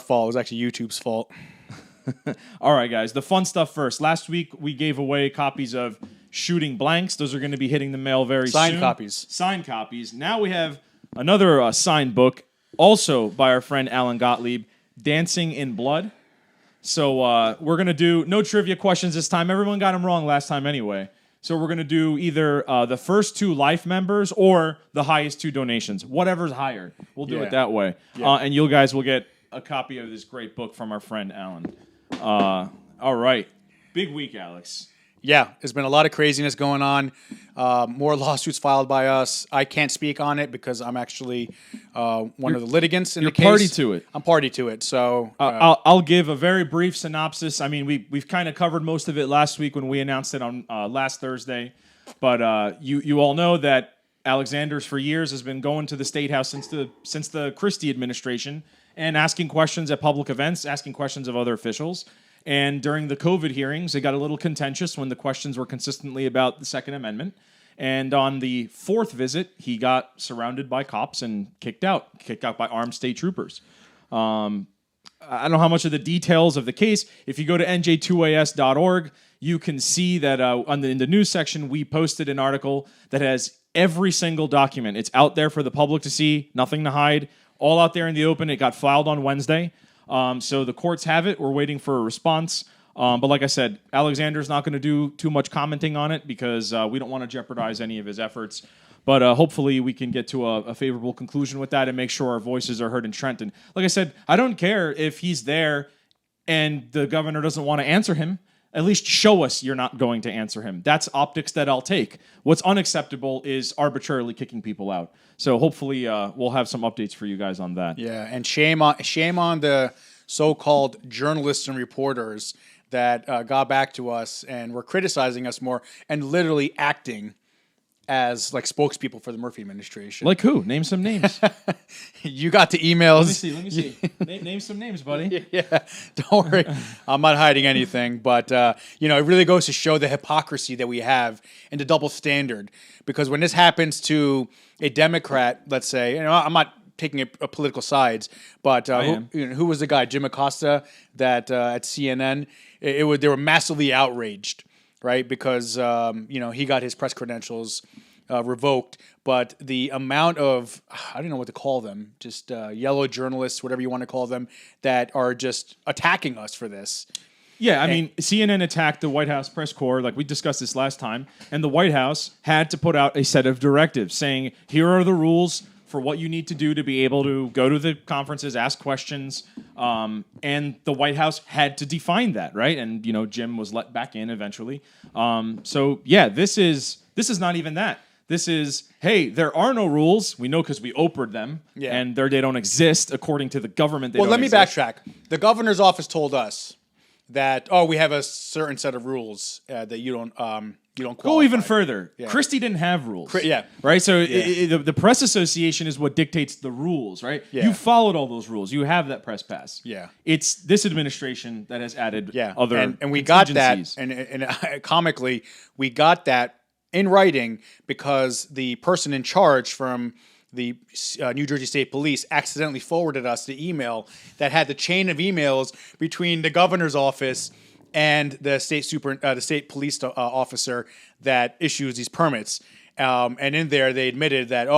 fault. It was actually YouTube's fault. All right, guys. The fun stuff first. Last week, we gave away copies of Shooting Blanks. Those are going to be hitting the mail very soon. Signed copies. Now we have another signed book, also by our friend Alan Gottlieb, Dancing in Blood. So we're going to do no trivia questions this time. Everyone got them wrong last time anyway. So we're going to do either the first 2 life members or the highest 2 donations. Whatever's higher. We'll do it that way. Yeah. And you guys will get a copy of this great book from our friend Alan. All right. Big week, Alex. Yeah, there's been a lot of craziness going on. More lawsuits filed by us. I can't speak on it because I'm actually one of the litigants in the case. You're party to it. I'm party to it. So I'll give a very brief synopsis. I mean, we've kind of covered most of it last week when we announced it on last Thursday. But you all know that Alexander's for years has been going to the State House since the Christie administration and asking questions at public events, asking questions of other officials. And during the COVID hearings, it got a little contentious when the questions were consistently about the Second Amendment. And on the 4th visit, he got surrounded by cops and kicked out by armed state troopers. I don't know how much of the details of the case. If you go to NJ2AS.org, you can see that in the news section, we posted an article that has every single document. It's out there for the public to see, nothing to hide, all out there in the open. It got filed on Wednesday. So the courts have it. We're waiting for a response. But like I said, Alexander's not going to do too much commenting on it because we don't want to jeopardize any of his efforts. But hopefully we can get to a favorable conclusion with that and make sure our voices are heard in Trenton. Like I said, I don't care if he's there and the governor doesn't want to answer him. At least show us you're not going to answer him. That's optics that I'll take. What's unacceptable is arbitrarily kicking people out. So hopefully we'll have some updates for you guys on that. Yeah, and shame on the so-called journalists and reporters that got back to us and were criticizing us more and literally acting as like spokespeople for the Murphy administration. Like who? Name some names. You got the emails. Let me see. Name some names, buddy. Yeah, don't worry. I'm not hiding anything. But, it really goes to show the hypocrisy that we have and the double standard. Because when this happens to a Democrat, let's say, I'm not taking a political sides, but who was the guy, Jim Acosta, that at CNN, they were massively outraged. Right, because he got his press credentials revoked, but the amount of I don't know what to call them, just yellow journalists, whatever you want to call them, that are just attacking us for this. Yeah, I mean, CNN attacked the White House press corps, like we discussed this last time, and the White House had to put out a set of directives saying, here are the rules for what you need to do to be able to go to the conferences, ask questions, and the White House had to define that, right? And Jim was let back in eventually. This is not even that. This is, hey, there are no rules. We know because we Oprah'd them, and they don't exist according to the government. Let me backtrack. The governor's office told us that we have a certain set of rules that you don't qualify. Go even further. Yeah. Christie didn't have rules. Right? So the press association is what dictates the rules, right? Yeah. You followed all those rules. You have that press pass. Yeah. It's this administration that has added other and we got that, and comically, we got that in writing because the person in charge from the New Jersey State Police accidentally forwarded us the email that had the chain of emails between the governor's office and the state police officer that issues these permits. And in there, they admitted that,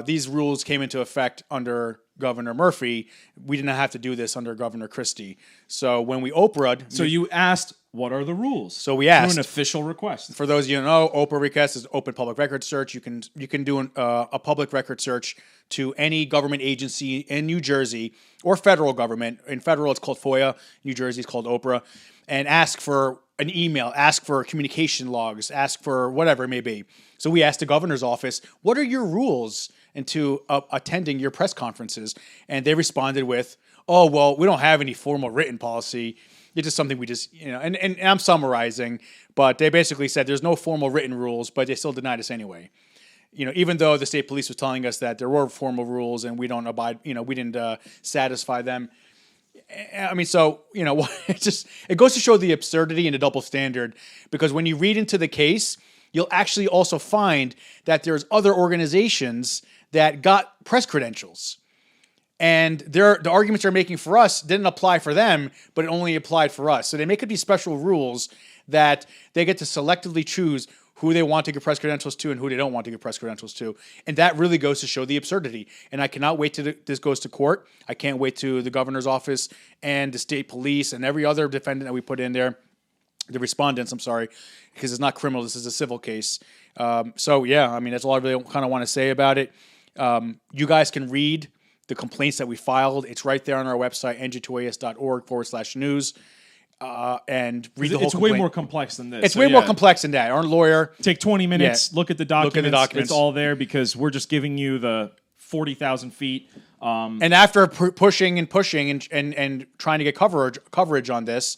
these rules came into effect under Governor Murphy. We did not have to do this under Governor Christie. So when we Oprah'd... So you asked, what are the rules? So we asked... Through an official request. For those of you who know, Oprah request is open public record search. You can do a public record search to any government agency in New Jersey or federal government. In federal, it's called FOIA. New Jersey, it's called Oprah. And ask for an email, ask for communication logs, ask for whatever it may be. So we asked the governor's office, what are your rules into attending your press conferences? And they responded with, we don't have any formal written policy. It's just something we just, and I'm summarizing, but they basically said there's no formal written rules, but they still denied us anyway. Even though the state police was telling us that there were formal rules and we don't abide, we didn't satisfy them. I mean, it goes to show the absurdity and the double standard, because when you read into the case, you'll actually also find that there's other organizations that got press credentials. And the arguments they're making for us didn't apply for them, but it only applied for us. So they make it these special rules that they get to selectively choose who they want to give press credentials to and who they don't want to give press credentials to. And that really goes to show the absurdity. And I cannot wait till this goes to court. I can't wait to the governor's office and the state police and every other defendant that we put in there. The respondents, I'm sorry, because it's not criminal. This is a civil case. So, yeah, I mean, that's all I really kind of want to say about it. You guys can read the complaints that we filed. It's right there on our website, NJ2AS.org/news. And read the whole It's way more complex than this. It's way more complex than that. Our lawyer. Take 20 minutes, look at the documents. Look at the documents. It's all there because we're just giving you the 40,000 feet. And after pushing and trying to get coverage on this,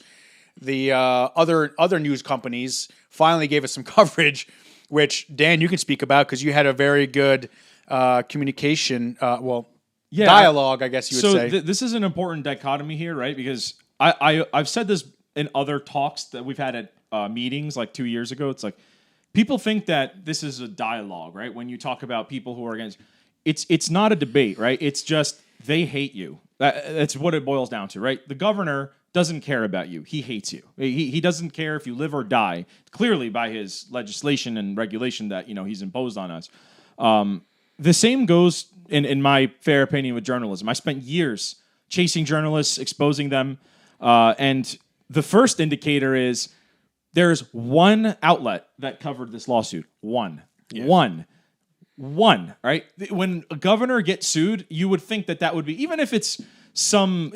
the other news companies finally gave us some coverage, which, Dan, you can speak about because you had a very good communication, dialogue, I guess you would say. So this is an important dichotomy here, right? Because I've said this in other talks that we've had at meetings like 2 years ago. It's like people think that this is a dialogue, right? When you talk about people who are against, it's not a debate, right? It's just they hate you. That's what it boils down to, right? The governor doesn't care about you. He hates you. He doesn't care if you live or die, clearly by his legislation and regulation that he's imposed on us. The same goes, in my fair opinion, with journalism. I spent years chasing journalists, exposing them, and the first indicator is there's one outlet that covered this lawsuit. One. One, right? When a governor gets sued, you would think that would be, even if it's some,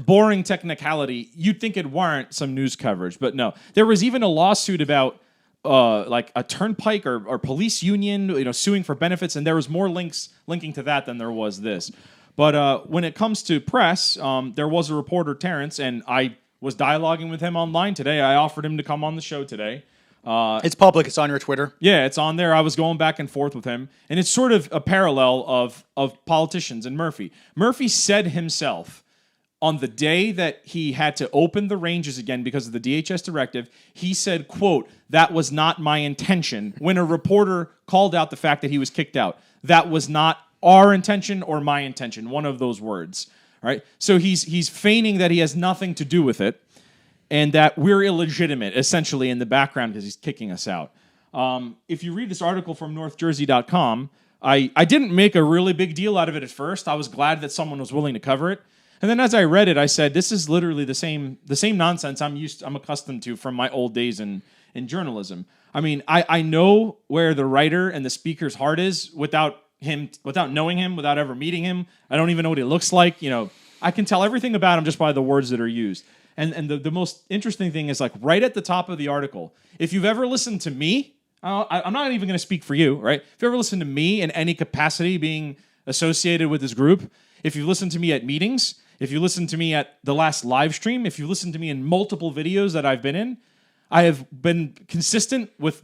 boring technicality, you'd think it'd warrant some news coverage. But no, there was even a lawsuit about like a turnpike or police union, suing for benefits, and there was more linking to that than there was this. But when it comes to press, there was a reporter, Terrence, and I was dialoguing with him online today. I offered him to come on the show today. It's public. It's on your Twitter. Yeah, it's on there. I was going back and forth with him, and it's sort of a parallel of politicians and Murphy. Murphy said himself on the day that he had to open the ranges again because of the DHS directive, he said, quote, "That was not my intention," when a reporter called out the fact that he was kicked out. That was not our intention or my intention, one of those words. All right? So he's feigning that he has nothing to do with it, and that we're illegitimate, essentially, in the background because he's kicking us out. If you read this article from NorthJersey.com, I didn't make a really big deal out of it at first. I was glad that someone was willing to cover it. And then as I read it, I said, this is literally the same nonsense I'm accustomed to from my old days in journalism. I mean, I know where the writer and the speaker's heart is without knowing him, without ever meeting him. I don't even know what he looks like. I can tell everything about him just by the words that are used. And the most interesting thing is, like, right at the top of the article, if you've ever listened to me, I'm not even going to speak for you, right? If you ever listened to me in any capacity being associated with this group, if you listen to me at meetings, if you listen to me at the last live stream, if you listen to me in multiple videos that I've been in, I have been consistent with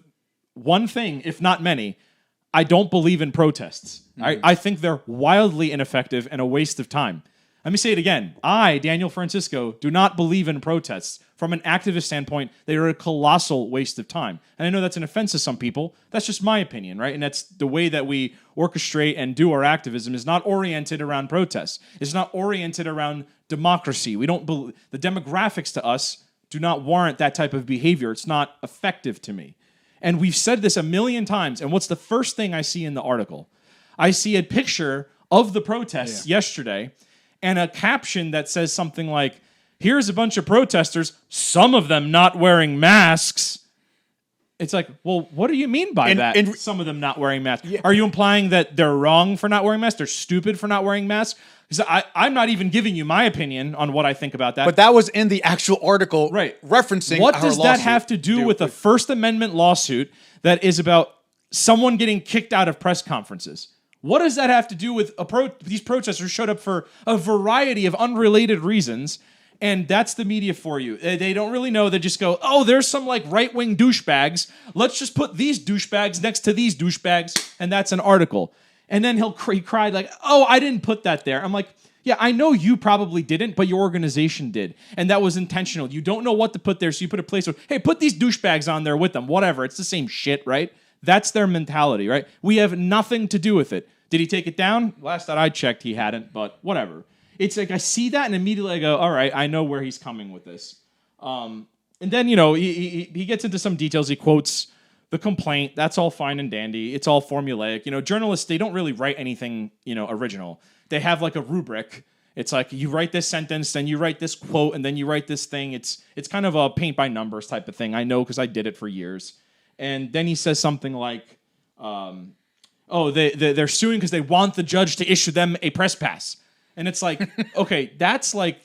one thing, if not many. I don't believe in protests. Mm-hmm. I think they're wildly ineffective and a waste of time. Let me say it again. I, Daniel Francisco, do not believe in protests. From an activist standpoint, they are a colossal waste of time. And I know that's an offense to some people. That's just my opinion, right? And that's the way that we orchestrate and do our activism is not oriented around protests. It's not oriented around democracy. We don't believe the demographics to us do not warrant that type of behavior. It's not effective to me. And we've said this a million times. And what's the first thing I see in the article? I see a picture of the protests yesterday and a caption that says something like, "Here's a bunch of protesters, some of them not wearing masks." It's like, well, what do you mean by that? Some of them not wearing masks. Yeah. Are you implying that they're wrong for not wearing masks? They're stupid for not wearing masks? Because I'm not even giving you my opinion on what I think about that. But that was in the actual article referencing what does that have to do with a First Amendment lawsuit that is about someone getting kicked out of press conferences? What does that have to do with these protesters showed up for a variety of unrelated reasons, and that's the media for you. They don't really know. They just go, oh, there's some like right-wing douchebags. Let's just put these douchebags next to these douchebags, and that's an article. And then he cried like, oh, I didn't put that there. I'm like, yeah, I know you probably didn't, but your organization did, and that was intentional. You don't know what to put there, so you put a place where, hey, put these douchebags on there with them. Whatever. It's the same shit, right? That's their mentality, right? We have nothing to do with it. Did he take it down? Last that I checked, he hadn't, but whatever. It's like I see that and immediately I go, all right, I know where he's coming with this. And then, he gets into some details. He quotes the complaint. That's all fine and dandy. It's all formulaic. Journalists, they don't really write anything, original. They have like a rubric. It's like you write this sentence, then you write this quote, and then you write this thing. It's kind of a paint by numbers type of thing. I know because I did it for years. And then he says something like, they're suing because they want the judge to issue them a press pass. And it's like, okay, that's like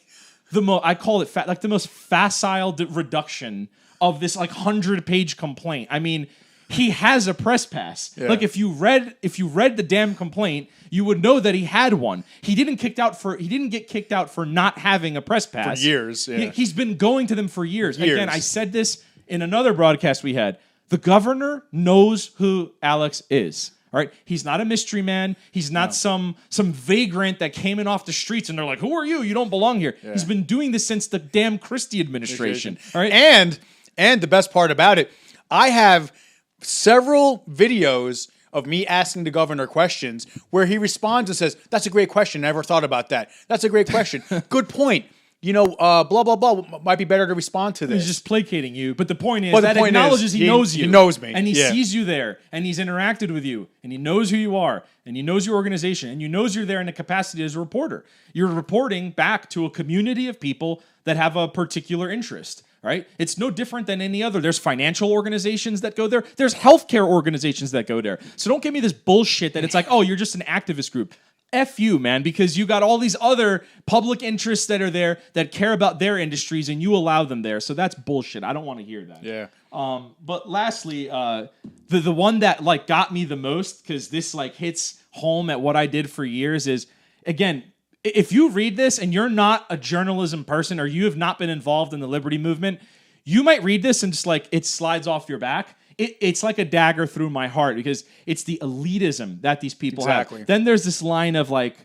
I call it like the most facile reduction of this like 100-page complaint. I mean, he has a press pass. Yeah. Like if you read the damn complaint, you would know that he had one. He didn't get kicked out for not having a press pass for years. Yeah. He's been going to them for years. Again, I said this in another broadcast we had. The governor knows who Alex is. All right, he's not a mystery man. He's not some vagrant that came in off the streets and they're like, "Who are you? You don't belong here." Yeah. He's been doing this since the damn Christie administration. All right, and the best part about it, I have several videos of me asking the governor questions where he responds and says, "That's a great question. Never thought about that. That's a great question. Good point. Blah, blah, blah. Might be better to respond to this." He's just placating you. But the point is that acknowledges he knows you. He knows me. And he sees you there. And he's interacted with you. And he knows who you are. And he knows your organization. And he knows you're there in a capacity as a reporter. You're reporting back to a community of people that have a particular interest. Right? It's no different than any other. There's financial organizations that go there. There's healthcare organizations that go there. So don't give me this bullshit that it's like, oh, you're just an activist group. F you, man, because you got all these other public interests that are there that care about their industries and you allow them there. So that's bullshit. I don't want to hear that. Yeah. But lastly, the one that like got me the most, because this like hits home at what I did for years, is, again, if you read this and you're not a journalism person or you have not been involved in the liberty movement, you might read this and just like it slides off your back. It's like a dagger through my heart because it's the elitism that these people have. Then there's this line of like,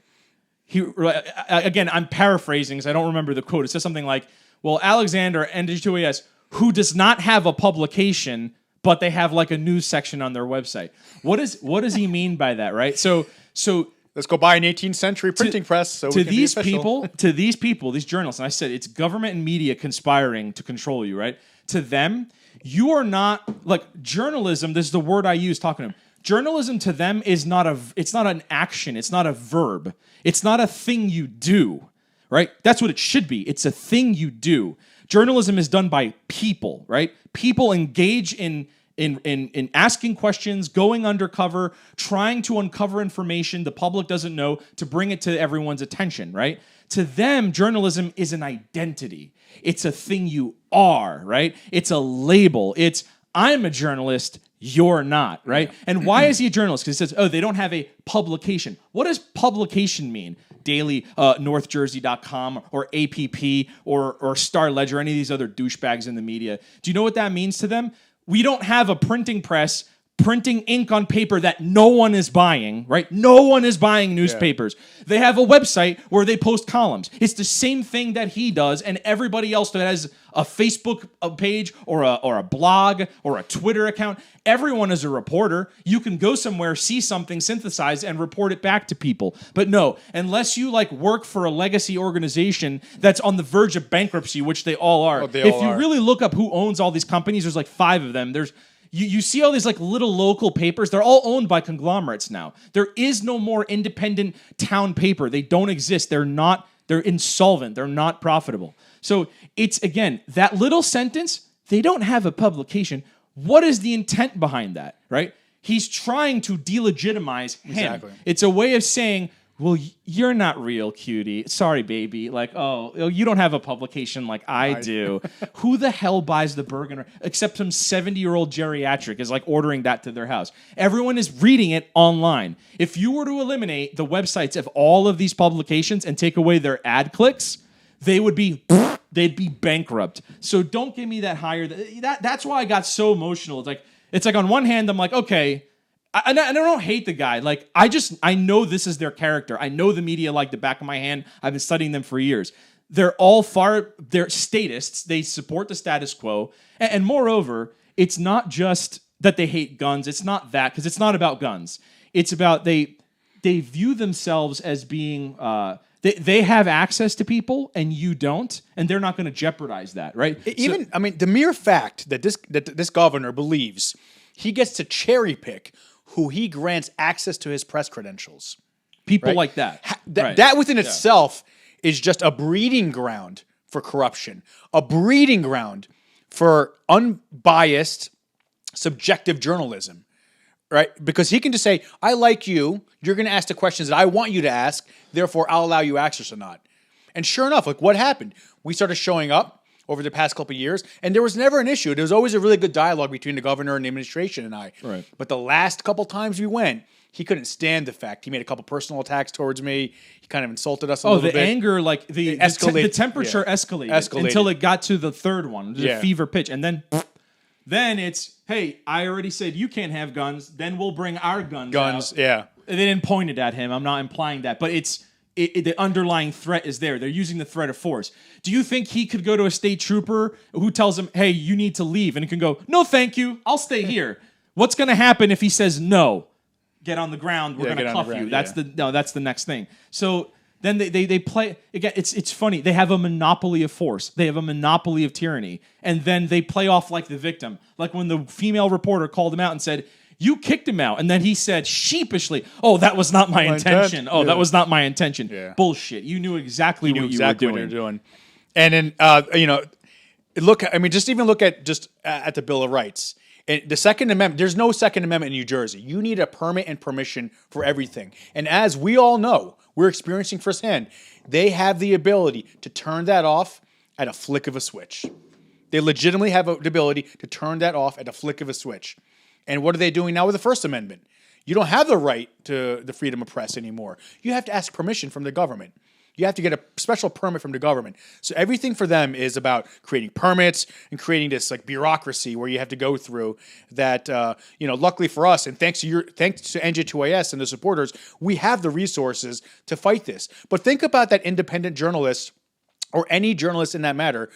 again, I'm paraphrasing because I don't remember the quote. It says something like, well, Alexander, NJ2AS, who does not have a publication, but they have like a news section on their website. What does he mean by that, right? So let's go buy an 18th century printing press. So to these people, these journalists, and I said it's government and media conspiring to control you, right? To them, you are not like journalism. This is the word I use talking to them. Journalism to them is it's not an action. It's not a verb. It's not a thing you do, right? That's what it should be. It's a thing you do. Journalism is done by people, right? People engage in asking questions, going undercover, trying to uncover information the public doesn't know to bring it to everyone's attention, right? To them, journalism is an identity. It's a thing you are, right? It's a label. It's, I'm a journalist, you're not, right? And why is he a journalist? Because he says, oh, they don't have a publication. What does publication mean? Daily, NorthJersey.com or APP or Star Ledger, any of these other douchebags in the media. Do you know what that means to them? We don't have a printing press printing ink on paper that no one is buying, right? No one is buying newspapers. Yeah. They have a website where they post columns. It's the same thing that he does, and everybody else that has a Facebook page or a blog or a Twitter account. Everyone is a reporter. You can go somewhere, see something, synthesize, and report it back to people. But no, unless you like work for a legacy organization that's on the verge of bankruptcy, which they all are. If you really look up who owns all these companies, there's like 5 of them. You see all these like little local papers. They're all owned by conglomerates now. There is no more independent town paper. They don't exist. They're insolvent. They're not profitable. So it's, again, that little sentence, they don't have a publication. What is the intent behind that, right? He's trying to delegitimize him. Exactly. It's a way of saying, well, you're not real, cutie. Sorry, baby. Like, oh, you don't have a publication like I do. Who the hell buys the Bergener? Except some 70-year-old geriatric is like ordering that to their house. Everyone is reading it online. If you were to eliminate the websites of all of these publications and take away their ad clicks, they'd be bankrupt. So don't give me that higher. That's why I got so emotional. It's like on one hand, I'm like, okay. I don't hate the guy. Like, I know this is their character. I know the media like the back of my hand. I've been studying them for years. They're statists. They support the status quo. And moreover, it's not just that they hate guns. It's not that, because it's not about guns. It's about they view themselves as being they have access to people and you don't, and they're not going to jeopardize that, right? Even I mean, the mere fact that this governor believes he gets to cherry pick who he grants access to his press credentials. People right? like that. That within itself is just a breeding ground for corruption, a breeding ground for unbiased, subjective journalism, right? Because he can just say, I like you, you're going to ask the questions that I want you to ask, therefore I'll allow you access or not. And sure enough, like what happened? We started showing up over the past couple of years, and there was never an issue. There was always a really good dialogue between the governor and the administration and I. Right. But the last couple times we went, he couldn't stand the fact. He made a couple personal attacks towards me. He kind of insulted us a little bit. Oh, the anger, like the temperature escalated until it got to the third one, the fever pitch. And then it's, hey, I already said you can't have guns. Then we'll bring our guns out. Yeah. They didn't point it at him. I'm not implying that. But the underlying threat is there. They're using the threat of force. Do you think he could go to a state trooper who tells him, hey, you need to leave? And he can go, no, thank you. I'll stay here. What's going to happen if he says no? Get on the ground. We're going to cuff you. That's the next thing. So then they play again. It's funny. They have a monopoly of force. They have a monopoly of tyranny, and then they play off like the victim. Like when the female reporter called him out and said, "You kicked him out," and then he said sheepishly, "Oh, that was not my intention. Oh, that was not my intention." Yeah. Bullshit. You knew exactly what you were doing. And then look. I mean, just look at the Bill of Rights. And the Second Amendment, there's no Second Amendment in New Jersey. You need a permit and permission for everything. And as we all know, we're experiencing firsthand, they have the ability to turn that off at a flick of a switch. They legitimately have the ability to turn that off at a flick of a switch. And what are they doing now with the First Amendment? You don't have the right to the freedom of press anymore. You have to ask permission from the government. You have to get a special permit from the government. So everything for them is about creating permits and creating this like bureaucracy where you have to go through that. Luckily for us, and thanks to NJ2AS and the supporters, we have the resources to fight this. But think about that independent journalist or any journalist in that matter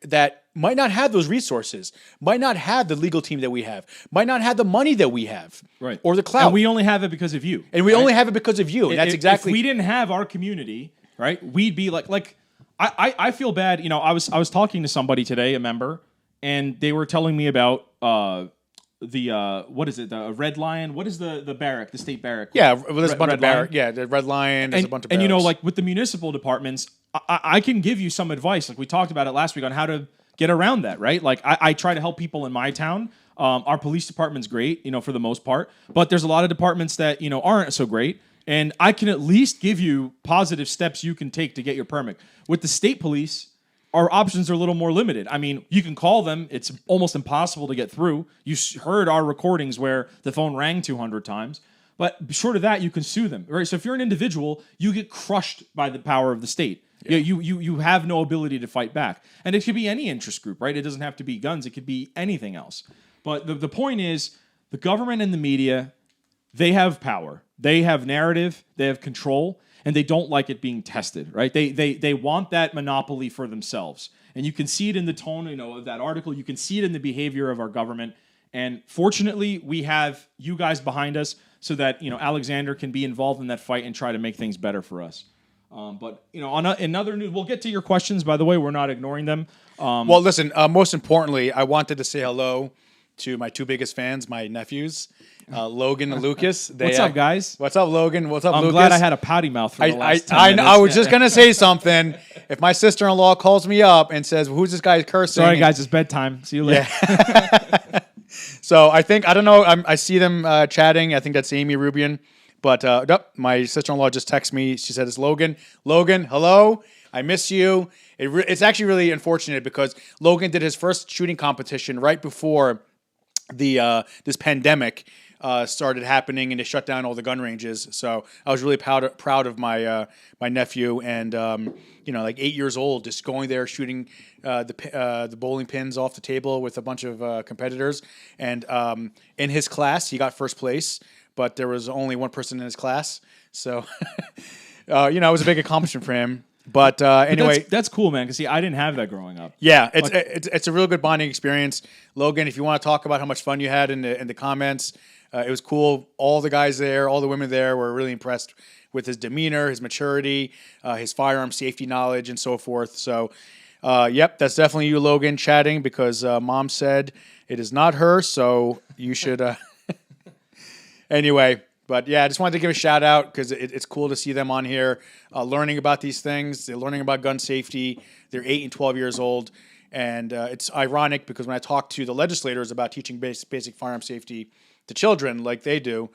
that might not have those resources, might not have the legal team that we have, might not have the money that we have, right, or the clout. And we only have it because of you. And we only have it because of you. And that's exactly. If we didn't have our community, right, we'd be like I feel bad. You know, I was talking to somebody today, a member, and they were telling me about what is it? The Red Lion? What is the barrack? The state barrack? Yeah, there's a bunch of barracks. Yeah, the Red Lion. There's a bunch of barracks. And like with the municipal departments, I can give you some advice. Like we talked about it last week on how to get around that, right? Like I try to help people in my town. Our police department's great, for the most part, but there's a lot of departments that aren't so great. And I can at least give you positive steps you can take to get your permit. With the state police, our options are a little more limited. I mean, you can call them. It's almost impossible to get through. You heard our recordings where the phone rang 200 times. But short of that, you can sue them. Right? So if you're an individual, you get crushed by the power of the state. Yeah. You have no ability to fight back. And it could be any interest group, right? It doesn't have to be guns. It could be anything else. But the point is, the government and the media, they have power. They have narrative. They have control. And they don't like it being tested, right? They want that monopoly for themselves. And you can see it in the tone, of that article. You can see it in the behavior of our government. And fortunately, we have you guys behind us so that, Alexander can be involved in that fight and try to make things better for us. But in other news, we'll get to your questions, by the way. We're not ignoring them. Well, listen, most importantly, I wanted to say hello to my two biggest fans, my nephews, Logan and Lucas. What's up, guys? What's up, Logan? What's up, Lucas? I'm glad I had a potty mouth for the last 10 minutes. I was just going to say something. If my sister-in-law calls me up and says, who's this guy cursing? Sorry, guys, it's bedtime. See you later. Yeah. So I don't know, I see them chatting. I think that's Amy Rubian. But my sister-in-law just texted me. She said, it's Logan. Logan, hello. I miss you. It's actually really unfortunate because Logan did his first shooting competition right before this pandemic started happening and they shut down all the gun ranges. So I was really proud of my my nephew and like 8 years old, just going there shooting the bowling pins off the table with a bunch of competitors. And in his class, he got first place. But there was only one person in his class. So, it was a big accomplishment for him. But anyway. That's cool, man, because I didn't have that growing up. Yeah, it's a real good bonding experience. Logan, if you want to talk about how much fun you had in the comments, It was cool. All the guys there, all the women there were really impressed with his demeanor, his maturity, his firearm safety knowledge, and so forth. So, yep, that's definitely you, Logan, chatting because Mom said it is not her. So you should. Anyway, but yeah, I just wanted to give a shout out because it's cool to see them on here learning about these things. They're learning about gun safety. They're 8 and 12 years old. And it's ironic because when I talk to the legislators about teaching basic firearm safety to children like they do,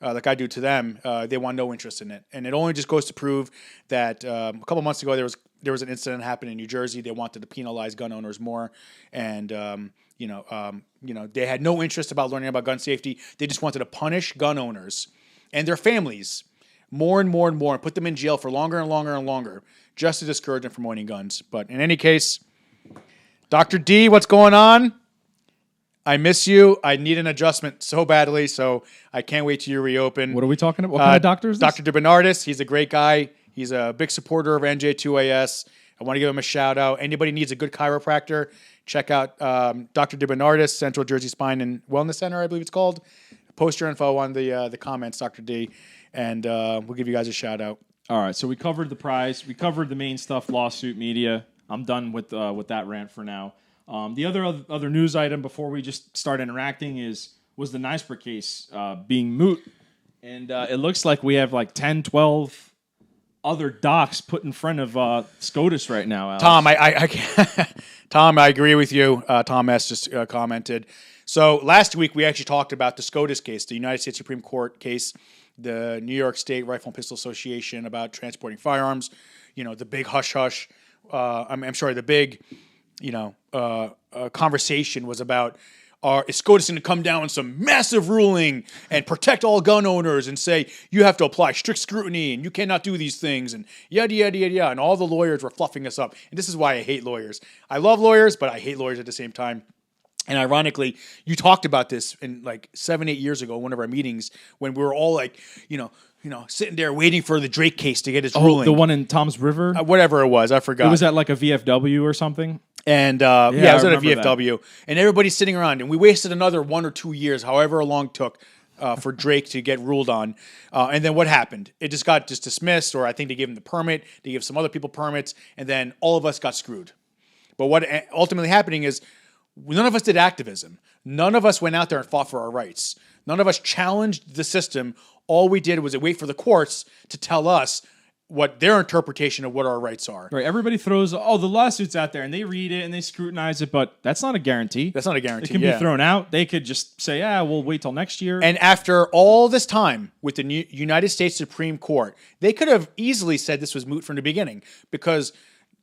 like I do to them, they want no interest in it. And it only just goes to prove that a couple months ago there was an incident happening in New Jersey. They wanted to penalize gun owners more, and they had no interest about learning about gun safety. They just wanted to punish gun owners and their families more and more and more, and put them in jail for longer and longer and longer, just to discourage them from owning guns. But in any case, Dr. D, what's going on? I miss you. I need an adjustment so badly, so I can't wait till you reopen. What are we talking about? What kind of doctor is this? Dr. DeBernardis, he's a great guy. He's a big supporter of NJ2AS. I want to give him a shout out. Anybody needs a good chiropractor, check out Dr. DeBernardis, Central Jersey Spine and Wellness Center, I believe it's called. Post your info on the comments, Dr. D, and we'll give you guys a shout out. All right, so we covered the prize. We covered the main stuff, lawsuit, media. I'm done with that rant for now. The other news item before we just start interacting was the NYSPR case being moot. And it looks like we have like 10, 12 other docs put in front of SCOTUS right now, Alex. Tom, I Tom, I agree with you. Tom S. just commented. So last week we actually talked about the SCOTUS case, the United States Supreme Court case, the New York State Rifle and Pistol Association about transporting firearms, the big hush-hush. The big, conversation was about is SCOTUS going to come down with some massive ruling and protect all gun owners and say you have to apply strict scrutiny and you cannot do these things and yada, yada, yada, yada. And all the lawyers were fluffing us up. And this is why I hate lawyers. I love lawyers, but I hate lawyers at the same time. And ironically, you talked about this in like 7-8 years ago, one of our meetings, when we were all like, sitting there waiting for the Drake case to get its ruling. The one in Tom's River? Whatever it was, I forgot. It was at like a VFW or something? And it was at a VFW. That. And everybody's sitting around. And we wasted another 1 or 2 years, however long it took for Drake to get ruled on. And then what happened? It just got dismissed, or I think they gave him the permit. They gave some other people permits. And then all of us got screwed. But what ultimately happening is none of us did activism. None of us went out there and fought for our rights. None of us challenged the system. All we did was wait for the courts to tell us what their interpretation of what our rights are. Right. Everybody throws the lawsuits out there and they read it and they scrutinize it, but that's not a guarantee. That's not a guarantee. It can be thrown out. They could just say, we'll wait till next year. And after all this time with the United States Supreme Court, they could have easily said this was moot from the beginning because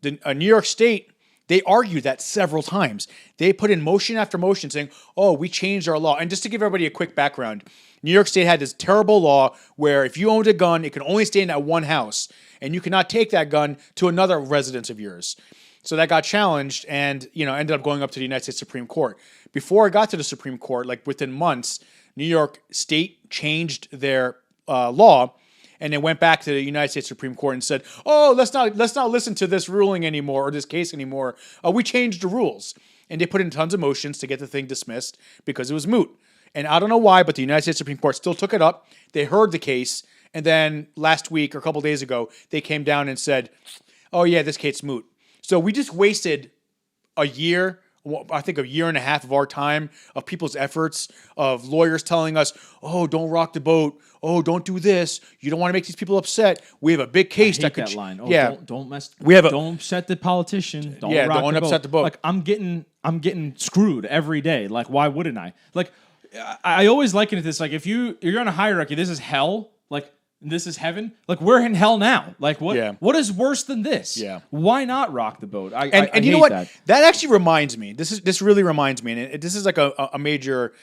New York State, they argued that several times. They put in motion after motion saying, we changed our law. And just to give everybody a quick background, New York State had this terrible law where if you owned a gun, it could only stay in that one house, and you cannot take that gun to another residence of yours. So that got challenged and, ended up going up to the United States Supreme Court. Before it got to the Supreme Court, like within months, New York State changed their law and then went back to the United States Supreme Court and said, let's not listen to this ruling anymore or this case anymore. We changed the rules. And they put in tons of motions to get the thing dismissed because it was moot. And I don't know why, but the United States Supreme Court still took it up. They heard the case. And then last week or a couple days ago, they came down and said, this case is moot. So we just wasted a year, I think a year and a half of our time, of people's efforts, of lawyers telling us, don't rock the boat. Don't do this. You don't want to make these people upset. We have a big case that could. That line. Don't mess. Don't upset the politician. Don't upset the boat. Like I'm getting screwed every day. Like why wouldn't I? Like I always liken it to this. Like if you're on a hierarchy, this is hell. Like this is heaven. Like we're in hell now. Like what? Yeah. What is worse than this? Yeah. Why not rock the boat? I you know what? That actually reminds me. This really reminds me, and this is like a major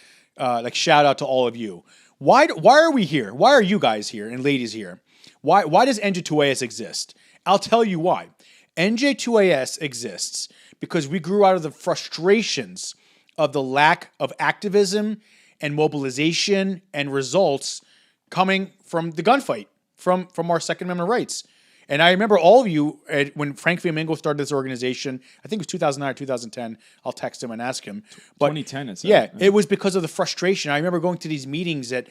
shout out to all of you. Why are we here? Why are you guys here and ladies here? Why does NJ2AS exist? I'll tell you why. NJ2AS exists because we grew out of the frustrations of the lack of activism and mobilization and results coming from the gunfight, from our Second Amendment rights. And I remember all of you, when Frank Fiamingo started this organization, I think it was 2009 or 2010. I'll text him and ask him. But 2010, it's it was because of the frustration. I remember going to these meetings at,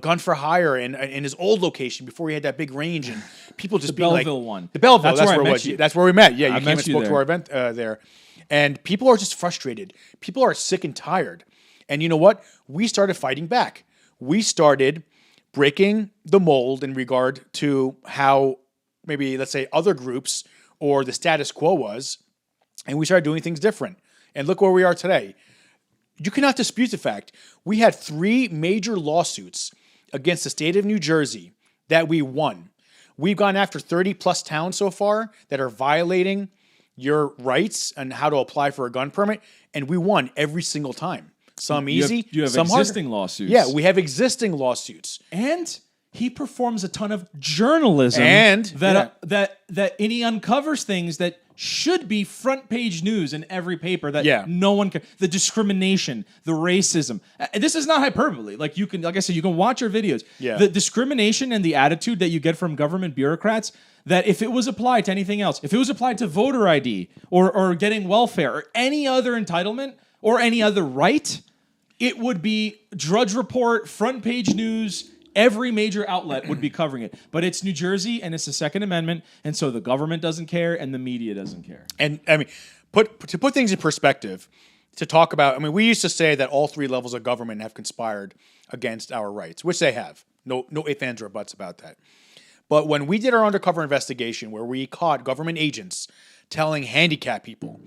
Gun for Hire and in his old location before he had that big range, and people just being Belleville like, one. The Belleville, That's that's where where I it met was. you. That's where we met. Yeah, you I came met and you spoke to there. our event there. And people are just frustrated. People are sick and tired. And you know what? We started fighting back. We started breaking the mold in regard to how maybe, let's say, other groups or the status quo was, and we started doing things different. And look where we are today. You cannot dispute the fact we had 3 major lawsuits against the state of New Jersey that we won. We've gone after 30 plus towns so far that are violating your rights and how to apply for a gun permit, and we won every single time. Some easy, you have some existing harder. lawsuits. Yeah, we have existing lawsuits. And he performs a ton of journalism And that he uncovers things that should be front page news in every paper that no one can. The discrimination, the racism. This is not hyperbole. Like I said, you can watch our videos. Yeah. The discrimination and the attitude that you get from government bureaucrats, that if it was applied to anything else, if it was applied to voter ID or getting welfare or any other entitlement or any other right, it would be Drudge Report, front page news. Every major outlet would be covering it. But it's New Jersey, and it's the Second Amendment, and so the government doesn't care, and the media doesn't care. And I mean, to put things in perspective, to talk about, we used to say that all 3 levels of government have conspired against our rights, which they have. No ifs, ands, or buts about that. But when we did our undercover investigation, where we caught government agents telling handicapped people,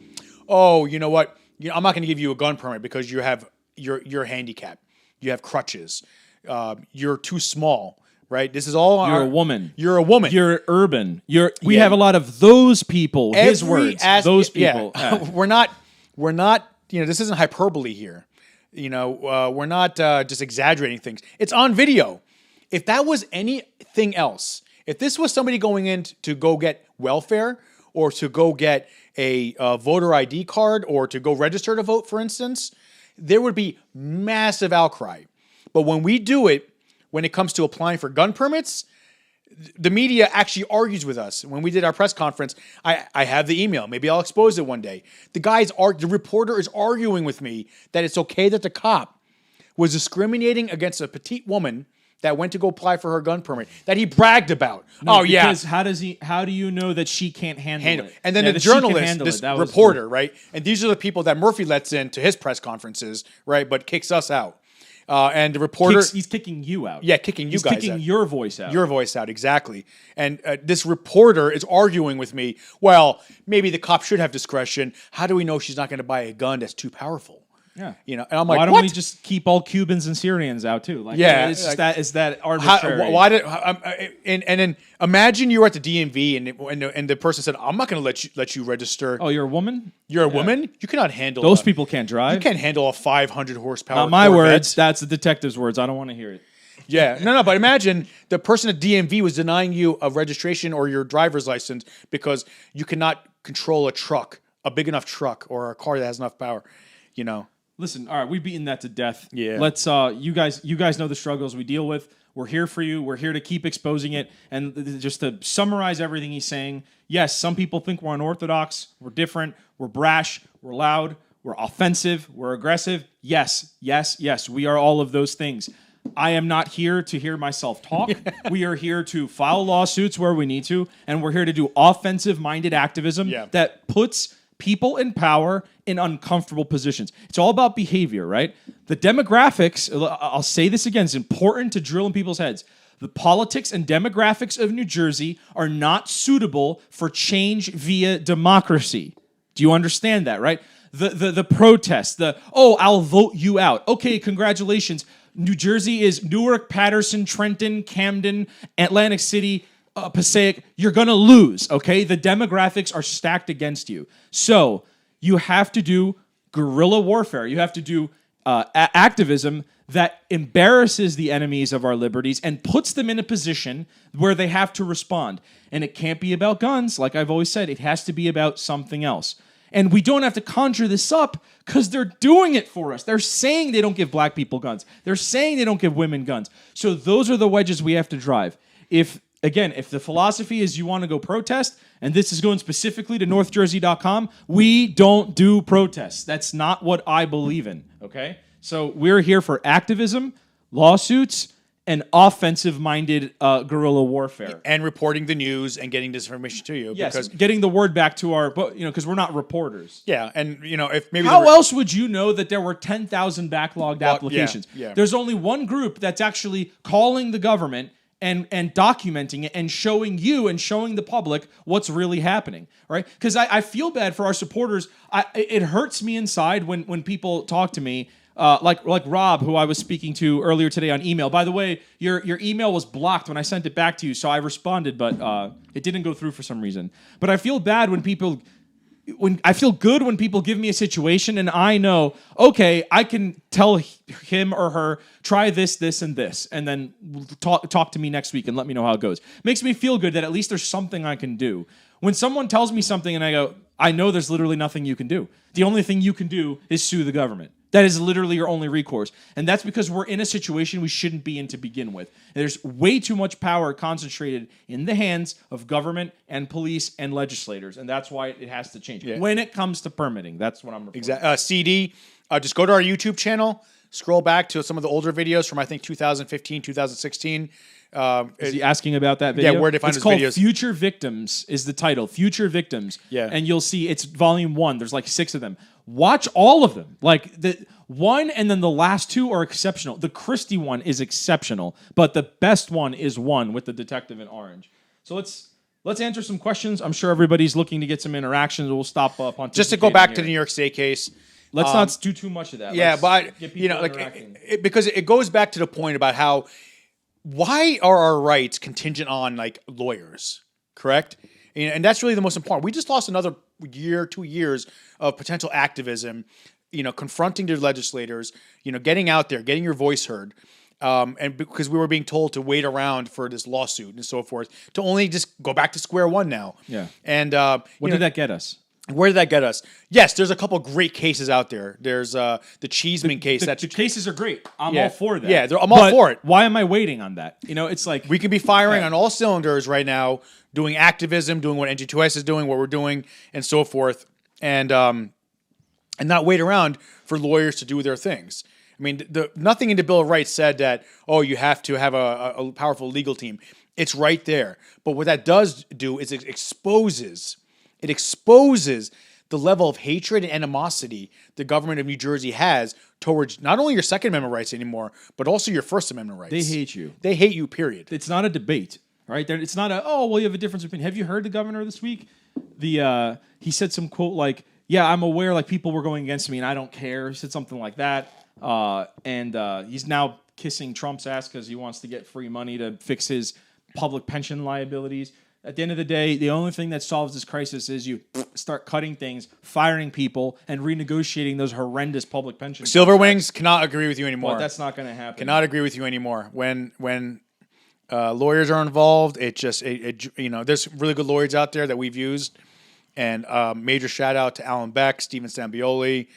"Oh, you know what? I'm not going to give you a gun permit because you're handicapped. You have crutches. You're too small." Right? This is all. You're a woman. You're a woman. You're urban. We have a lot of those people. His words. Those people. Yeah. We're not. This isn't hyperbole here. We're not just exaggerating things. It's on video. If that was anything else, if this was somebody going in to go get welfare or to go get a voter ID card or to go register to vote, for instance, there would be massive outcry. But when we do it, when it comes to applying for gun permits, the media actually argues with us. When we did our press conference, I have the email. Maybe I'll expose it one day. The reporter is arguing with me that it's okay that the cop was discriminating against a petite woman that went to go apply for her gun permit that he bragged about. Because how do you know that she can't handle it? And then the journalist, this reporter, right? And these are the people that Murphy lets in to his press conferences, right? But kicks us out. And the reporter... He's kicking you out. Yeah, kicking you guys out. He's kicking your voice out. Your voice out, exactly. And this reporter is arguing with me, well, maybe the cop should have discretion. How do we know she's not going to buy a gun that's too powerful? Yeah. And I'm like, why don't we just keep all Cubans and Syrians out too? It's that arbitrary. And then imagine you're at the DMV and the person said, "I'm not going to let you register." Oh, you're a woman? You're a woman? You cannot handle those people can't drive. You can't handle a 500 horsepower. Not my Corvette. words. That's the detective's words. I don't want to hear it. Yeah, no. But imagine the person at DMV was denying you a registration or your driver's license because you cannot control a big enough truck or a car that has enough power. Listen, all right, we've beaten that to death. Yeah. Let's you guys know the struggles we deal with. We're here for you. We're here to keep exposing it. And just to summarize everything he's saying, yes, some people think we're unorthodox, we're different, we're brash, we're loud, we're offensive, we're aggressive. Yes, we are all of those things. I am not here to hear myself talk. We are here to file lawsuits where we need to, and we're here to do offensive-minded activism that puts people in power in uncomfortable positions. It's all about behavior, right? The demographics, I'll say this again, it's important to drill in people's heads. The politics and demographics of New Jersey are not suitable for change via democracy. Do you understand that, right? The protests, I'll vote you out. Okay, congratulations. New Jersey is Newark, Patterson, Trenton, Camden, Atlantic City, Passaic. You're going to lose, okay? The demographics are stacked against you. So you have to do guerrilla warfare. You have to do activism that embarrasses the enemies of our liberties and puts them in a position where they have to respond. And it can't be about guns, like I've always said. It has to be about something else. And we don't have to conjure this up because they're doing it for us. They're saying they don't give black people guns. They're saying they don't give women guns. So those are the wedges we have to drive. If again, if the philosophy is you want to go protest, and this is going specifically to NorthJersey.com, we don't do protests. That's not what I believe in, okay? So we're here for activism, lawsuits, and offensive-minded guerrilla warfare. And reporting the news and getting this information to you. Yes, because, getting the word back to our, because we're not reporters. yeah, and if maybe How else would you know that there were 10,000 backlogged applications? yeah. There's only one group that's actually calling the government and documenting it and showing you and showing the public what's really happening, right? Because I feel bad for our supporters. It hurts me inside when people talk to me. Like Rob, who I was speaking to earlier today on email. By the way, your email was blocked when I sent it back to you, so I responded, but it didn't go through for some reason. But I feel bad I feel good when people give me a situation and I know, okay, I can tell him or her, try this, this, and this, and then talk to me next week and let me know how it goes. Makes me feel good that at least there's something I can do. When someone tells me something and I go, I know there's literally nothing you can do. The only thing you can do is sue the government. That is literally your only recourse. And that's because we're in a situation we shouldn't be in to begin with. There's way too much power concentrated in the hands of government and police and legislators. And that's why it has to change. Yeah. When it comes to permitting, that's what I'm referring to. CD, just go to our YouTube channel, scroll back to some of the older videos from, I think, 2015, 2016. Is he asking about that video? Yeah, where to find his videos. It's called Future Victims is the title. Future Victims. Yeah. And you'll see it's volume 1. There's like 6 of them. Watch all of them. Like the one and then the last 2 are exceptional. The Christie one is exceptional, but the best one is one with the detective in orange. So let's answer some questions. I'm sure everybody's looking to get some interactions. We'll stop pontificating. Just to go back to the New York State case. Let's not do too much of that. Yeah, Let's but get people because it goes back to the point about why are our rights contingent on like lawyers, correct? And that's really the most important. We just lost another year, 2 years of potential activism, confronting the legislators, getting out there, getting your voice heard. And because we were being told to wait around for this lawsuit and so forth, to only just go back to square one now. Yeah. And what did that get us? Where did that get us? Yes, there's a couple great cases out there. There's the Cheeseman case. The cases are great. I'm all for that. Yeah, I'm all for it. Why am I waiting on that? It's like we could be firing on all cylinders right now, doing activism, doing what NJ2AS is doing, what we're doing, and so forth, and not wait around for lawyers to do their things. I mean, nothing in the Bill of Rights said that, you have to have a powerful legal team. It's right there. But what that does do is it exposes the level of hatred and animosity the government of New Jersey has towards not only your Second Amendment rights anymore, but also your First Amendment rights. They hate you. They hate you, period. It's not a debate, right? It's not you have a difference of opinion. Have you heard the governor this week? He said some quote like, yeah, I'm aware like people were going against me and I don't care. He said something like that. And he's now kissing Trump's ass because he wants to get free money to fix his public pension liabilities. At the end of the day, the only thing that solves this crisis is you start cutting things, firing people, and renegotiating those horrendous public pension Silver Wings cannot agree with you anymore. But that's not going to happen. Cannot agree with you anymore. When lawyers are involved, there's really good lawyers out there that we've used, and major shout out to Alan Beck, Stephen Stambioli,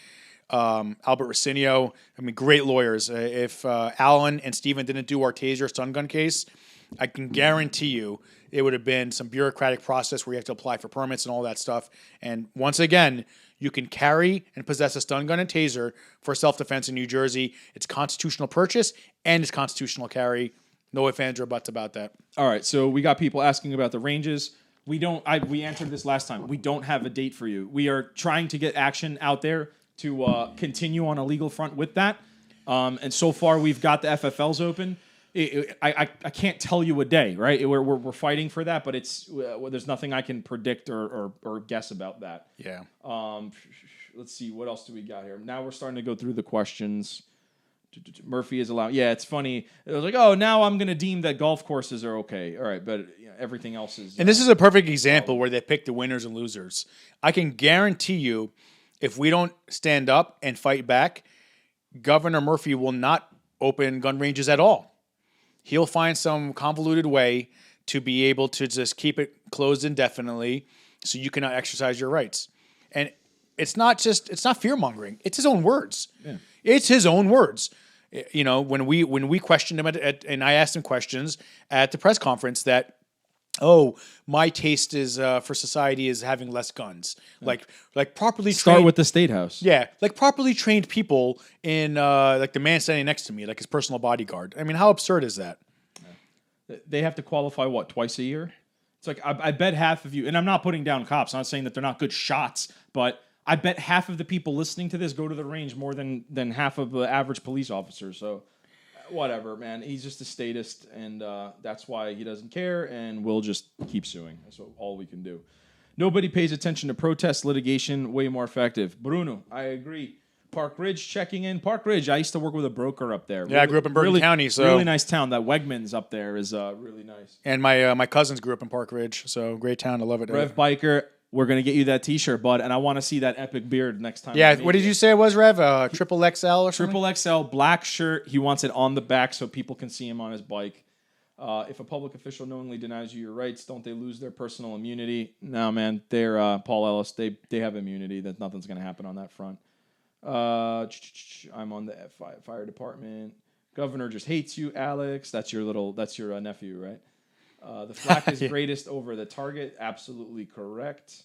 Albert Rocinio. I mean, great lawyers. If Alan and Stephen didn't do our taser stun gun case, I can guarantee you it would have been some bureaucratic process where you have to apply for permits and all that stuff. And once again, you can carry and possess a stun gun and taser for self-defense in New Jersey. It's constitutional purchase and it's constitutional carry. No ifs, ands, or buts about that. All right, so we got people asking about the ranges. We answered this last time. We don't have a date for you. We are trying to get action out there to continue on a legal front with that. And so far, we've got the FFLs open. I can't tell you a day, right? We're fighting for that, but there's nothing I can predict or guess about that. Yeah. Let's see, what else do we got here? Now we're starting to go through the questions. Murphy is allowed. Yeah, it's funny. It was like, now I'm going to deem that golf courses are okay. All right, but everything else is. And this is a perfect example where they pick the winners and losers. I can guarantee you, if we don't stand up and fight back, Governor Murphy will not open gun ranges at all. He'll find some convoluted way to be able to just keep it closed indefinitely so you cannot exercise your rights. And it's not fear-mongering. It's his own words. Yeah. It's his own words. When we questioned him and I asked him questions at the press conference that oh, my taste is for society is having less guns. Like properly Start trained, with the state house. yeah, like properly trained people in like the man standing next to me, like his personal bodyguard. I mean, how absurd is that? They have to qualify twice a year. It's like I bet half of you, and I'm not putting down cops. I'm not saying that they're not good shots, but I bet half of the people listening to this go to the range more than half of the average police officer. So whatever, man. He's just a statist, and that's why he doesn't care, and we'll just keep suing. That's all we can do. Nobody pays attention to protest litigation. Way more effective. Bruno, I agree. Park Ridge checking in. Park Ridge, I used to work with a broker up there. Yeah, I grew up in Bergen County, so really nice town. That Wegmans up there is really nice. and my cousins grew up in Park Ridge, so great town. I love it. Rev Biker, we're gonna get you that T-shirt, bud, and I want to see that epic beard next time. Yeah, what did you say it was, Rev? Triple XL or something? Triple XL black shirt. He wants it on the back so people can see him on his bike. If a public official knowingly denies you your rights, don't they lose their personal immunity? No, man. They're Paul Ellis. They have immunity. That nothing's gonna happen on that front. I'm on the fire department. Governor just hates you, Alex. That's your nephew, right? The flak is greatest over the target. Absolutely correct.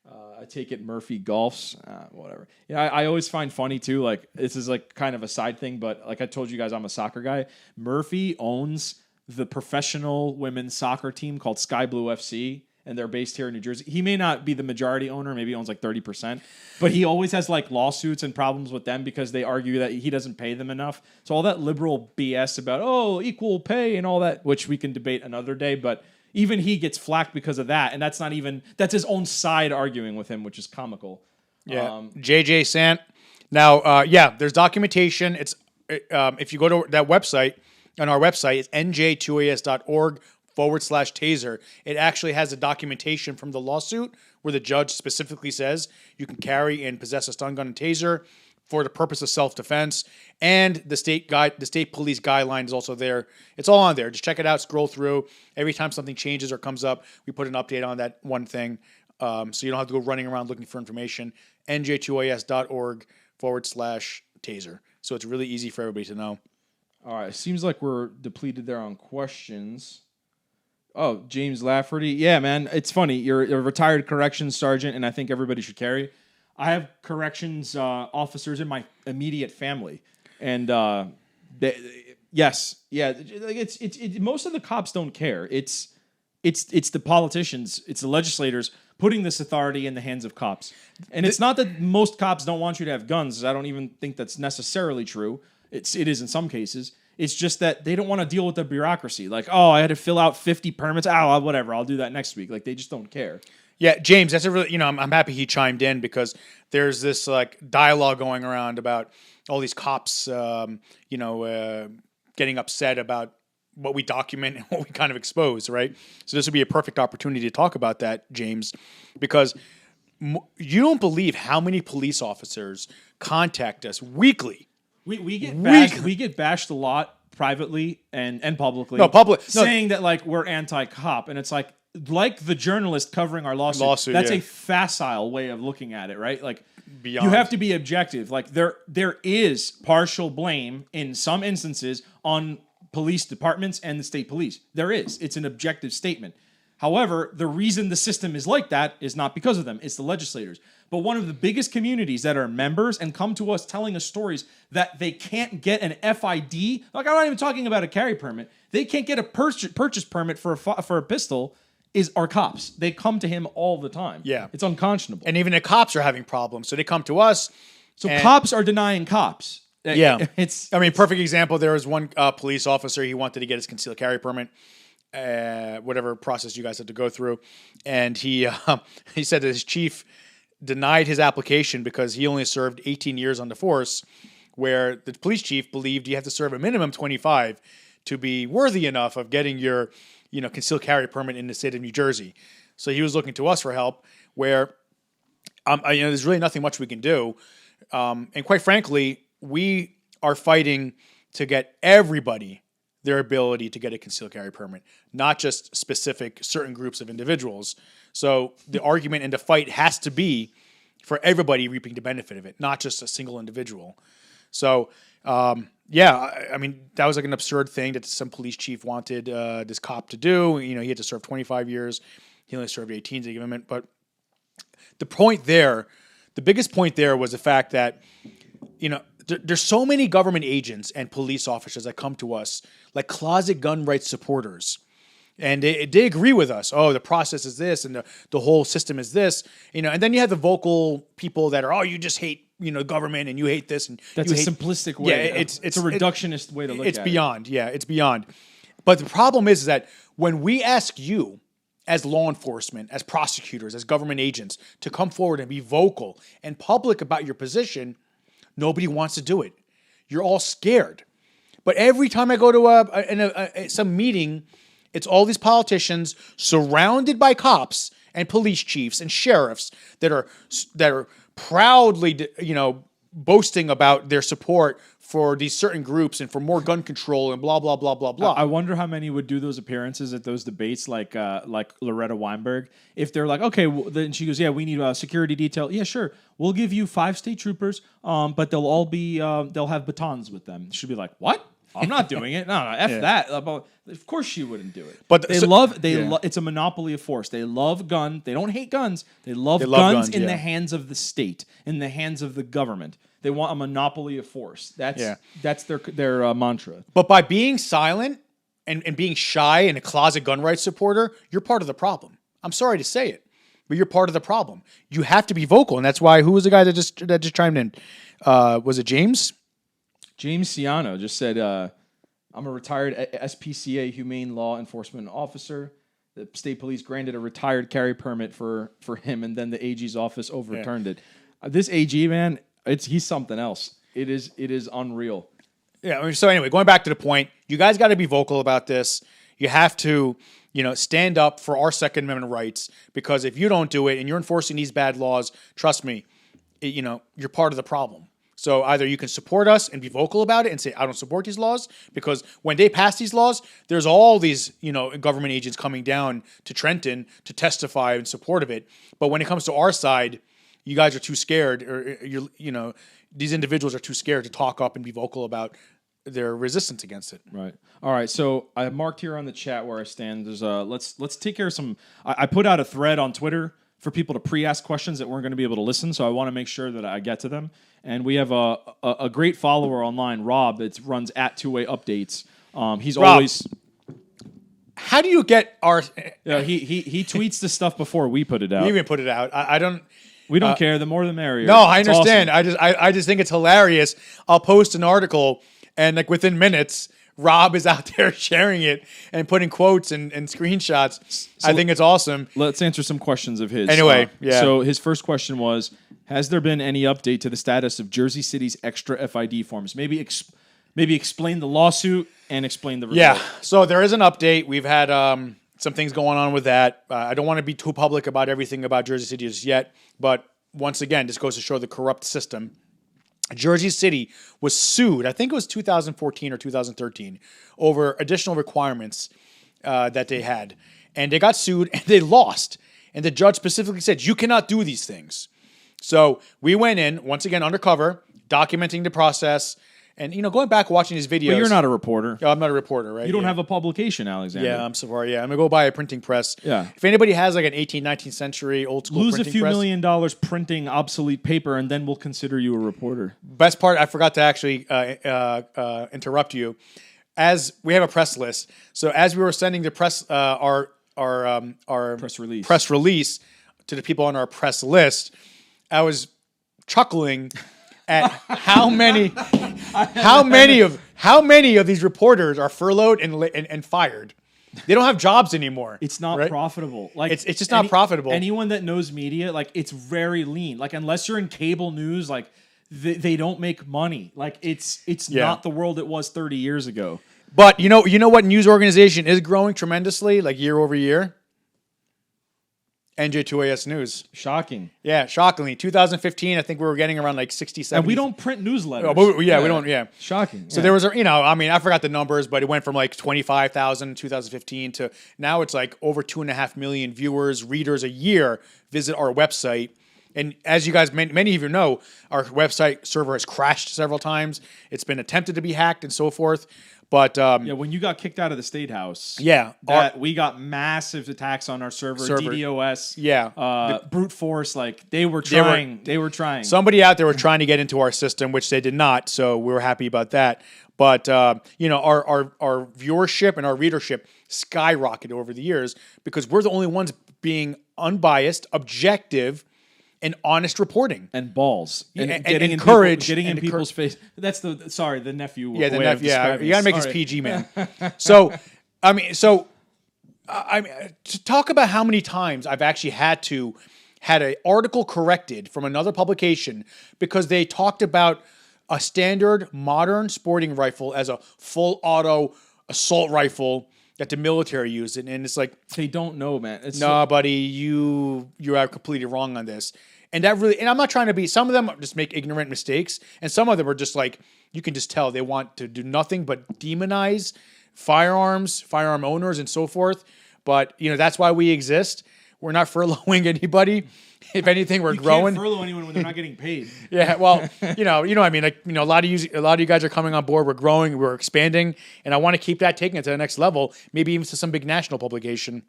I take it Murphy golfs. Whatever. Yeah, I always find funny too. Like this is like kind of a side thing, but like I told you guys, I'm a soccer guy. Murphy owns the professional women's soccer team called Sky Blue FC. And they're based here in New Jersey. He may not be the majority owner, maybe he owns like 30%, but he always has like lawsuits and problems with them because they argue that he doesn't pay them enough. So all that liberal BS about, equal pay and all that, which we can debate another day, but even he gets flack because of that. And that's his own side arguing with him, which is comical. Yeah. JJ Sant. Now, there's documentation. It's if you go to that website, on our website, it's NJ2AS.org/taser. It actually has a documentation from the lawsuit where the judge specifically says you can carry and possess a stun gun and taser for the purpose of self-defense. And the state police guideline is also there. It's all on there. Just check it out, scroll through. Every time something changes or comes up, we put an update on that one thing. So you don't have to go running around looking for information. NJ2AS.org/taser. So it's really easy for everybody to know. All right. It seems like we're depleted there on questions. Oh, James Lafferty. Yeah, man. It's funny. You're a retired corrections sergeant, and I think everybody should carry. I have corrections officers in my immediate family. And yes. Yeah. It's most of the cops don't care. It's the politicians, it's the legislators putting this authority in the hands of cops. And it's not that most cops don't want you to have guns. I don't even think that's necessarily true. It is in some cases. It's just that they don't want to deal with the bureaucracy. Like, I had to fill out 50 permits. Whatever. I'll do that next week. Like, they just don't care. Yeah, James, that's a really, I'm happy he chimed in because there's this like dialogue going around about all these cops, getting upset about what we document and what we kind of expose, right? So this would be a perfect opportunity to talk about that, James, because you don't believe how many police officers contact us weekly. We get bashed a lot privately and publicly. Saying that like we're anti-cop, and it's like the journalist covering our lawsuit. That's a facile way of looking at it, right? Like you have to be objective. Like there is partial blame in some instances on police departments and the state police. There is. It's an objective statement. However, the reason the system is like that is not because of them. It's the legislators. But one of the biggest communities that are members and come to us telling us stories that they can't get an FID, like I'm not even talking about a carry permit, they can't get a purchase permit for a pistol, is our cops. They come to him all the time. Yeah. It's unconscionable. And even the cops are having problems, so they come to us. So cops are denying cops. Yeah. Perfect example, there was one police officer, he wanted to get his concealed carry permit. Whatever process you guys had to go through, and he said that his chief denied his application because he only served 18 years on the force, where the police chief believed you have to serve a minimum 25 to be worthy enough of getting your concealed carry permit in the state of New Jersey. So he was looking to us for help, where there's really nothing much we can do, and quite frankly, we are fighting to get everybody their ability to get a concealed carry permit, not just specific certain groups of individuals. So the argument and the fight has to be for everybody reaping the benefit of it, not just a single individual. So, Yeah, I mean, that was like an absurd thing that some police chief wanted this cop to do. You know, he had to serve 25 years. He only served 18 to give him it. But the point there, the biggest point there was the fact that, you know, there's so many government agents and police officers that come to us like closet gun rights supporters. And they agree with us. Oh, the process is this, and the whole system is this, you know. And then you have the vocal people that are, oh, you just hate, you know, government, and you hate this, and That's you a hate, simplistic way. Yeah, it's a reductionist way to look at it. It's beyond. Yeah, it's beyond. But the problem is that when we ask you, as law enforcement, as prosecutors, as government agents, to come forward and be vocal and public about your position, nobody wants to do it. You're all scared. But every time I go to some meeting, it's all these politicians surrounded by cops and police chiefs and sheriffs that are proudly, you know, boasting about their support for these certain groups and for more gun control and blah blah blah blah blah. I wonder how many would do those appearances at those debates, like Loretta Weinberg. If they're like, okay, well, then she goes, yeah, we need a security detail. Yeah, sure, we'll give you 5 state troopers, but they'll all be they'll have batons with them. She'd be like, what? I'm not doing it. No, F that. Of course she wouldn't do it. But it's a monopoly of force. They love gun. They don't hate guns. They love guns in the hands of the state, in the hands of the government. They want a monopoly of force. That's their mantra. But by being silent and being shy and a closet gun rights supporter, you're part of the problem. I'm sorry to say it, but you're part of the problem. You have to be vocal, and that's why. Who was the guy that just chimed in? Was it James? James Ciano just said, I'm a retired SPCA humane law enforcement officer. The state police granted a retired carry permit for him, and then the AG's office overturned it. This AG, man, he's something else. It is unreal. Yeah. I mean, so anyway, going back to the point, you guys got to be vocal about this. You have to, you know, stand up for our Second Amendment rights, because if you don't do it and you're enforcing these bad laws, trust me, you know, you're part of the problem. So either you can support us and be vocal about it and say, I don't support these laws, because when they pass these laws, there's all these, you know, government agents coming down to Trenton to testify in support of it. But when it comes to our side, you guys are too scared, or these individuals are too scared to talk up and be vocal about their resistance against it. Right. All right. So I marked here on the chat where I stand. There's let's take care of some. I put out a thread on Twitter for people to pre-ask questions that weren't going to be able to listen. So I want to make sure that I get to them. And we have a great follower online, Rob, that runs at 2A updates. He's Rob, always. How do you get our? He tweets the stuff before we put it out. We even put it out. I don't. We don't care. The more the merrier. No, I understand. Awesome. I just think it's hilarious. I'll post an article, and like within minutes, Rob is out there sharing it and putting quotes and screenshots. So I think it's awesome. Let's answer some questions of his. Anyway, yeah. So his first question was, has there been any update to the status of Jersey City's extra FID forms? Maybe explain the lawsuit and explain the result. Yeah, so there is an update. We've had some things going on with that. I don't want to be too public about everything about Jersey City just yet, but once again, this goes to show the corrupt system. Jersey City was sued, I think it was 2014 or 2013, over additional requirements that they had. And they got sued and they lost. And the judge specifically said, you cannot do these things. So we went in, once again, undercover, documenting the process. And, going back watching these videos. But you're not a reporter. I'm not a reporter, right? You don't have a publication, Alexander. Yeah, I'm sorry. Yeah, I'm going to go buy a printing press. Yeah. If anybody has like an 18th, 19th century old school lose printing a few press, $1 million printing obsolete paper, and then we'll consider you a reporter. Best part, I forgot to actually interrupt you. As we have a press list, so as we were sending the press our press release to the people on our press list, I was chuckling at how many of these reporters are furloughed and fired. They don't have jobs anymore. It's not profitable. Like it's just not profitable. Anyone that knows media, like it's very lean. Like unless you're in cable news, like they don't make money. Like it's not the world it was 30 years ago. But you know what news organization is growing tremendously, like year over year? NJ2AS News. Shocking. Yeah, shockingly. 2015, I think we were getting around like 60, 70. And we don't print newsletters. We don't, yeah. Shocking. So there was, I forgot the numbers, but it went from like 25,000 in 2015 to now it's like over 2.5 million viewers, readers a year visit our website. And as you guys, many of you know, our website server has crashed several times. It's been attempted to be hacked and so forth. But when you got kicked out of the State House, we got massive attacks on our server. DDoS, the brute force, like they were trying. Somebody out there were trying to get into our system, which they did not. So we were happy about that. But our viewership and our readership skyrocketed over the years because we're the only ones being unbiased, objective, and honest reporting and balls and getting courage, getting in people's face. That's the nephew. Yeah, the nephew. Yeah, you gotta make this PG, man. So, to talk about how many times I've actually had an article corrected from another publication because they talked about a standard modern sporting rifle as a full auto assault rifle that the military used, and it's like they don't know, man. Buddy, you are completely wrong on this. And that really, and I'm not trying to be, some of them just make ignorant mistakes, and some of them are just like, you can just tell they want to do nothing but demonize firearm owners and so forth. But, that's why we exist. We're not furloughing anybody. If anything, we're growing. You can't furlough anyone when they're not getting paid. Yeah, well, you know what I mean? Like, a lot of you guys are coming on board. We're growing, we're expanding, and I want to keep that, taking it to the next level, maybe even to some big national publication.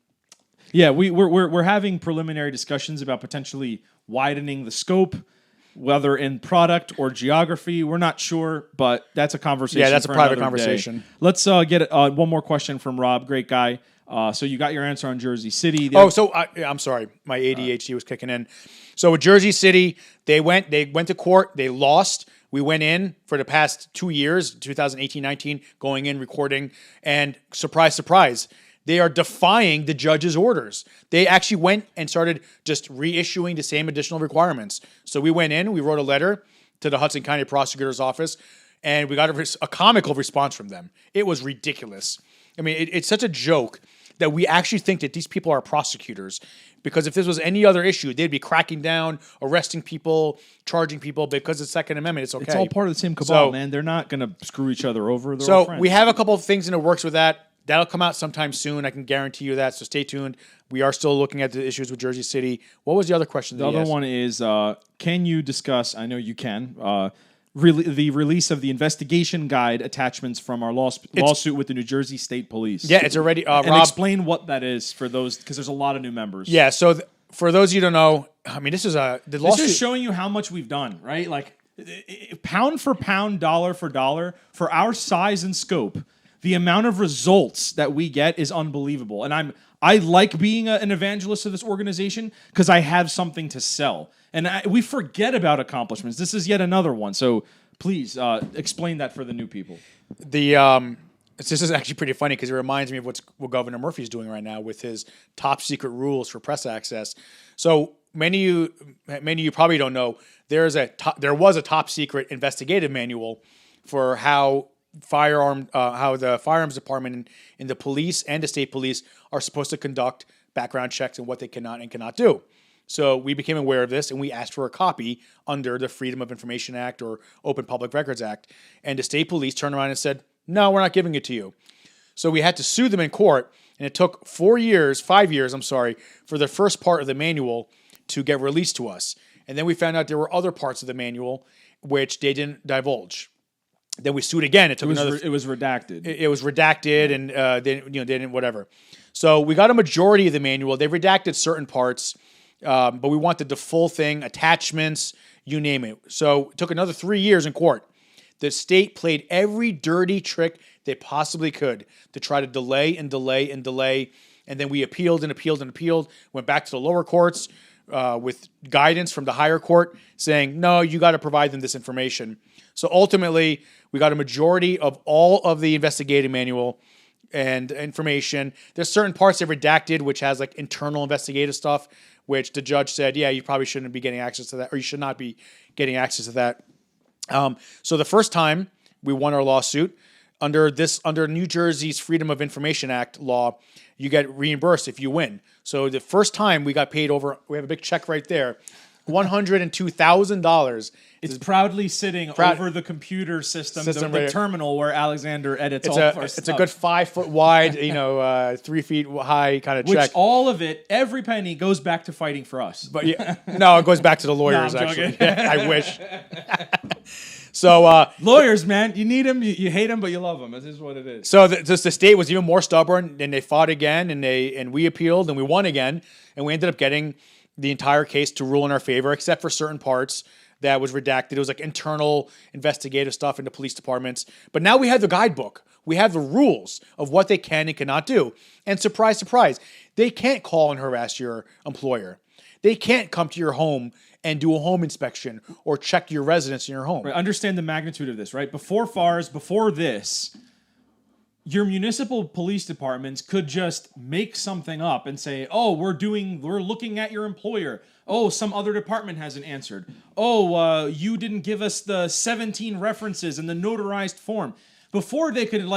Yeah, we're having preliminary discussions about potentially widening the scope, whether in product or geography. We're not sure, but that's a conversation. Yeah, that's for a private another conversation. Day. Let's get one more question from Rob. Great guy. So you got your answer on Jersey City. I'm sorry, my ADHD was kicking in. So with Jersey City, they went to court. They lost. We went in for the past 2 years, 2018-19, going in, recording, and surprise, surprise, they are defying the judge's orders. They actually went and started just reissuing the same additional requirements. So we went in, we wrote a letter to the Hudson County Prosecutor's Office, and we got a comical response from them. It was ridiculous. I mean, it's such a joke that we actually think that these people are prosecutors, because if this was any other issue, they'd be cracking down, arresting people, charging people. Because it's Second Amendment, it's okay. It's all part of the same cabal, man. They're not going to screw each other over. They're all friends. We have a couple of things in the works with that. That'll come out sometime soon. I can guarantee you that. So stay tuned. We are still looking at the issues with Jersey City. What was the other question? The other one is, can you discuss, I know you can, the release of the investigation guide attachments from our lawsuit with the New Jersey State Police? Yeah, it's already. And Rob, explain what that is for those, because there's a lot of new members. Yeah, so for those of you who don't know, I mean, this is the lawsuit. This is showing you how much we've done, right? Like, pound for pound, dollar for dollar, for our size and scope, the amount of results that we get is unbelievable. And I like being an evangelist of this organization because I have something to sell. And we forget about accomplishments. This is yet another one. So please explain that for the new people. This is actually pretty funny because it reminds me of what Governor Murphy's doing right now with his top secret rules for press access. So many of you probably don't know, there was a top secret investigative manual for how the firearms department in the police and the state police are supposed to conduct background checks and what they cannot and cannot do. So we became aware of this and we asked for a copy under the Freedom of Information Act or Open Public Records Act. And the state police turned around and said, no, we're not giving it to you. So we had to sue them in court, and it took 5 years, for the first part of the manual to get released to us. And then we found out there were other parts of the manual which they didn't divulge. Then we sued again. It was redacted. It was redacted, and they didn't whatever. So we got a majority of the manual. They redacted certain parts, but we wanted the full thing, attachments, you name it. So it took another 3 years in court. The state played every dirty trick they possibly could to try to delay and delay and delay. And then we appealed and appealed and appealed. Went back to the lower courts with guidance from the higher court saying, no, you got to provide them this information. So ultimately, we got a majority of all of the investigative manual and information. There's certain parts they redacted, which has like internal investigative stuff, which the judge said, yeah, you probably shouldn't be getting access to that, or you should not be getting access to that. So the first time we won our lawsuit under New Jersey's Freedom of Information Act law, you get reimbursed if you win. So the first time we got paid we have a big check right there, $102,000. It's proudly sitting over the computer system the terminal where Alexander edits all of our stuff. It's a good 5 foot wide, 3 feet high kind of check. Which all of it, every penny, goes back to fighting for us. But no, it goes back to the lawyers. No, I'm actually, I wish. So lawyers, man, you need them, you hate them, but you love them. This is what it is. So the state was even more stubborn, and they fought again, and we appealed, and we won again, and we ended up getting the entire case to rule in our favor, except for certain parts that was redacted. It was like internal investigative stuff into police departments. But now we have the guidebook. We have the rules of what they can and cannot do. And surprise, surprise, they can't call and harass your employer. They can't come to your home and do a home inspection or check your residence in your home. Right, understand the magnitude of this, right? Before FARS, before this, your municipal police departments could just make something up and say, oh, we're looking at your employer. Oh, some other department hasn't answered. Oh, you didn't give us the 17 references and the notarized form. Before they could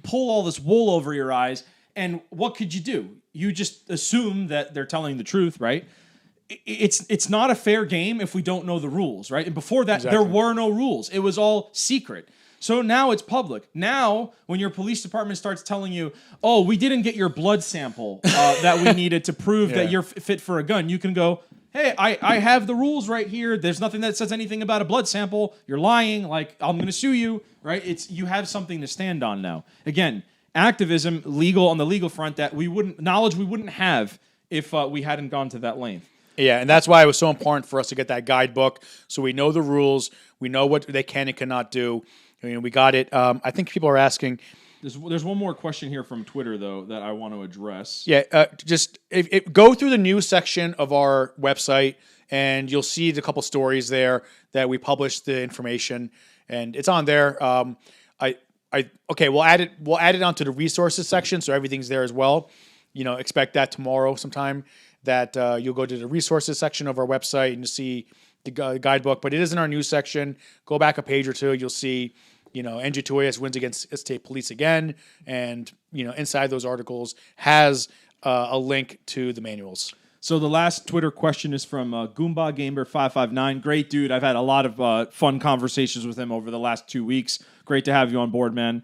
pull all this wool over your eyes, and what could you do? You just assume that they're telling the truth, right? It's not a fair game if we don't know the rules, right? And before that, There were no rules. It was all secret. So now it's public. Now, when your police department starts telling you, oh, we didn't get your blood sample that we needed to prove that you're fit for a gun, you can go, hey, I have the rules right here. There's nothing that says anything about a blood sample. You're lying. I'm going to sue you, right? You have something to stand on now. Again, activism, legal on the legal front that we wouldn't have if we hadn't gone to that length. Yeah, and that's why it was so important for us to get that guidebook so we know the rules, we know what they can and cannot do. We got it. I think people are asking. There's one more question here from Twitter, though, that I want to address. Yeah, just go through the news section of our website, and you'll see a couple stories there that we published the information, and it's on there. We'll add it onto the resources section, so everything's there as well. Expect that tomorrow sometime. That you'll go to the resources section of our website and you'll see the guidebook, but it is in our news section. Go back a page or two, you'll see, NJ2AS wins against state police again, and inside those articles has a link to the manuals. So the last Twitter question is from Goomba Gamer 559. Great dude. I've had a lot of fun conversations with him over the last 2 weeks. Great to have you on board, man.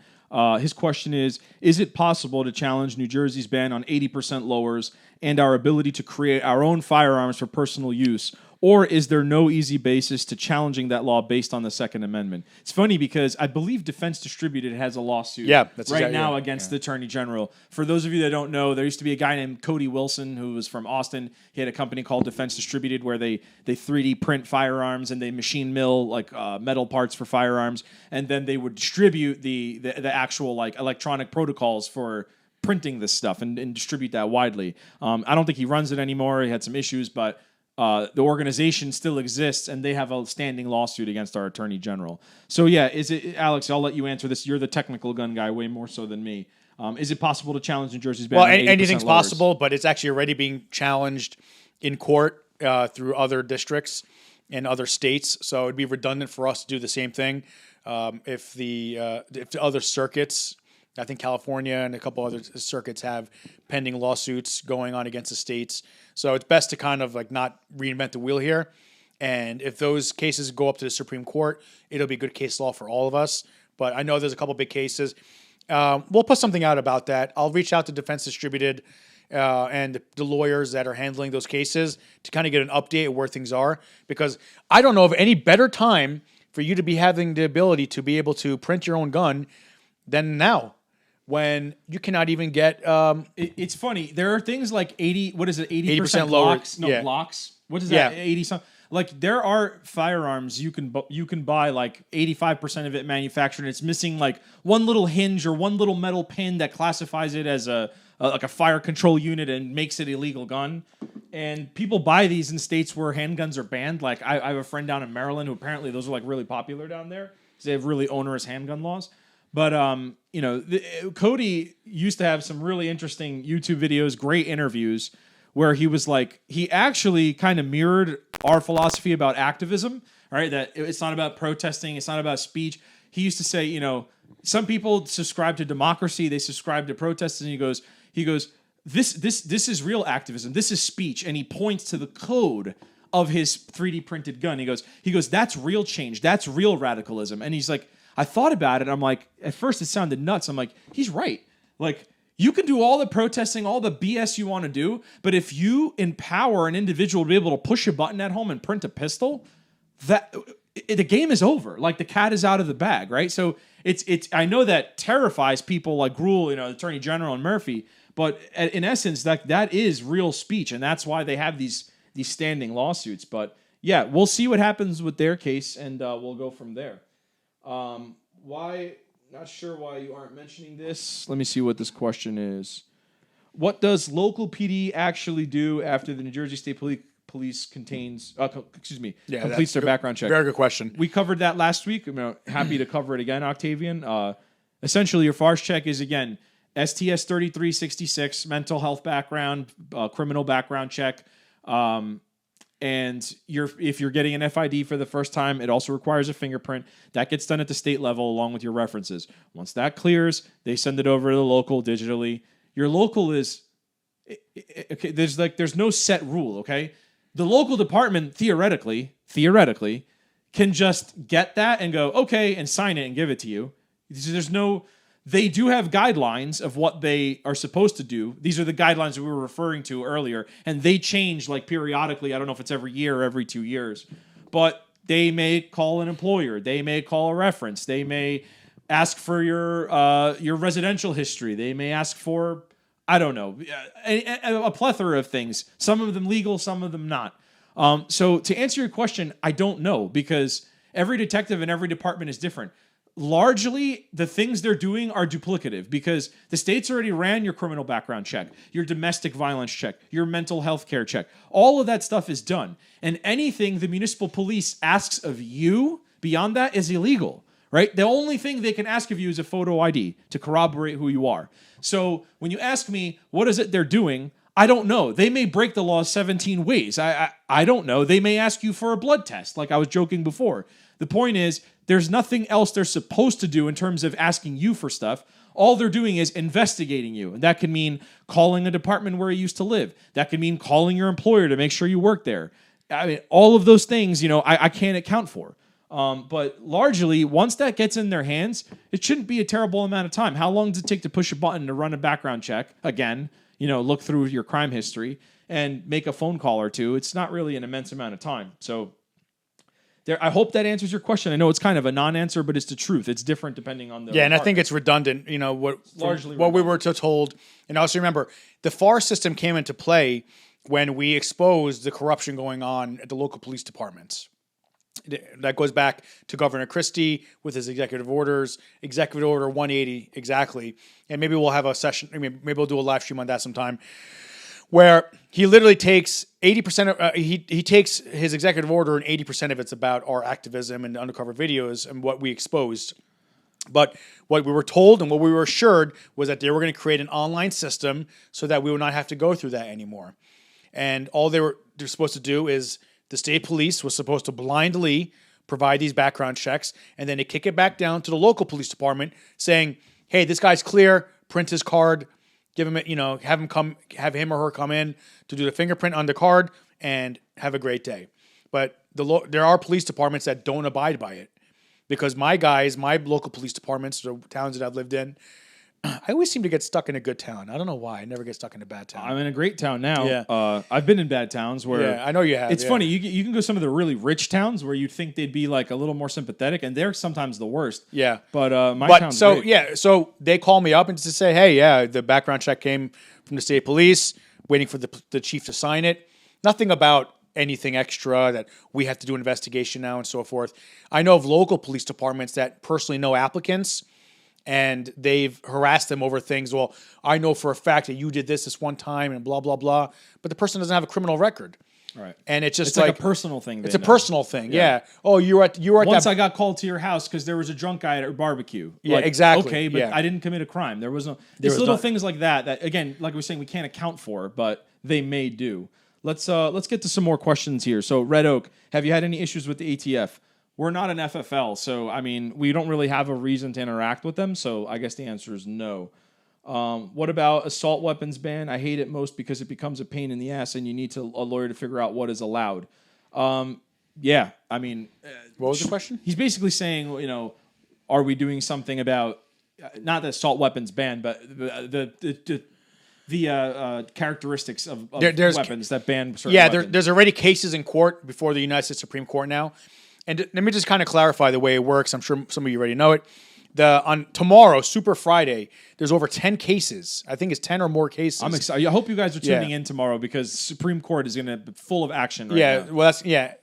His question is it possible to challenge New Jersey's ban on 80% lowers and our ability to create our own firearms for personal use? Or is there no easy basis to challenging that law based on the Second Amendment? It's funny because I believe Defense Distributed has a lawsuit now against the Attorney General. For those of you that don't know, there used to be a guy named Cody Wilson who was from Austin. He had a company called Defense Distributed where they 3D print firearms and they machine mill metal parts for firearms, and then they would distribute the actual electronic protocols for printing this stuff and distribute that widely. I don't think he runs it anymore. He had some issues, but the organization still exists, and they have a standing lawsuit against our Attorney General. So yeah, Alex? I'll let you answer this. You're the technical gun guy, way more so than me. Is it possible to challenge New Jersey's ban? Well, anything's possible, but it's actually already being challenged in court through other districts and other states. So it'd be redundant for us to do the same thing. If the other circuits, I think California and a couple other circuits have pending lawsuits going on against the states. So it's best to kind of not reinvent the wheel here. And if those cases go up to the Supreme Court, it'll be good case law for all of us. But I know there's a couple big cases. We'll put something out about that. I'll reach out to Defense Distributed and the lawyers that are handling those cases to kind of get an update of where things are. Because I don't know of any better time for you to be having the ability to be able to print your own gun than now, when you cannot even get... It's funny. There are things like 80% blocks? No, blocks. What is that? 80 something? There are firearms you can buy 85% of it manufactured, and it's missing one little hinge or one little metal pin that classifies it as a fire control unit and makes it a legal gun. And people buy these in states where handguns are banned. I have a friend down in Maryland who apparently those are really popular down there because they have really onerous handgun laws. But, Cody used to have some really interesting YouTube videos, great interviews, where he was he actually kind of mirrored our philosophy about activism, right? That it's not about protesting, it's not about speech. He used to say, some people subscribe to democracy, they subscribe to protests, and he goes, this is real activism, this is speech, and he points to the code of his 3D printed gun. He goes, that's real change. That's real radicalism. And he's like, I thought about it. I'm like, at first it sounded nuts. I'm like, he's right. Like, you can do all the protesting, all the BS you want to do, but if you empower an individual to be able to push a button at home and print a pistol, the game is over. Like, the cat is out of the bag, right? So it's. I know that terrifies people like Gruhl, Attorney General and Murphy, but in essence, that is real speech, and that's why they have these standing lawsuits. But yeah, we'll see what happens with their case, and we'll go from there. Why? Not sure why you aren't mentioning this. Let me see what this question is. What does local PD actually do after the New Jersey State Police completes their background check? Very good question. We covered that last week. I'm happy to cover it again, Octavian. Essentially, your FARS check is, again, STS 3366, mental health background, criminal background check. And if you're getting an FID for the first time, it also requires a fingerprint. That gets done at the state level along with your references. Once that clears, they send it over to the local digitally. Your local is okay. There's no set rule. Okay, the local department theoretically can just get that and go okay and sign it and give it to you. There's no. They do have guidelines of what they are supposed to do. These are the guidelines that we were referring to earlier, and they change like periodically. I don't know if it's every year or every 2 years, but they may call an employer. They may call a reference. They may ask for your residential history. They may ask for, I don't know, a plethora of things. Some of them legal, some of them not. So to answer your question, I don't know, because every detective and every department is different. Largely, the things they're doing are duplicative because the states already ran your criminal background check, your domestic violence check, your mental health care check. All of that stuff is done. And anything the municipal police asks of you beyond that is illegal, right? The only thing they can ask of you is a photo ID to corroborate who you are. So when you ask me, what is it they're doing? I don't know. They may break the law 17 ways. I don't know. They may ask you for a blood test, like I was joking before. The point is, there's nothing else they're supposed to do in terms of asking you for stuff. All they're doing is investigating you. And that can mean calling a department where you used to live. That can mean calling your employer to make sure you work there. I mean, all of those things, I can't account for. But largely, once that gets in their hands, it shouldn't be a terrible amount of time. How long does it take to push a button to run a background check? Again, look through your crime history and make a phone call or two. It's not really an immense amount of time. So I hope that answers your question. I know it's kind of a non-answer, but it's the truth. It's different depending on the and I think it's redundant. What we were told. And also remember, the FAR system came into play when we exposed the corruption going on at the local police departments. That goes back to Governor Christie with his executive orders, Executive Order 180 exactly. And maybe we'll have a session. Maybe we'll do a live stream on that sometime, where he literally takes 80% of he takes his executive order, and 80% of it's about our activism and undercover videos and what we exposed. But what we were told and what we were assured was that they were going to create an online system so that we would not have to go through that anymore. And all they're supposed to do is the state police was supposed to blindly provide these background checks, and then they kick it back down to the local police department saying, "Hey, this guy's clear. Print his card. Give him, have him or her come in to do the fingerprint on the card and have a great day." But there are police departments that don't abide by it, because my local police departments, the towns that I've lived in, I always seem to get stuck in a good town. I don't know why. I never get stuck in a bad town. I'm in a great town now. Yeah. I've been in bad towns where... Yeah, I know you have. It's funny. You can go to some of the really rich towns where you'd think they'd be like a little more sympathetic, and they're sometimes the worst. Yeah. But town's great. Yeah, so they call me up and just say, "Hey, yeah, the background check came from the state police, waiting for the chief to sign it." Nothing about anything extra that we have to do an investigation now and so forth. I know of local police departments that personally know applicants, and they've harassed them over things. Well, I know for a fact that you did this one time and blah, blah, blah. But the person doesn't have a criminal record. Right. And it's just it's like a personal thing. It's a personal thing. Yeah. Oh, you were at Once that. I got called to your house because there was a drunk guy at a barbecue. Yeah, exactly. Okay, but I didn't commit a crime. There was no. It's little things like that, again, like we were saying, we can't account for, but they may do. Let's get to some more questions here. So, Red Oak, have you had any issues with the ATF? We're not an FFL, so, I mean, we don't really have a reason to interact with them, so I guess the answer is no. What about assault weapons ban? I hate it most because it becomes a pain in the ass, and you need a lawyer to figure out what is allowed. Yeah, I mean, What was the question? he's basically saying, are we doing something about not the assault weapons ban, but the characteristics of There's weapons that ban certain weapons? There's already cases in court before the United States Supreme Court now. And let me just kind of clarify the way it works. I'm sure some of you already know it. On tomorrow, Super Friday, there's over 10 cases. I think it's 10 or more cases. I'm excited. I hope you guys are tuning in tomorrow because Supreme Court is going to be full of action right now. Well,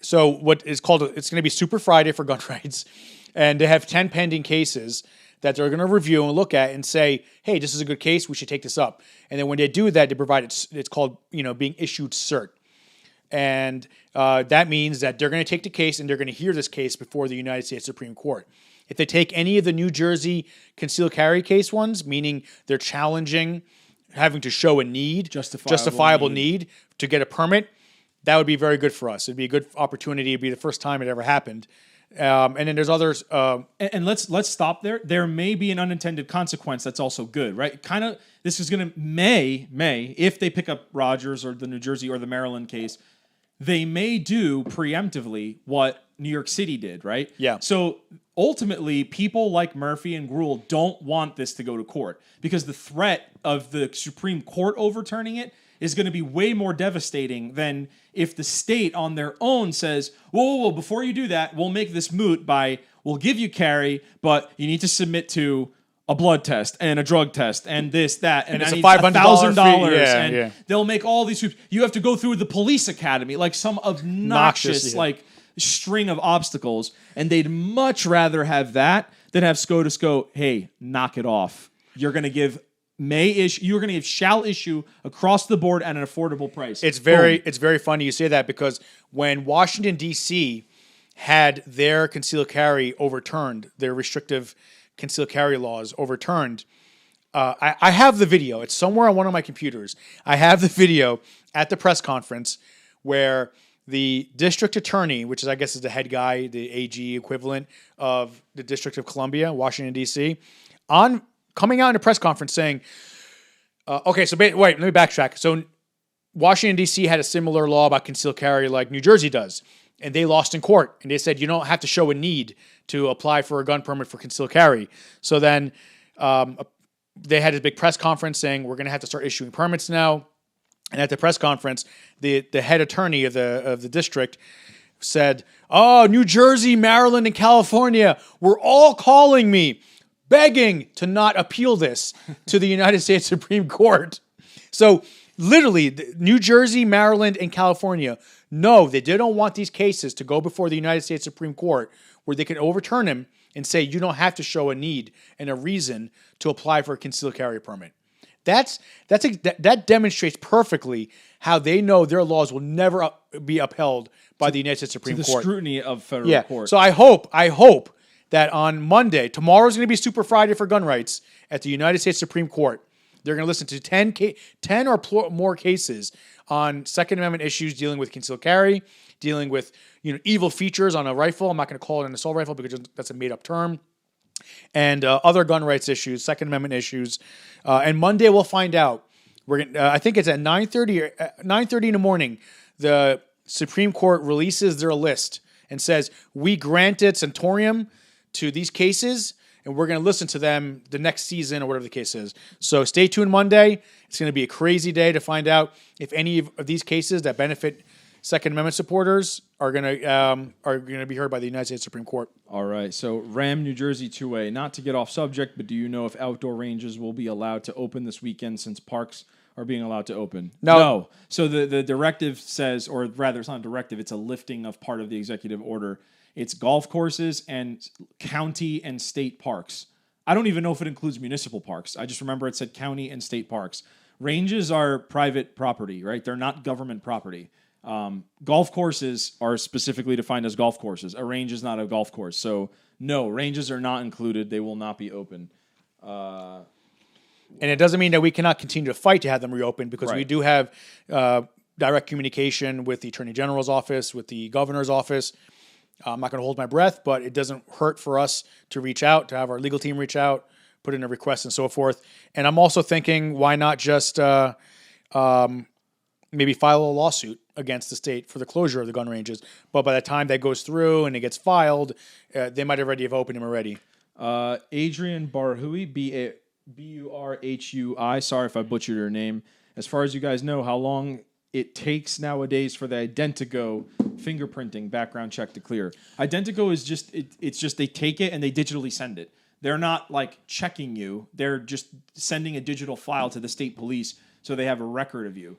So what is called, it's going to be Super Friday for gun rights. And they have 10 pending cases that they're going to review and look at and say, hey, this is a good case. We should take this up. And then when they do that, they provide it's called, being issued cert. And that means that they're going to take the case and they're going to hear this case before the United States Supreme Court. If they take any of the New Jersey concealed carry case ones, meaning they're challenging having to show a need, justifiable need to get a permit, that would be very good for us. It'd be a good opportunity. It'd be the first time it ever happened. And then there's others. And let's stop there. There may be an unintended consequence that's also good, right? Kind of, this is going to, if they pick up Rutgers or the New Jersey or the Maryland case, they may do preemptively what New York City did, right? Yeah. So ultimately, people like Murphy and Gruhl don't want this to go to court because the threat of the Supreme Court overturning it is going to be way more devastating than if the state on their own says, whoa, before you do that, we'll make this moot we'll give you carry, but you need to submit to a blood test and a drug test and this, that, and it's I a need $500 $1,000. fee. And they'll make all these hoops. You have to go through the police academy, like some obnoxious string of obstacles, and they'd much rather have that than have SCOTUS go, hey, knock it off. You're going to give you're going to give shall issue across the board at an affordable price. It's very funny you say that because when Washington, D.C. had their concealed carry overturned, their restrictive concealed carry laws overturned, I have the video. It's somewhere on one of my computers. I have the video at the press conference where the district attorney, which is I guess is the head guy, the AG equivalent of the District of Columbia, Washington, D.C., coming out in a press conference saying, let me backtrack. So Washington, D.C. had a similar law about concealed carry like New Jersey does, and they lost in court. And they said you don't have to show a need to apply for a gun permit for concealed carry. So then they had a big press conference saying we're going to have to start issuing permits now. And at the press conference, the head attorney of the district said, "Oh, New Jersey, Maryland, and California were all calling me, begging to not appeal this to the United States Supreme Court." So literally, New Jersey, Maryland, and California, no, they don't want these cases to go before the United States Supreme Court where they can overturn them and say you don't have to show a need and a reason to apply for a concealed carry permit. That demonstrates perfectly how they know their laws will never be upheld by the United States Supreme Court. The scrutiny of federal court. So I hope that on Monday, tomorrow's going to be Super Friday for gun rights at the United States Supreme Court. They're going to listen to 10 or more cases on Second Amendment issues dealing with concealed carry, dealing with evil features on a rifle. I'm not going to call it an assault rifle because that's a made-up term. And other gun rights issues, Second Amendment issues. And Monday we'll find out. I think it's at 9:30 in the morning. The Supreme Court releases their list and says, we granted Centurium to these cases, and we're going to listen to them the next season or whatever the case is. So stay tuned Monday. It's going to be a crazy day to find out if any of these cases that benefit Second Amendment supporters are going to be heard by the United States Supreme Court. All right. So Ram, New Jersey 2A. Not to get off subject, but do you know if outdoor ranges will be allowed to open this weekend since parks are being allowed to open? No. So the directive says, or rather, it's not a directive. It's a lifting of part of the executive order. It's golf courses and county and state parks. I don't even know if it includes municipal parks. I just remember it said county and state parks. Ranges are private property, right? They're not government property. Golf courses are specifically defined as golf courses. A range is not a golf course. So, no, ranges are not included. They will not be open. And it doesn't mean that we cannot continue to fight to have them reopened because we do have direct communication with the Attorney General's office, with the Governor's office. I'm not going to hold my breath, but it doesn't hurt for us to reach out, to have our legal team reach out, put in a request and so forth. And I'm also thinking, why not just maybe file a lawsuit against the state for the closure of the gun ranges. But by the time that goes through and it gets filed, they might already have opened them already. Adrian Barhui, Burhui. Sorry if I butchered your name. As far as you guys know, how long it takes nowadays for the Identigo fingerprinting background check to clear? Identigo is just it's just they take it and they digitally send it. They're not like checking you. They're just sending a digital file to the state police so they have a record of you.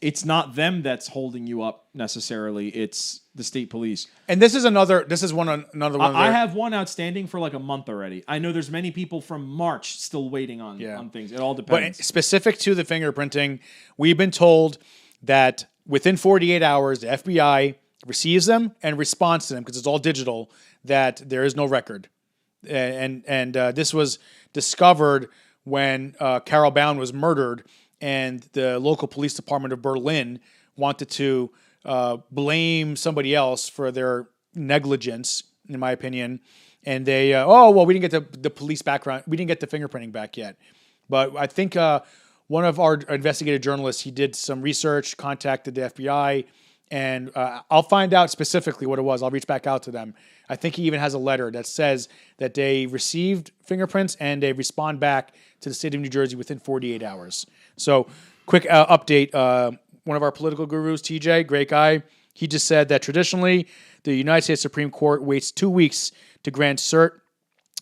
It's not them that's holding you up necessarily. It's the state police. And this is another one. I have one outstanding for like a month already. I know there's many people from March still waiting on things. It all depends. But specific to the fingerprinting, we've been told that within 48 hours, the FBI receives them and responds to them because it's all digital, that there is no record. And this was discovered when Carol Bound was murdered, and the local police department of Berlin wanted to blame somebody else for their negligence, in my opinion. And they, we didn't get the police background. We didn't get the fingerprinting back yet. But I think one of our investigative journalists, he did some research, contacted the FBI, and I'll find out specifically what it was. I'll reach back out to them. I think he even has a letter that says that they received fingerprints and they respond back to the state of New Jersey within 48 hours. So, quick update. One of our political gurus, TJ, great guy, he just said that traditionally the United States Supreme Court waits 2 weeks to grant cert.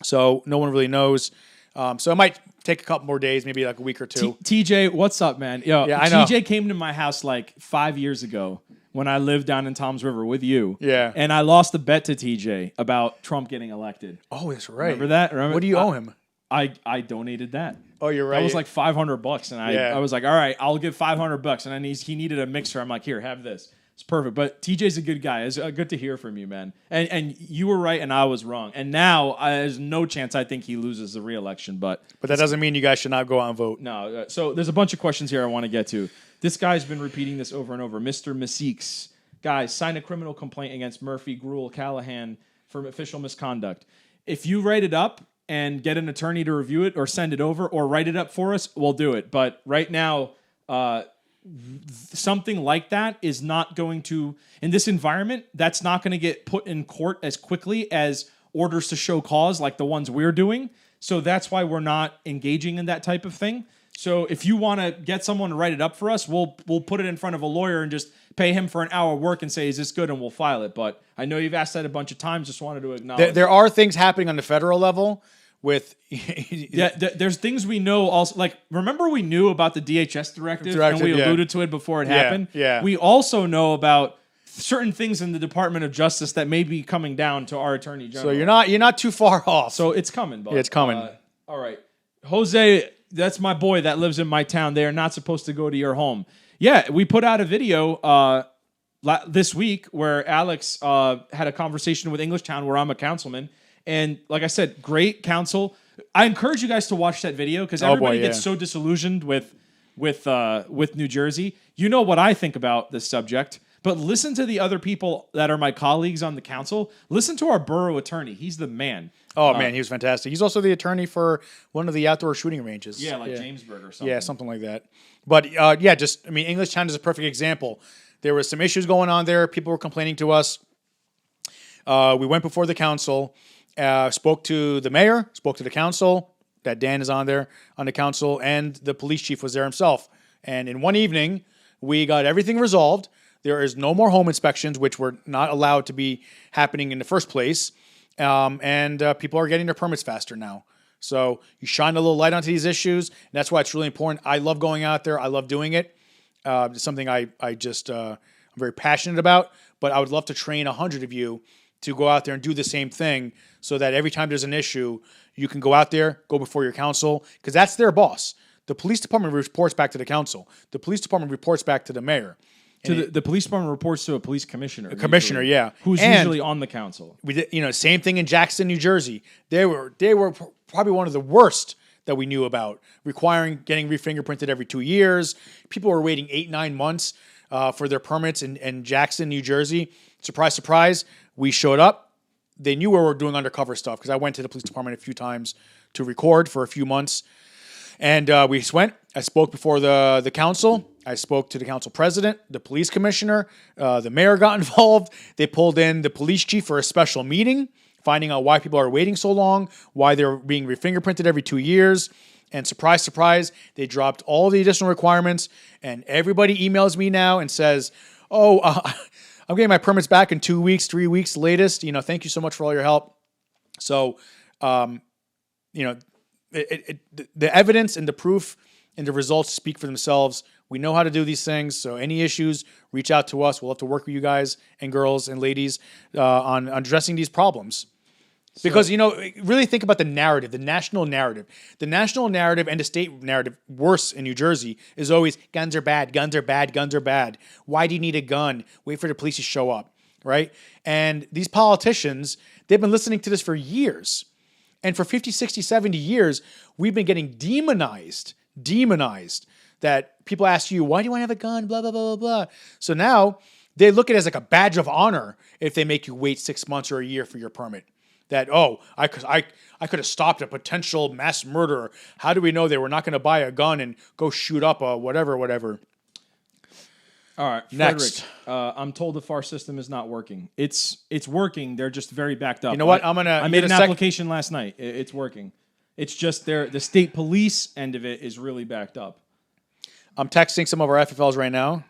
So, no one really knows. So, it might take a couple more days, maybe like a week or two. TJ, what's up, man? Yo, yeah, I know. TJ came to my house like 5 years ago when I lived down in Toms River with you. Yeah. And I lost a bet to TJ about Trump getting elected. Oh, that's right. Remember that? What do you owe him? I donated that. Oh, you're right. That was like $500, and I was like, all right, I'll give $500, and then he needed a mixer. I'm like, here, have this. It's perfect. But TJ's a good guy. It's good to hear from you, man. And you were right, and I was wrong. And now there's no chance I think he loses the re-election. But that doesn't mean you guys should not go out and vote. No. So there's a bunch of questions here I want to get to. This guy's been repeating this over and over. Mr. Meeseeks. Guys, sign a criminal complaint against Murphy, Gruel, Callahan for official misconduct. If you write it up and get an attorney to review it or send it over or write it up for us, we'll do it. But right now, something like that is not going to, in this environment, that's not going to get put in court as quickly as orders to show cause like the ones we're doing. So that's why we're not engaging in that type of thing. So if you want to get someone to write it up for us, we'll put it in front of a lawyer and just pay him for an hour of work and say, is this good? And we'll file it. But I know you've asked that a bunch of times. Just wanted to acknowledge. There are things happening on the federal level with... there's things we know also. Like, remember we knew about the DHS directive and we alluded to it before it happened? Yeah. We also know about certain things in the Department of Justice that may be coming down to our Attorney General. So you're not too far off. So it's coming, bud. Yeah, it's coming. All right. Jose... That's my boy that lives in my town. They are not supposed to go to your home. Yeah, we put out a video this week where Alex had a conversation with Englishtown where I'm a councilman. And like I said, great counsel. I encourage you guys to watch that video because everybody gets so disillusioned with New Jersey. You know what I think about this subject. But listen to the other people that are my colleagues on the council. Listen to our borough attorney. He's the man. Oh, man, he was fantastic. He's also the attorney for one of the outdoor shooting ranges. Yeah, like Jamesburg or something. Yeah, something like that. But, Englishtown is a perfect example. There was some issues going on there. People were complaining to us. We went before the council, spoke to the mayor, spoke to the council, that Dan is on the council, and the police chief was there himself. And in one evening, we got everything resolved. There is no more home inspections, which were not allowed to be happening in the first place. And people are getting their permits faster now. So you shine a little light onto these issues. And that's why it's really important. I love going out there. I love doing it. It's something I'm very passionate about. But I would love to train 100 of you to go out there and do the same thing so that every time there's an issue, you can go out there, go before your council, because that's their boss. The police department reports back to the council. The police department reports back to the mayor. The police department reports to a police commissioner. Commissioner, usually, yeah. Who's usually on the council. We did, same thing in Jackson, New Jersey. They were probably one of the worst that we knew about, getting re-fingerprinted every 2 years. People were waiting 8-9 months for their permits in Jackson, New Jersey. Surprise, surprise. We showed up. They knew we were doing undercover stuff because I went to the police department a few times to record for a few months. And we went. I spoke before the council. I spoke to the council president, the police commissioner, the mayor got involved. They pulled in the police chief for a special meeting, finding out why people are waiting so long, why they're being fingerprinted every 2 years. And surprise, surprise, they dropped all the additional requirements. And everybody emails me now and says, oh, I'm getting my permits back in 2 weeks, 3 weeks latest. Thank you so much for all your help. So, the evidence and the proof and the results speak for themselves. We know how to do these things. So any issues, reach out to us. We'll have to work with you guys and girls and ladies on addressing these problems. Because, really think about the narrative, the national narrative. The national narrative and the state narrative, worse in New Jersey, is always guns are bad, guns are bad, guns are bad. Why do you need a gun? Wait for the police to show up, right? And these politicians, they've been listening to this for years. And for 50, 60, 70 years, we've been getting demonized, that people ask you, why do you want to have a gun, blah, blah, blah, blah, blah. So now they look at it as like a badge of honor if they make you wait 6 months or a year for your permit. That, I could have stopped a potential mass murderer. How do we know they were not going to buy a gun and go shoot up a whatever? All right, next. Frederick, I'm told the FAR system is not working. It's working. They're just very backed up. You know what? I made an application last night. It's working. It's just the state police end of it is really backed up. I'm texting some of our FFLs right now.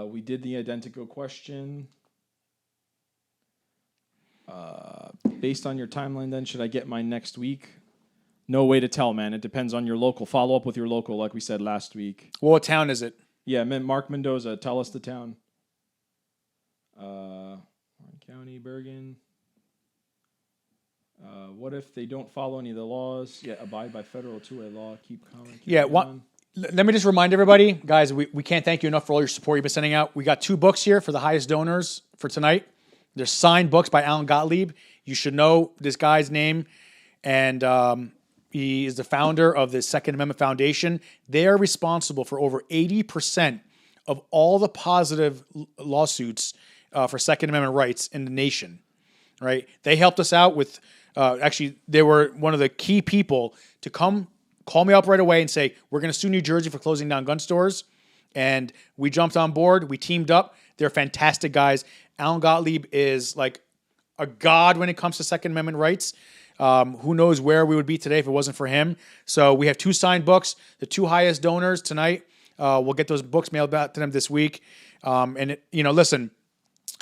We did the identical question. Based on your timeline, then, should I get mine next week? No way to tell, man. It depends on your local. Follow up with your local, like we said last week. Well, what town is it? Yeah, Mark Mendoza. Tell us the town. County, Bergen. What if they don't follow any of the laws? Yeah, abide by federal 2A law. Keep calm. Let me just remind everybody, guys, we can't thank you enough for all your support you've been sending out. We got 2 books here for the highest donors for tonight. They're signed books by Alan Gottlieb. You should know this guy's name. And he is the founder of the Second Amendment Foundation. They are responsible for over 80% of all the positive lawsuits for Second Amendment rights in the nation. Right? They helped us out with, actually, they were one of the key people to come call me up right away and say, we're going to sue New Jersey for closing down gun stores. And we jumped on board. We teamed up. They're fantastic guys. Alan Gottlieb is like a god when it comes to Second Amendment rights. Who knows where we would be today if it wasn't for him. So we have 2 signed books. The 2 highest donors tonight, we'll get those books mailed out to them this week. Listen,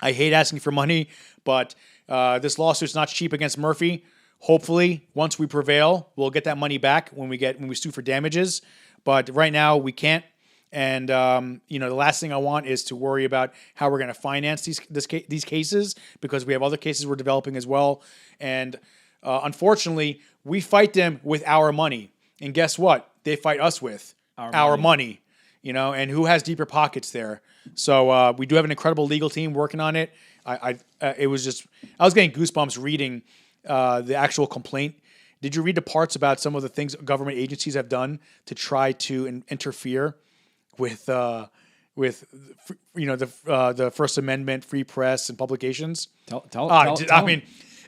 I hate asking for money, but this lawsuit's not cheap against Murphy. Hopefully, once we prevail, we'll get that money back when we sue for damages. But right now, we can't. And the last thing I want is to worry about how we're going to finance these cases, because we have other cases we're developing as well. And unfortunately, we fight them with our money. And guess what? They fight us with our money. And who has deeper pockets there? So we do have an incredible legal team working on it. I was getting goosebumps reading the actual complaint. Did you read the parts about some of the things government agencies have done to try to interfere with the First Amendment, free press, and publications?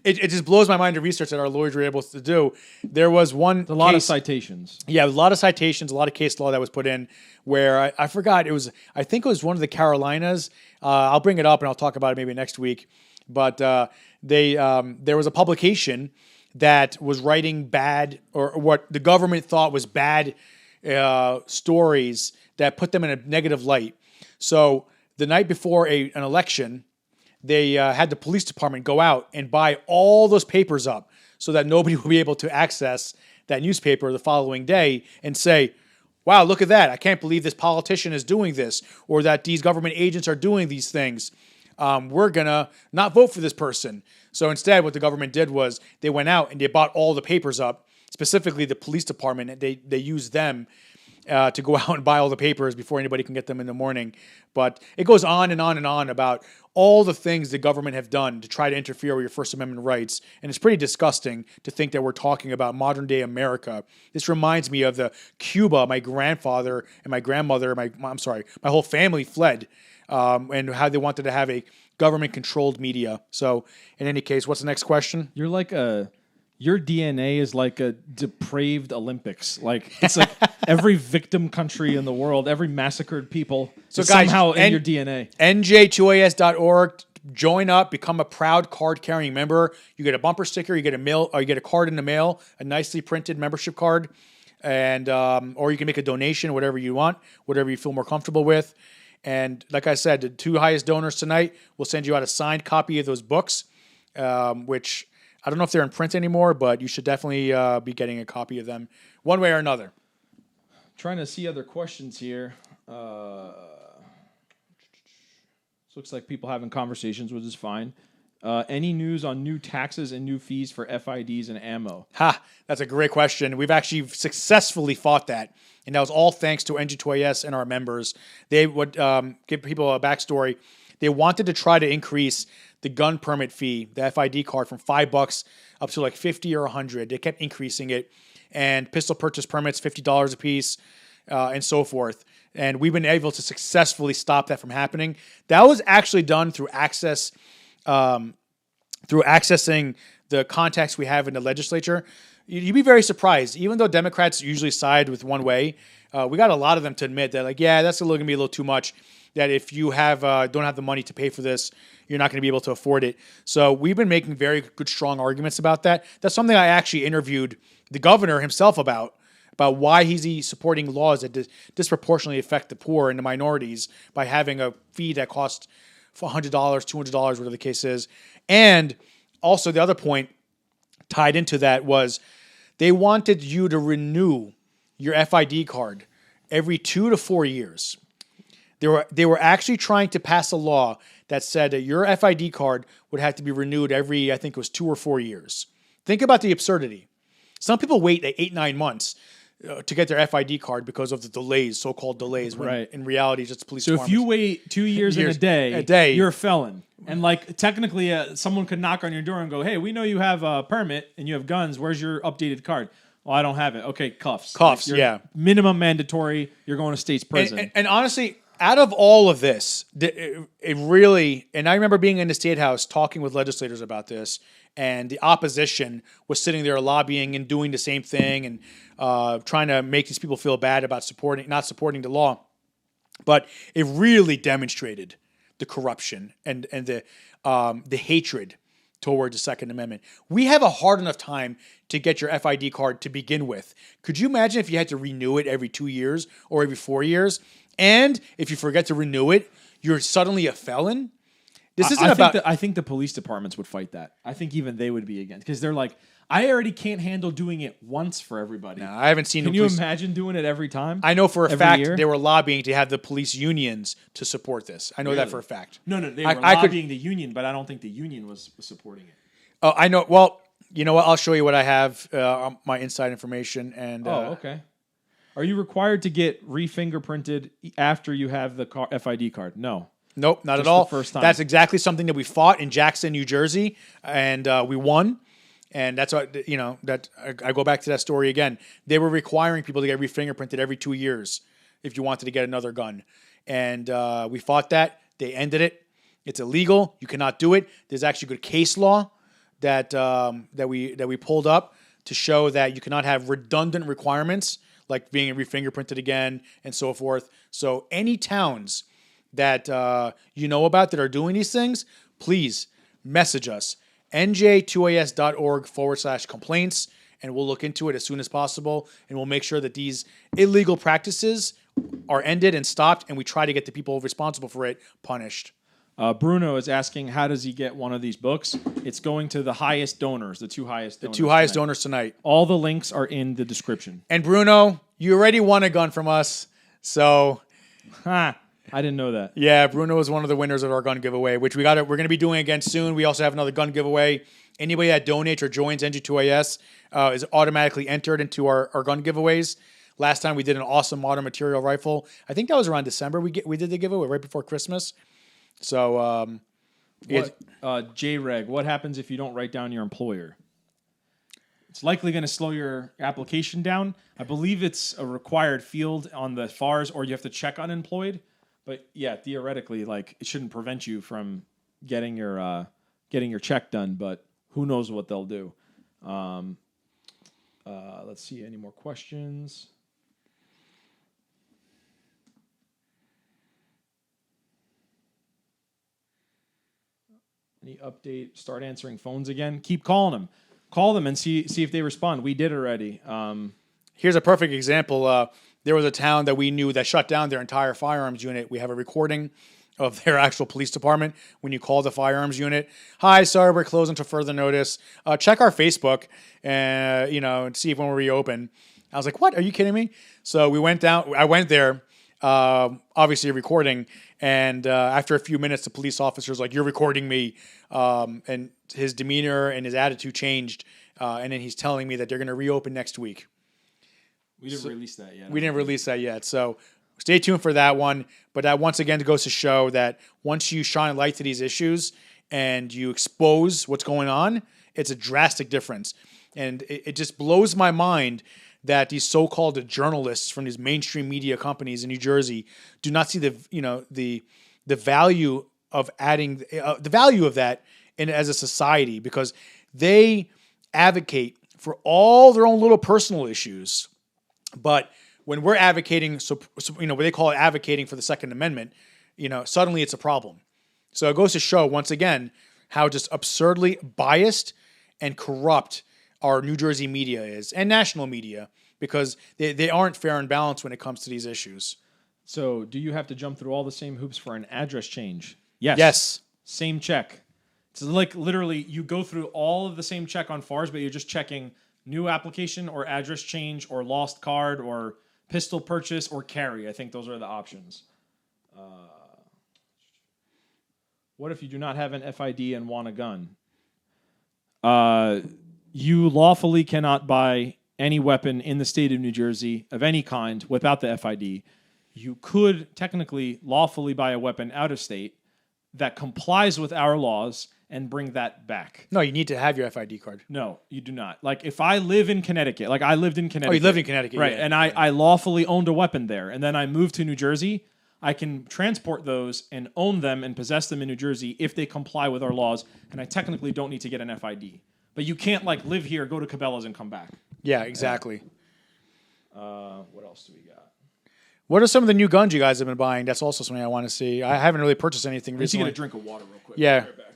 It just blows my mind, the research that our lawyers were able to do. There was a lot of citations. Yeah, a lot of citations, a lot of case law that was put in where I forgot. I think it was one of the Carolinas. I'll bring it up and I'll talk about it maybe next week. But there was a publication that was writing bad, or what the government thought was bad stories that put them in a negative light. So the night before an election, they had the police department go out and buy all those papers up so that nobody would be able to access that newspaper the following day and say, wow, look at that. I can't believe this politician is doing this, or that these government agents are doing these things. We're going to not vote for this person. So instead, what the government did was they went out and they bought all the papers up, specifically the police department. And they used them to go out and buy all the papers before anybody can get them in the morning. But it goes on and on and on about all the things the government have done to try to interfere with your First Amendment rights. And it's pretty disgusting to think that we're talking about modern day America. This reminds me of the Cuba my grandfather and my grandmother, my whole family fled, and how they wanted to have a government-controlled media. So, in any case, what's the next question? Your DNA is like a depraved Olympics. Like it's like every victim country in the world, every massacred people is guys, somehow in your DNA. NJ2AS.org. Join up, become a proud card-carrying member. You get a bumper sticker, you get a card in the mail, a nicely printed membership card, and or you can make a donation, whatever you want, whatever you feel more comfortable with. And like I said, the 2 highest donors tonight will send you out a signed copy of those books, which I don't know if they're in print anymore, but you should definitely be getting a copy of them one way or another. Trying to see other questions here. Looks like people having conversations, which is fine. Any news on new taxes and new fees for FIDs and ammo? That's a great question. We've actually successfully fought that, and that was all thanks to NJ2AS and our members. They would give people a backstory. They wanted to try to increase the gun permit fee, the FID card, from $5 up to like 50 or 100. They kept increasing it, and pistol purchase permits $50 a piece, and so forth. And we've been able to successfully stop that from happening. That was actually done through accessing the contacts we have in the legislature. You'd be very surprised. Even though Democrats usually side with one way, we got a lot of them to admit that, like, yeah, that's going to be a little too much. That if you don't have the money to pay for this, you're not going to be able to afford it. So we've been making very good, strong arguments about that. That's something I actually interviewed the governor himself about why he's supporting laws that disproportionately affect the poor and the minorities by having a fee that costs $100, $200, whatever the case is. And also the other point tied into that was they wanted you to renew your FID card every 2 to 4 years. They were actually trying to pass a law that said that your FID card would have to be renewed every, I think it was 2 or 4 years. Think about the absurdity. Some people wait 8-9 months to get their FID card because of the delays, so-called delays, when in reality it's just police departments. If you wait 2 years and a day, you're a felon. And like technically someone could knock on your door and go, hey, we know you have a permit and you have guns. Where's your updated card? Well, I don't have it. Okay, cuffs. Cuffs, yeah. Minimum mandatory. You're going to state's prison. And honestly, out of all of this, it really, and I remember being in the State House talking with legislators about this, and the opposition was sitting there lobbying and doing the same thing and trying to make these people feel bad about not supporting the law. But it really demonstrated the corruption and the hatred towards the Second Amendment. We have a hard enough time to get your FID card to begin with. Could you imagine if you had to renew it every 2 years or every 4 years? And if you forget to renew it, you're suddenly a felon? This isn't about... I think the police departments would fight that. I think even they would be against, because they're like, I already can't handle doing it once for everybody. No, I haven't seen... Can you imagine doing it every time? I know for a fact they were lobbying to have the police unions to support this. I know that for a fact. No, they were lobbying the union, but I don't think the union was supporting it. Oh, I know. Well, you know what? I'll show you what I have, my inside information. And okay. Are you required to get re-fingerprinted after you have the FID card? No. Nope, not Just at all. The first time. That's exactly something that we fought in Jackson, New Jersey, and we won. And that's what, that I go back to that story again. They were requiring people to get re-fingerprinted every 2 years if you wanted to get another gun. And we fought that. They ended it. It's illegal. You cannot do it. There's actually good case law that we pulled up to show that you cannot have redundant requirements like being re-fingerprinted again and so forth. So any towns that you know about that are doing these things, please message us. NJ2AS.org/complaints, and we'll look into it as soon as possible, and we'll make sure that these illegal practices are ended and stopped, and we try to get the people responsible for it punished. Bruno is asking, how does he get one of these books? It's going to the highest donors, the 2 highest donors. The 2 highest donors tonight. All the links are in the description. And Bruno, you already won a gun from us, so... I didn't know that. Yeah, Bruno is one of the winners of our gun giveaway, which we're going to be doing again soon. We also have another gun giveaway. Anybody that donates or joins NJ2AS is automatically entered into our gun giveaways. Last time we did an awesome modern material rifle. I think that was around December. We did the giveaway right before Christmas. So, J-Reg, what happens if you don't write down your employer? It's likely going to slow your application down. I believe it's a required field on the FARs, or you have to check unemployed. But yeah, theoretically, like, it shouldn't prevent you from getting your check done, but who knows what they'll do. Let's see, any more questions? Any update? Start answering phones again. Keep calling them. Call them and see if they respond. We did already. Here's a perfect example. There was a town that we knew that shut down their entire firearms unit. We have a recording of their actual police department when you call the firearms unit. Hi, sorry, we're closed until further notice. Check our Facebook and and see if when we reopen. I was like, what? Are you kidding me? So we went down. I went there, obviously recording, and after a few minutes, the police officer's like, "You're recording me," and his demeanor and his attitude changed, and then he's telling me that they're going to reopen next week. We didn't release that yet. We didn't release that yet, so stay tuned for that one. But that once again goes to show that once you shine light to these issues and you expose what's going on, it's a drastic difference. And it just blows my mind that these so-called journalists from these mainstream media companies in New Jersey do not see the value of adding the value of that as a society, because they advocate for all their own little personal issues. But when we're advocating, what they call it advocating for the Second Amendment, suddenly it's a problem. So it goes to show once again how just absurdly biased and corrupt our New Jersey media is, and national media, because they aren't fair and balanced when it comes to these issues. So do you have to jump through all the same hoops for an address change? Yes. Yes. Same check. It's like literally you go through all of the same check on FARS, but you're just checking new application or address change or lost card or pistol purchase or carry. I think those are the options. What if you do not have an FID and want a gun? You lawfully cannot buy any weapon in the state of New Jersey of any kind without the FID. You could technically lawfully buy a weapon out of state that complies with our laws and bring that back. No, you need to have your FID card. No, you do not. Like if I live in Connecticut, like I lived in Connecticut. Oh, you lived in Connecticut. Right, yeah. and I lawfully owned a weapon there, and then I moved to New Jersey. I can transport those and own them and possess them in New Jersey if they comply with our laws, and I technically don't need to get an FID. But you can't like live here, go to Cabela's, and come back. Yeah, exactly. What else do we got? What are some of the new guns you guys have been buying? That's also something I want to see. I haven't really purchased anything I need to recently. get a drink of water real quick. Yeah. I'll be right back.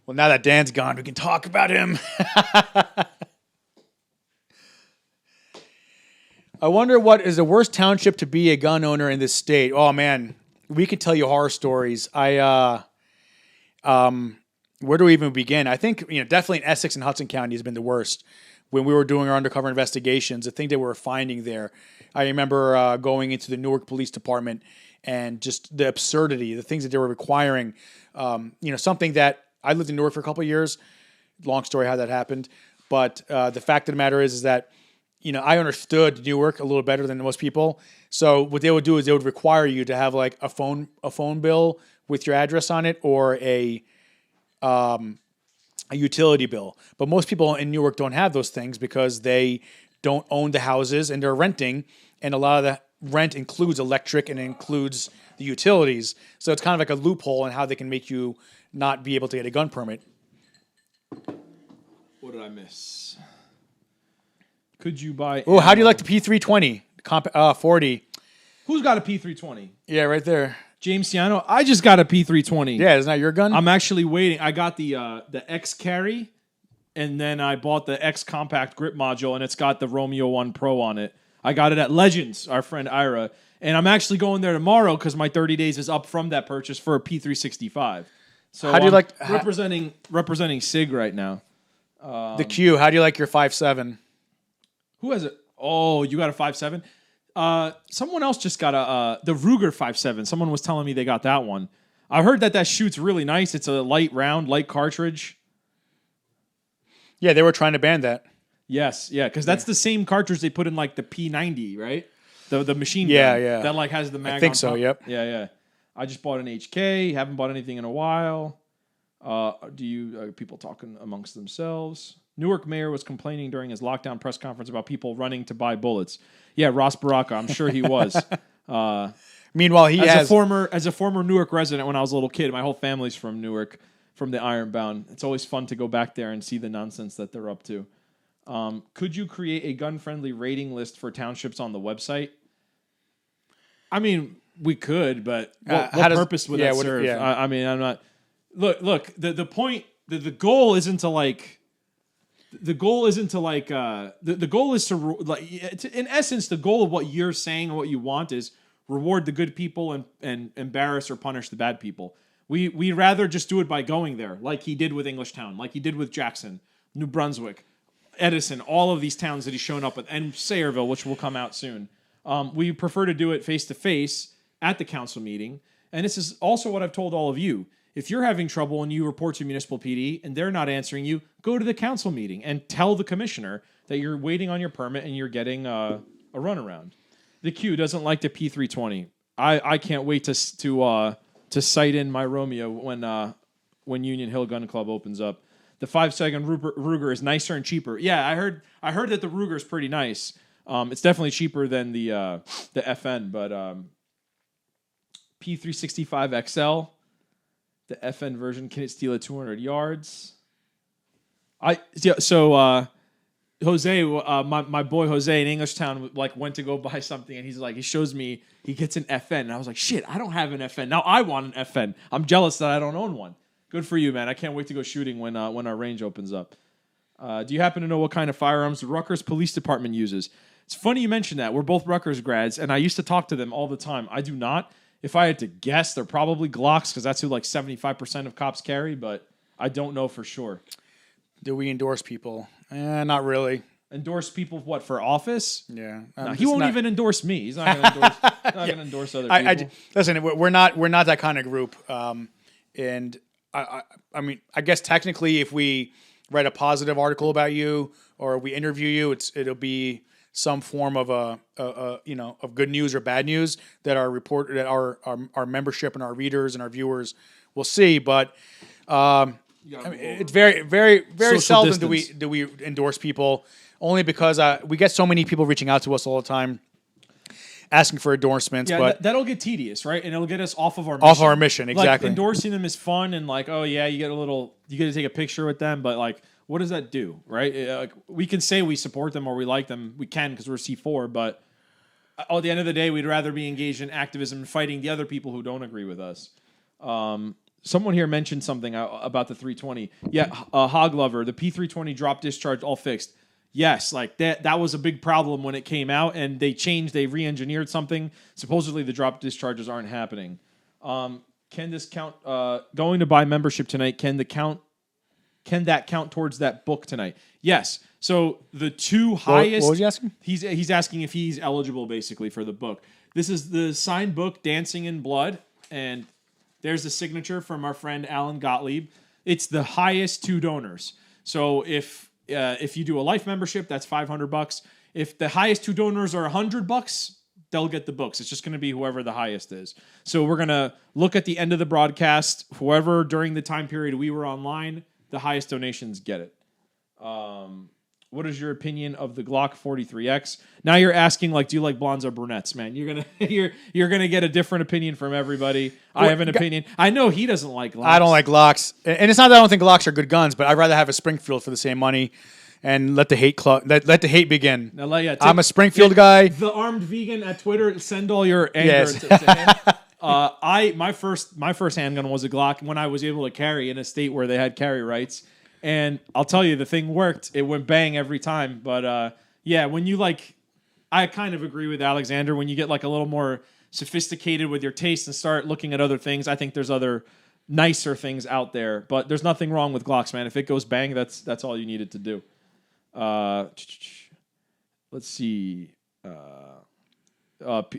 Well, now that Dan's gone, we can talk about him. I wonder what is the worst township to be a gun owner in this state. Oh man, we could tell you horror stories. Where do we even begin? I think definitely in Essex and Hudson County has been the worst. When we were doing our undercover investigations, the thing that we were finding there, I remember going into the Newark Police Department and just the absurdity, the things that they were requiring. Something that I lived in Newark for a couple of years. Long story how that happened, but the fact of the matter is that I understood Newark a little better than most people. So what they would do is they would require you to have like a phone bill with your address on it, or a utility bill. But most people in Newark don't have those things because they don't own the houses and they're renting, and a lot of the rent includes electric and includes the utilities. So it's kind of like a loophole in how they can make you not be able to get a gun permit. What did I miss? Could you buy... Oh, how do you like the P320? 40. Who's got a P320? Yeah, right there. James Ciano. I just got a P320. Yeah, isn't that your gun? I'm actually waiting. I got the X Carry, and then I bought the X Compact Grip Module, and it's got the Romeo 1 Pro on it. I got it at Legends, our friend Ira. And I'm actually going there tomorrow because my 30 days is up from that purchase for a P365. So how do you like representing SIG right now? The Q. How do you like your 5.7? Who has it? Oh, you got a 5.7? Someone else just got the Ruger 5.7. Someone was telling me they got that one. I heard that shoots really nice. It's a light cartridge. Yeah, they were trying to ban that. Yes, yeah, because that's the same cartridge they put in like the P90, right? The machine gun. Yeah. That like has the mag. I think on so. top. Yep. Yeah. I just bought an HK. Haven't bought anything in a while. Do you people talking amongst themselves? Newark mayor was complaining during his lockdown press conference about people running to buy bullets. Yeah, Ross Baraka, I'm sure he was. Meanwhile, as a former Newark resident when I was a little kid, my whole family's from Newark, from the Ironbound. It's always fun to go back there and see the nonsense that they're up to. Could you create a gun-friendly rating list for townships on the website? I mean, we could, but what purpose would that serve? Yeah. I mean, I'm not. Look. The point. The goal isn't to like. The goal isn't to like. The goal is to like. In essence, the goal of what you're saying and what you want is reward the good people and embarrass or punish the bad people. We'd rather just do it by going there, like he did with Englishtown, like he did with Jackson, New Brunswick, Edison, all of these towns that he's shown up with, and Sayreville, which will come out soon. We prefer to do it face-to-face at the council meeting. And this is also what I've told all of you. If you're having trouble and you report to municipal PD and they're not answering you, go to the council meeting and tell the commissioner that you're waiting on your permit and you're getting a runaround. The Q doesn't like the P320. I can't wait to sight in my Romeo when Union Hill Gun Club opens up. The 5-second Ruger is nicer and cheaper. Yeah, I heard that the Ruger is pretty nice. It's definitely cheaper than the FN, but P365 XL, the FN version, can it steal at 200 yards? Jose, my boy Jose in Englishtown, like went to go buy something, and he shows me, he gets an FN, and I was like, shit, I don't have an FN. Now I want an FN. I'm jealous that I don't own one. Good for you, man. I can't wait to go shooting when our range opens up. Do you happen to know what kind of firearms the Rutgers Police Department uses? It's funny you mention that. We're both Rutgers grads, and I used to talk to them all the time. I do not. If I had to guess, they're probably Glocks, because that's who like 75% of cops carry, but I don't know for sure. Do we endorse people? Not really. Endorse people what, for office? Yeah. No, he won't even endorse me. He's not going to endorse other people. Listen, we're not that kind of group. And I mean, I guess technically, if we write a positive article about you or we interview you, it'll be some form of of good news or bad news that our membership and our readers and our viewers will see. But I mean, it's very, very, very seldom do we endorse people, only because we get so many people reaching out to us all the time asking for endorsements. Yeah, but that'll get tedious, right? And it'll get us off of our mission. Off our mission, exactly. Like, endorsing them is fun, and like, oh yeah, you get to take a picture with them, but like, what does that do, right? Like, we can say we support them or we like them. We can, because we're C4, but at the end of the day, we'd rather be engaged in activism and fighting the other people who don't agree with us. Someone here mentioned something about the 320. Yeah, Hog Lover, the P320 drop discharge all fixed. Yes, like that was a big problem when it came out, and they re-engineered something. Supposedly the drop discharges aren't happening. Can this count? Going to buy membership tonight, can that count towards that book tonight? Yes. So the two highest... What was he asking? He's asking if he's eligible, basically, for the book. This is the signed book, Dancing in Blood, and there's the signature from our friend Alan Gottlieb. It's the highest two donors. So if you do a life membership, that's $500. If the highest two donors are $100, they'll get the books. It's just going to be whoever the highest is. So we're going to look at the end of the broadcast. Whoever during the time period we were online, the highest donations get it. What is your opinion of the Glock 43X? Now you're asking, like, do you like blondes or brunettes, man? You're gonna get a different opinion from everybody. I have an opinion. I know he doesn't like Glocks. I don't like Glocks, and it's not that I don't think Glocks are good guns, but I'd rather have a Springfield for the same money, and let the hate let the hate begin. Now, I'm a Springfield guy. The armed vegan at Twitter, send all your anger to him. My first handgun was a Glock when I was able to carry in a state where they had carry rights. And I'll tell you, the thing worked. It went bang every time. But yeah, when you I kind of agree with Alexander. When you get like a little more sophisticated with your taste and start looking at other things, I think there's other nicer things out there. But there's nothing wrong with Glocks, man. If it goes bang, that's all you needed to do. Let's see.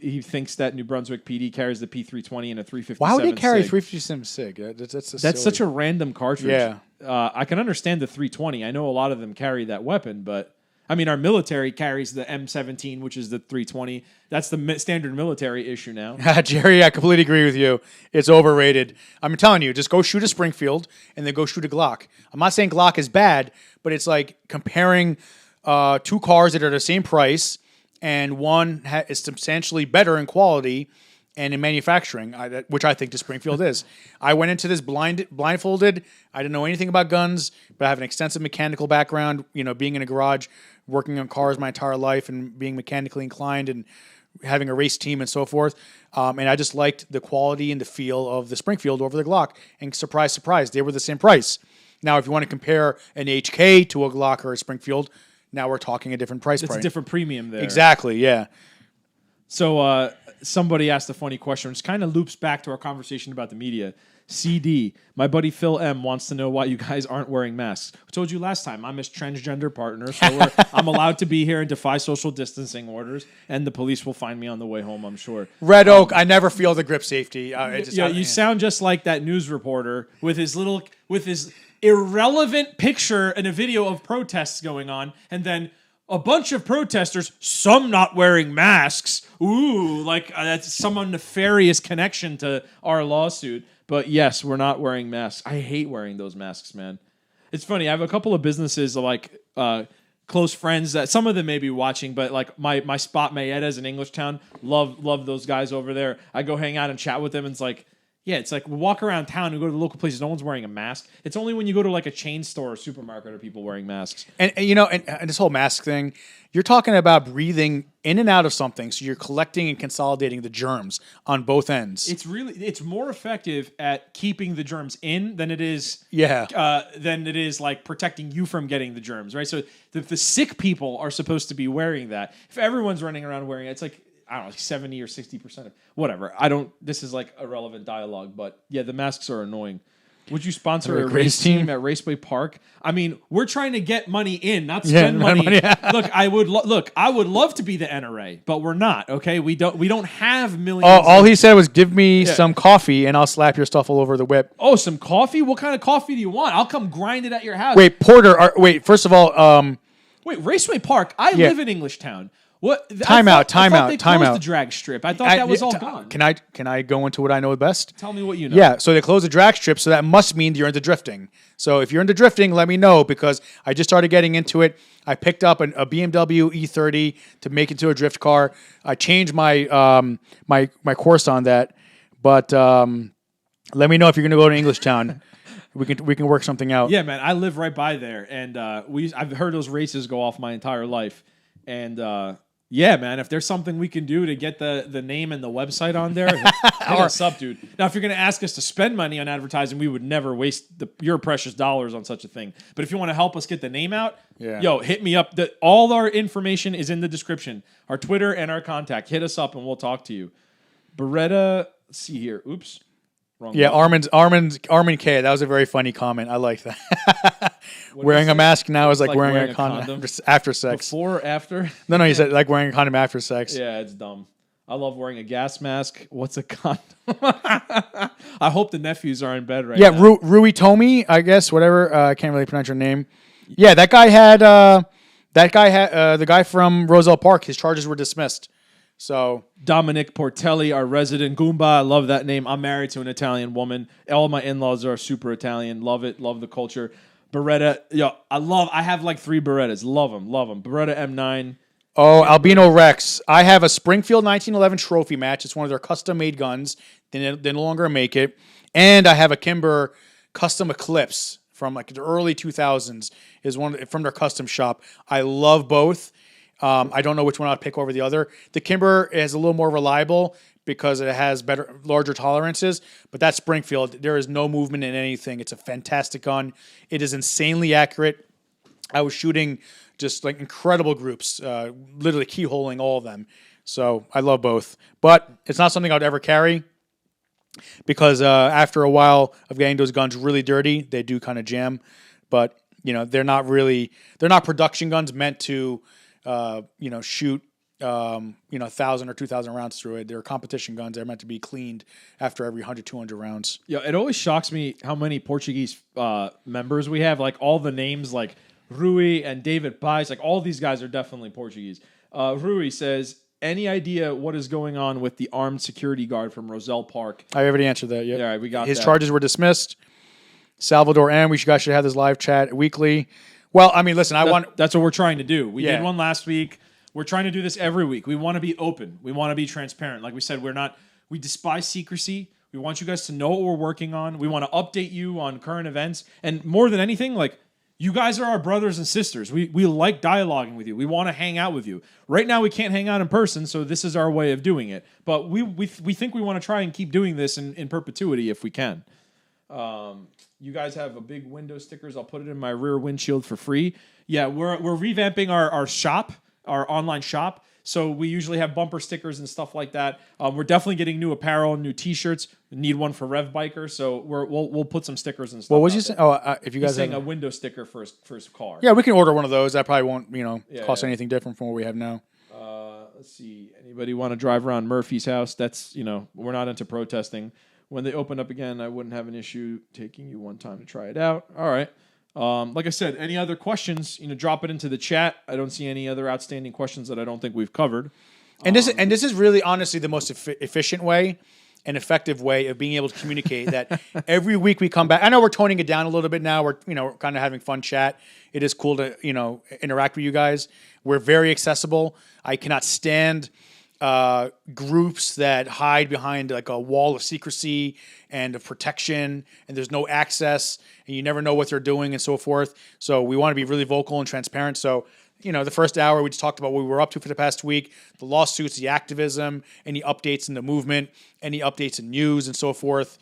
He thinks that New Brunswick PD carries the P320 and a 357. Why would he carry 357 SIG? That's such a random cartridge. Yeah. I can understand the 320. I know a lot of them carry that weapon, but I mean, our military carries the M17, which is the 320. That's the standard military issue now. Jerry, I completely agree with you. It's overrated. I'm telling you, just go shoot a Springfield and then go shoot a Glock. I'm not saying Glock is bad, but it's like comparing two cars that are the same price, and one is substantially better in quality and in manufacturing, which I think the Springfield is. I went into this blindfolded. I didn't know anything about guns, but I have an extensive mechanical background, being in a garage, working on cars my entire life and being mechanically inclined and having a race team and so forth. And I just liked the quality and the feel of the Springfield over the Glock. And surprise, surprise, they were the same price. Now, if you want to compare an HK to a Glock or a Springfield, now we're talking a different price point. It's a different premium there. Exactly, yeah. So somebody asked a funny question, which kind of loops back to our conversation about the media. CD, my buddy Phil M wants to know why you guys aren't wearing masks. I told you last time, I'm his transgender partner, so I'm allowed to be here and defy social distancing orders, and the police will find me on the way home, I'm sure. Red Oak, I never feel the grip safety. You sound just like that news reporter with his irrelevant picture and a video of protests going on, and then a bunch of protesters, some not wearing masks. Ooh, that's some nefarious connection to our lawsuit. But yes, we're not wearing masks. I hate wearing those masks, man. It's funny. I have a couple of businesses close friends that some of them may be watching, but like my spot Mayetta's in Englishtown. Love those guys over there. I go hang out and chat with them, and it's like we walk around town and go to the local places. No one's wearing a mask. It's only when you go to like a chain store or supermarket are people wearing masks. And this whole mask thing, you're talking about breathing in and out of something. So you're collecting and consolidating the germs on both ends. It's more effective at keeping the germs in than it is like protecting you from getting the germs, right? So the sick people are supposed to be wearing that. If everyone's running around wearing it, it's like, I don't know, 70 or 60% of whatever. This is like irrelevant dialogue, but yeah, the masks are annoying. Would you sponsor a race team at Raceway Park? I mean, we're trying to get money in, not spend money. Look, I would love to be the NRA, but we're not. Okay, we don't have millions. All he said was, "Give me some coffee, and I'll slap your stuff all over the whip." Oh, some coffee? What kind of coffee do you want? I'll come grind it at your house. Wait, Porter. First of all, Raceway Park. I live in Englishtown. What? Time out. They closed the drag strip. I thought that was all gone. Can I go into what I know best? Tell me what you know. Yeah, so they closed the drag strip, so that must mean you're into drifting. So if you're into drifting, let me know, because I just started getting into it. I picked up a BMW E30 to make it to a drift car. I changed my my course on that, but let me know if you're going to go to Englishtown. We can work something out. Yeah, man, I live right by there, and I've heard those races go off my entire life, and. Yeah, man, if there's something we can do to get the name and the website on there, hit us up, dude. Now, if you're going to ask us to spend money on advertising, we would never waste your precious dollars on such a thing. But if you want to help us get the name out, hit me up. All our information is in the description. Our Twitter and our contact. Hit us up and we'll talk to you. Beretta, let's see here. Oops. Wrong Armin K. That was a very funny comment. I like that. Wearing a mask now is like wearing a condom after sex. Before or after? No, he said like wearing a condom after sex. Yeah, it's dumb. I love wearing a gas mask. What's a condom? I hope the nephews are in bed right now. Yeah, Rui Tomi, I guess, whatever. I can't really pronounce your name. Yeah, that guy had the guy from Roselle Park. His charges were dismissed. So Dominic Portelli, our resident Goomba. I love that name. I'm married to an Italian woman. All my in-laws are super Italian. Love it. Love the culture. Beretta. I have like 3 Berettas. Love them. Beretta M9. Oh, Albino Rex. I have a Springfield 1911 trophy match. It's one of their custom-made guns. They no longer make it. And I have a Kimber custom Eclipse from like the early 2000s. Is one from their custom shop. I love both. I don't know which one I'd pick over the other. The Kimber is a little more reliable because it has larger tolerances, but that Springfield, there is no movement in anything. It's a fantastic gun. It is insanely accurate. I was shooting just like incredible groups, literally keyholing all of them. So I love both, but it's not something I'd ever carry because after a while of getting those guns really dirty, they do kind of jam, but they're not production guns meant to shoot, 1,000 or 2,000 rounds through it. They're competition guns. They're meant to be cleaned after every 100, 200 rounds. Yeah, it always shocks me how many Portuguese members we have. Like all the names, like Rui and David Pais. Like all these guys are definitely Portuguese. Rui says, any idea what is going on with the armed security guard from Roselle Park? I already answered that. Yep. Yeah, all right, we got his that. charges were dismissed. Salvador M. We guys should have this live chat weekly. Well, I mean, listen, That's what we're trying to do. We Yeah. did one last week. We're trying to do this every week. We want to be open. We want to be transparent. Like we said, we despise secrecy. We want you guys to know what we're working on. We want to update you on current events. And more than anything, like, you guys are our brothers and sisters. We like dialoguing with you. We want to hang out with you. Right now, we can't hang out in person, so this is our way of doing it. But we think we want to try and keep doing this in perpetuity if we can. You guys have a big window stickers. I'll put it in my rear windshield for free. Yeah, we're revamping our shop, our online shop. So we usually have bumper stickers and stuff like that. We're definitely getting new apparel, new T-shirts. We need one for Rev Biker, so we'll put some stickers and stuff. What was you saying? If you guys saying have a window sticker for his car. Yeah, we can order one of those. That probably won't cost yeah. anything different from what we have now. Let's see. Anybody want to drive around Murphy's house? That's we're not into protesting. When they open up again, I wouldn't have an issue taking you one time to try it out. All right. Like I said, any other questions, drop it into the chat. I don't see any other outstanding questions that I don't think we've covered. And this is really honestly the most efficient way and effective way of being able to communicate that every week we come back. I know we're toning it down a little bit now. We're kind of having fun chat. It is cool to interact with you guys. We're very accessible. I cannot stand groups that hide behind like a wall of secrecy and of protection, and there's no access, and you never know what they're doing and so forth. So we want to be really vocal and transparent. So, the first hour we just talked about what we were up to for the past week, the lawsuits, the activism, any updates in the movement, any updates in news and so forth,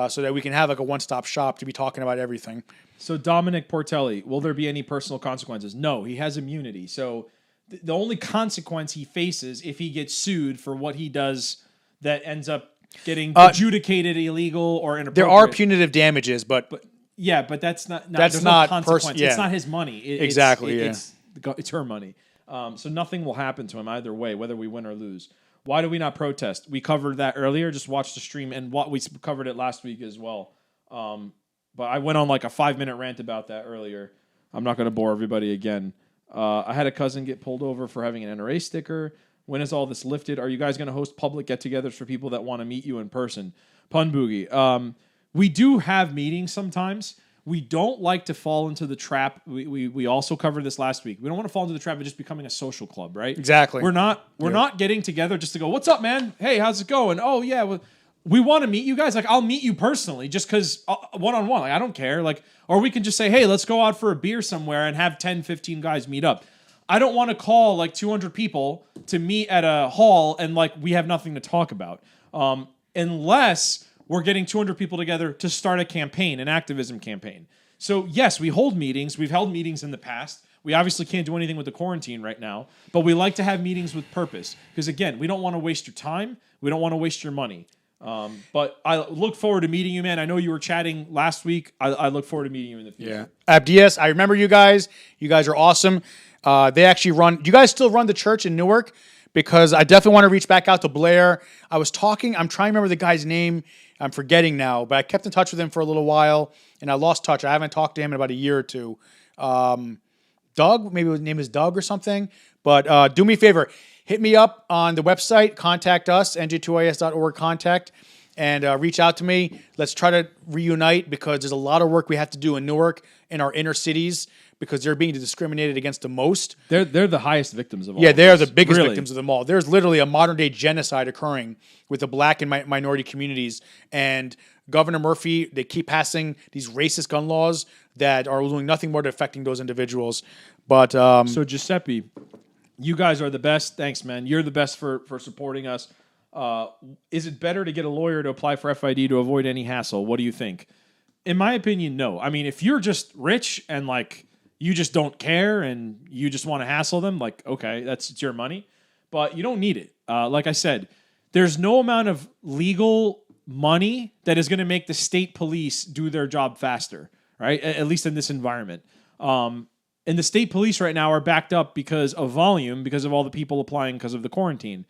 so that we can have like a one-stop shop to be talking about everything. So Dominic Portelli, will there be any personal consequences? No, he has immunity. So the only consequence he faces if he gets sued for what he does that ends up getting adjudicated illegal or inappropriate. There are punitive damages, but that's not that's no not consequence. It's not his money. Exactly. It's her money. So nothing will happen to him either way, whether we win or lose. Why do we not protest? We covered that earlier. Just watch the stream, and we covered it last week as well. But I went on like a 5-minute rant about that earlier. I'm not going to bore everybody again. I had a cousin get pulled over for having an NRA sticker. When is all this lifted? Are you guys going to host public get-togethers for people that want to meet you in person? Pun Boogie. We do have meetings sometimes. We don't like to fall into the trap. We also covered this last week. We don't want to fall into the trap of just becoming a social club, right? Exactly. We're not getting together just to go, what's up, man? Hey, how's it going? Oh, yeah, well, we want to meet you guys. Like, I'll meet you personally just because one-on-one. Like, I don't care. Like, or we can just say, hey, let's go out for a beer somewhere and have 10, 15 guys meet up. I don't want to call like 200 people to meet at a hall and like we have nothing to talk about. Unless we're getting 200 people together to start a campaign, an activism campaign. So yes, we hold meetings. We've held meetings in the past. We obviously can't do anything with the quarantine right now, but we like to have meetings with purpose. Because again, we don't want to waste your time. We don't want to waste your money. But I look forward to meeting you, man. I know you were chatting last week. I look forward to meeting you in the future. Yeah. Abdias, I remember you guys. You guys are awesome. They actually run. Do you guys still run the church in Newark? Because I definitely want to reach back out to Blair. I'm trying to remember the guy's name. I'm forgetting now, but I kept in touch with him for a little while, and I lost touch. I haven't talked to him in about a year or two. Doug, maybe his name is Doug or something. But do me a favor. Hit me up on the website. Contact us, NJ2AS.org contact, and reach out to me. Let's try to reunite because there's a lot of work we have to do in Newark, in our inner cities, because they're being discriminated against the most. They're the highest victims of all. Yeah, they're the biggest victims of them all. There's literally a modern-day genocide occurring with the black and minority communities. And Governor Murphy, they keep passing these racist gun laws that are doing nothing more to affecting those individuals. But so Giuseppe, you guys are the best. Thanks, man. You're the best for supporting us. Is it better to get a lawyer to apply for FID to avoid any hassle? What do you think? In my opinion, no. I mean, if you're just rich and like you just don't care and you just want to hassle them, like, okay, it's your money, but you don't need it. Like I said, there's no amount of legal money that is going to make the state police do their job faster, right? At least in this environment. And the state police right now are backed up because of volume, because of all the people applying because of the quarantine.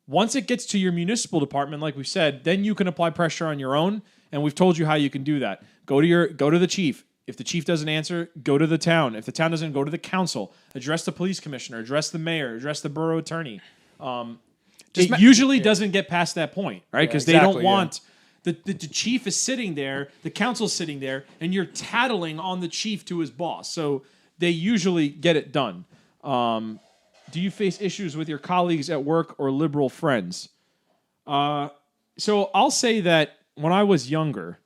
Once it gets to your municipal department, like we said, then you can apply pressure on your own, and we've told you how you can do that. Go to the chief. If the chief doesn't answer, go to the town. If the town doesn't, go to the council. Address the police commissioner. Address the mayor. Address the borough attorney. It usually doesn't get past that point, right? Because they don't want... The chief is sitting there, the council's sitting there, and you're tattling on the chief to his boss. So they usually get it done. Do you face issues with your colleagues at work or liberal friends? So I'll say that when I was younger,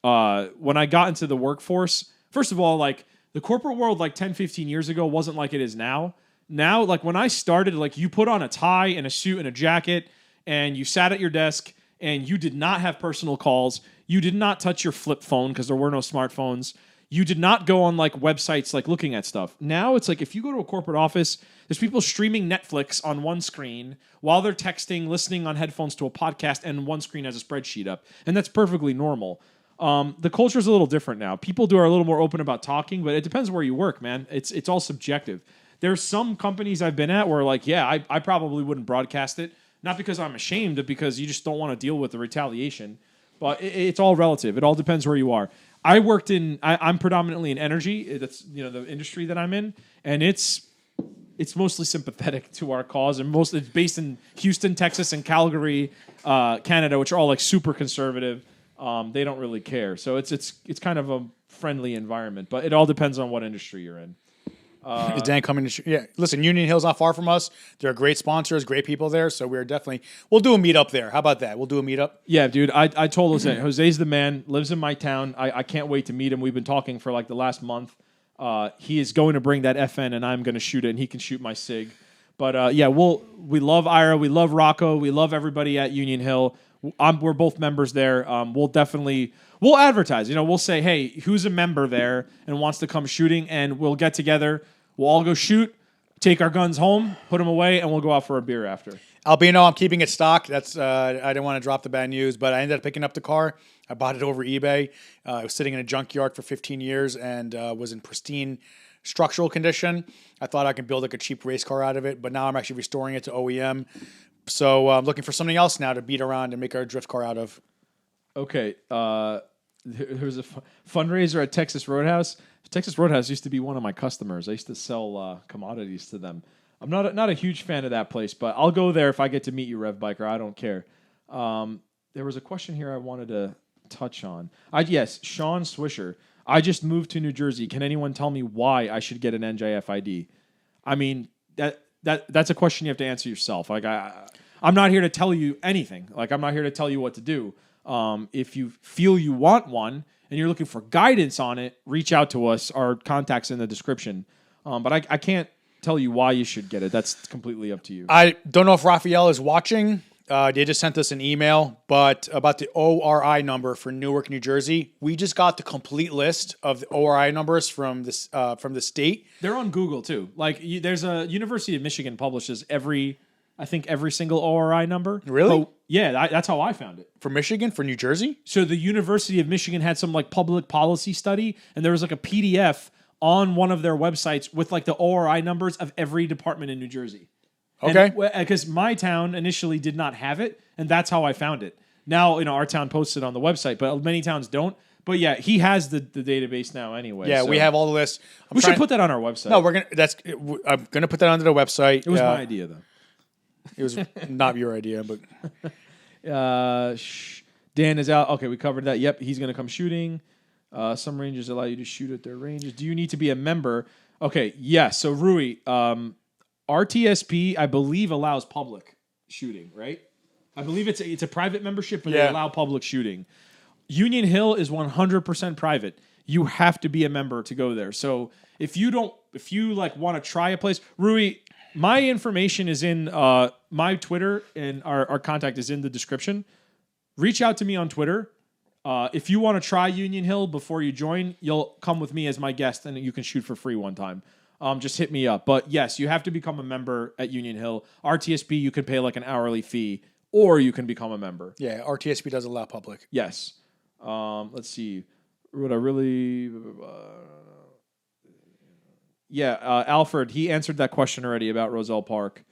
when I got into the workforce, first of all, like the corporate world like 10, 15 years ago wasn't like it is now. Now, like when I started, like you put on a tie and a suit and a jacket and you sat at your desk and you did not have personal calls. You did not touch your flip phone because there were no smartphones. You did not go on like websites like looking at stuff. Now it's like if you go to a corporate office, there's people streaming Netflix on one screen while they're texting, listening on headphones to a podcast, and one screen has a spreadsheet up. And that's perfectly normal. The culture is a little different now. People are a little more open about talking, but it depends where you work, man. It's all subjective. There's some companies I've been at where like, yeah, I probably wouldn't broadcast it. Not because I'm ashamed, but because you just don't want to deal with the retaliation. But it's all relative. It all depends where you are. I'm predominantly in energy. That's the industry that I'm in, and it's mostly sympathetic to our cause, and it's based in Houston, Texas, and Calgary, Canada, which are all like super conservative. They don't really care, so it's kind of a friendly environment. But it all depends on what industry you're in. Is Dan coming to? Yeah, listen, Union Hill's not far from us. They're great sponsors, great people there. So we'll do a meetup there. How about that? We'll do a meetup. Yeah, dude. I told Jose. Jose's the man. Lives in my town. I can't wait to meet him. We've been talking for like the last month. He is going to bring that FN, and I'm going to shoot it, and he can shoot my SIG. But yeah, we love Ira. We love Rocco. We love everybody at Union Hill. We're both members there. We'll advertise. We'll say, hey, who's a member there and wants to come shooting, and we'll get together. We'll all go shoot, take our guns home, put them away, and we'll go out for a beer after. Albino, I'm keeping it stock. That's I didn't want to drop the bad news, but I ended up picking up the car. I bought it over eBay. It was sitting in a junkyard for 15 years and was in pristine structural condition. I thought I could build like a cheap race car out of it, but now I'm actually restoring it to OEM. So I'm looking for something else now to beat around and make our drift car out of. Okay. There's a fundraiser at Texas Roadhouse. Texas Roadhouse used to be one of my customers. I used to sell commodities to them. I'm not a huge fan of that place, but I'll go there if I get to meet you, Rev Biker. I don't care. There was a question here I wanted to touch on. Yes, Sean Swisher. I just moved to New Jersey. Can anyone tell me why I should get an NJF ID? I mean, that's a question you have to answer yourself. Like I'm not here to tell you anything. Like I'm not here to tell you what to do. If you feel you want one and you're looking for guidance on it, reach out to us. Our contact's in the description. But I can't tell you why you should get it. That's completely up to you. I don't know if Raphael is watching. They just sent us an email, but about the ORI number for Newark, New Jersey. We just got the complete list of the ORI numbers from the state. They're on Google too. Like there's a University of Michigan publishes every single ORI number. Really? Yeah, that's how I found it. For Michigan? For New Jersey? So the University of Michigan had some like public policy study, and there was like a PDF on one of their websites with like the ORI numbers of every department in New Jersey. Okay. Because my town initially did not have it, and that's how I found it. Now, our town posts it on the website, but many towns don't. But yeah, he has the database now anyway. Yeah, so we have all the lists. We should put that on our website. No, I'm gonna put that onto the website. It was my idea though. It was not your idea, but Dan is out. Okay, we covered that. Yep, he's going to come shooting. Some ranges allow you to shoot at their ranges. Do you need to be a member? Okay, yes. So Rui, RTSP, I believe, allows public shooting, right? I believe it's a private membership, but they allow public shooting. Union Hill is 100% private. You have to be a member to go there. So if you want to try a place, Rui. My information is in my Twitter, and our contact is in the description. Reach out to me on Twitter. If you want to try Union Hill before you join, you'll come with me as my guest, and you can shoot for free one time. Just hit me up. But yes, you have to become a member at Union Hill. RTSP, you can pay like an hourly fee, or you can become a member. Yeah, RTSP does allow public. Yes. Let's see. Would I really... Alfred, he answered that question already about Roselle Park.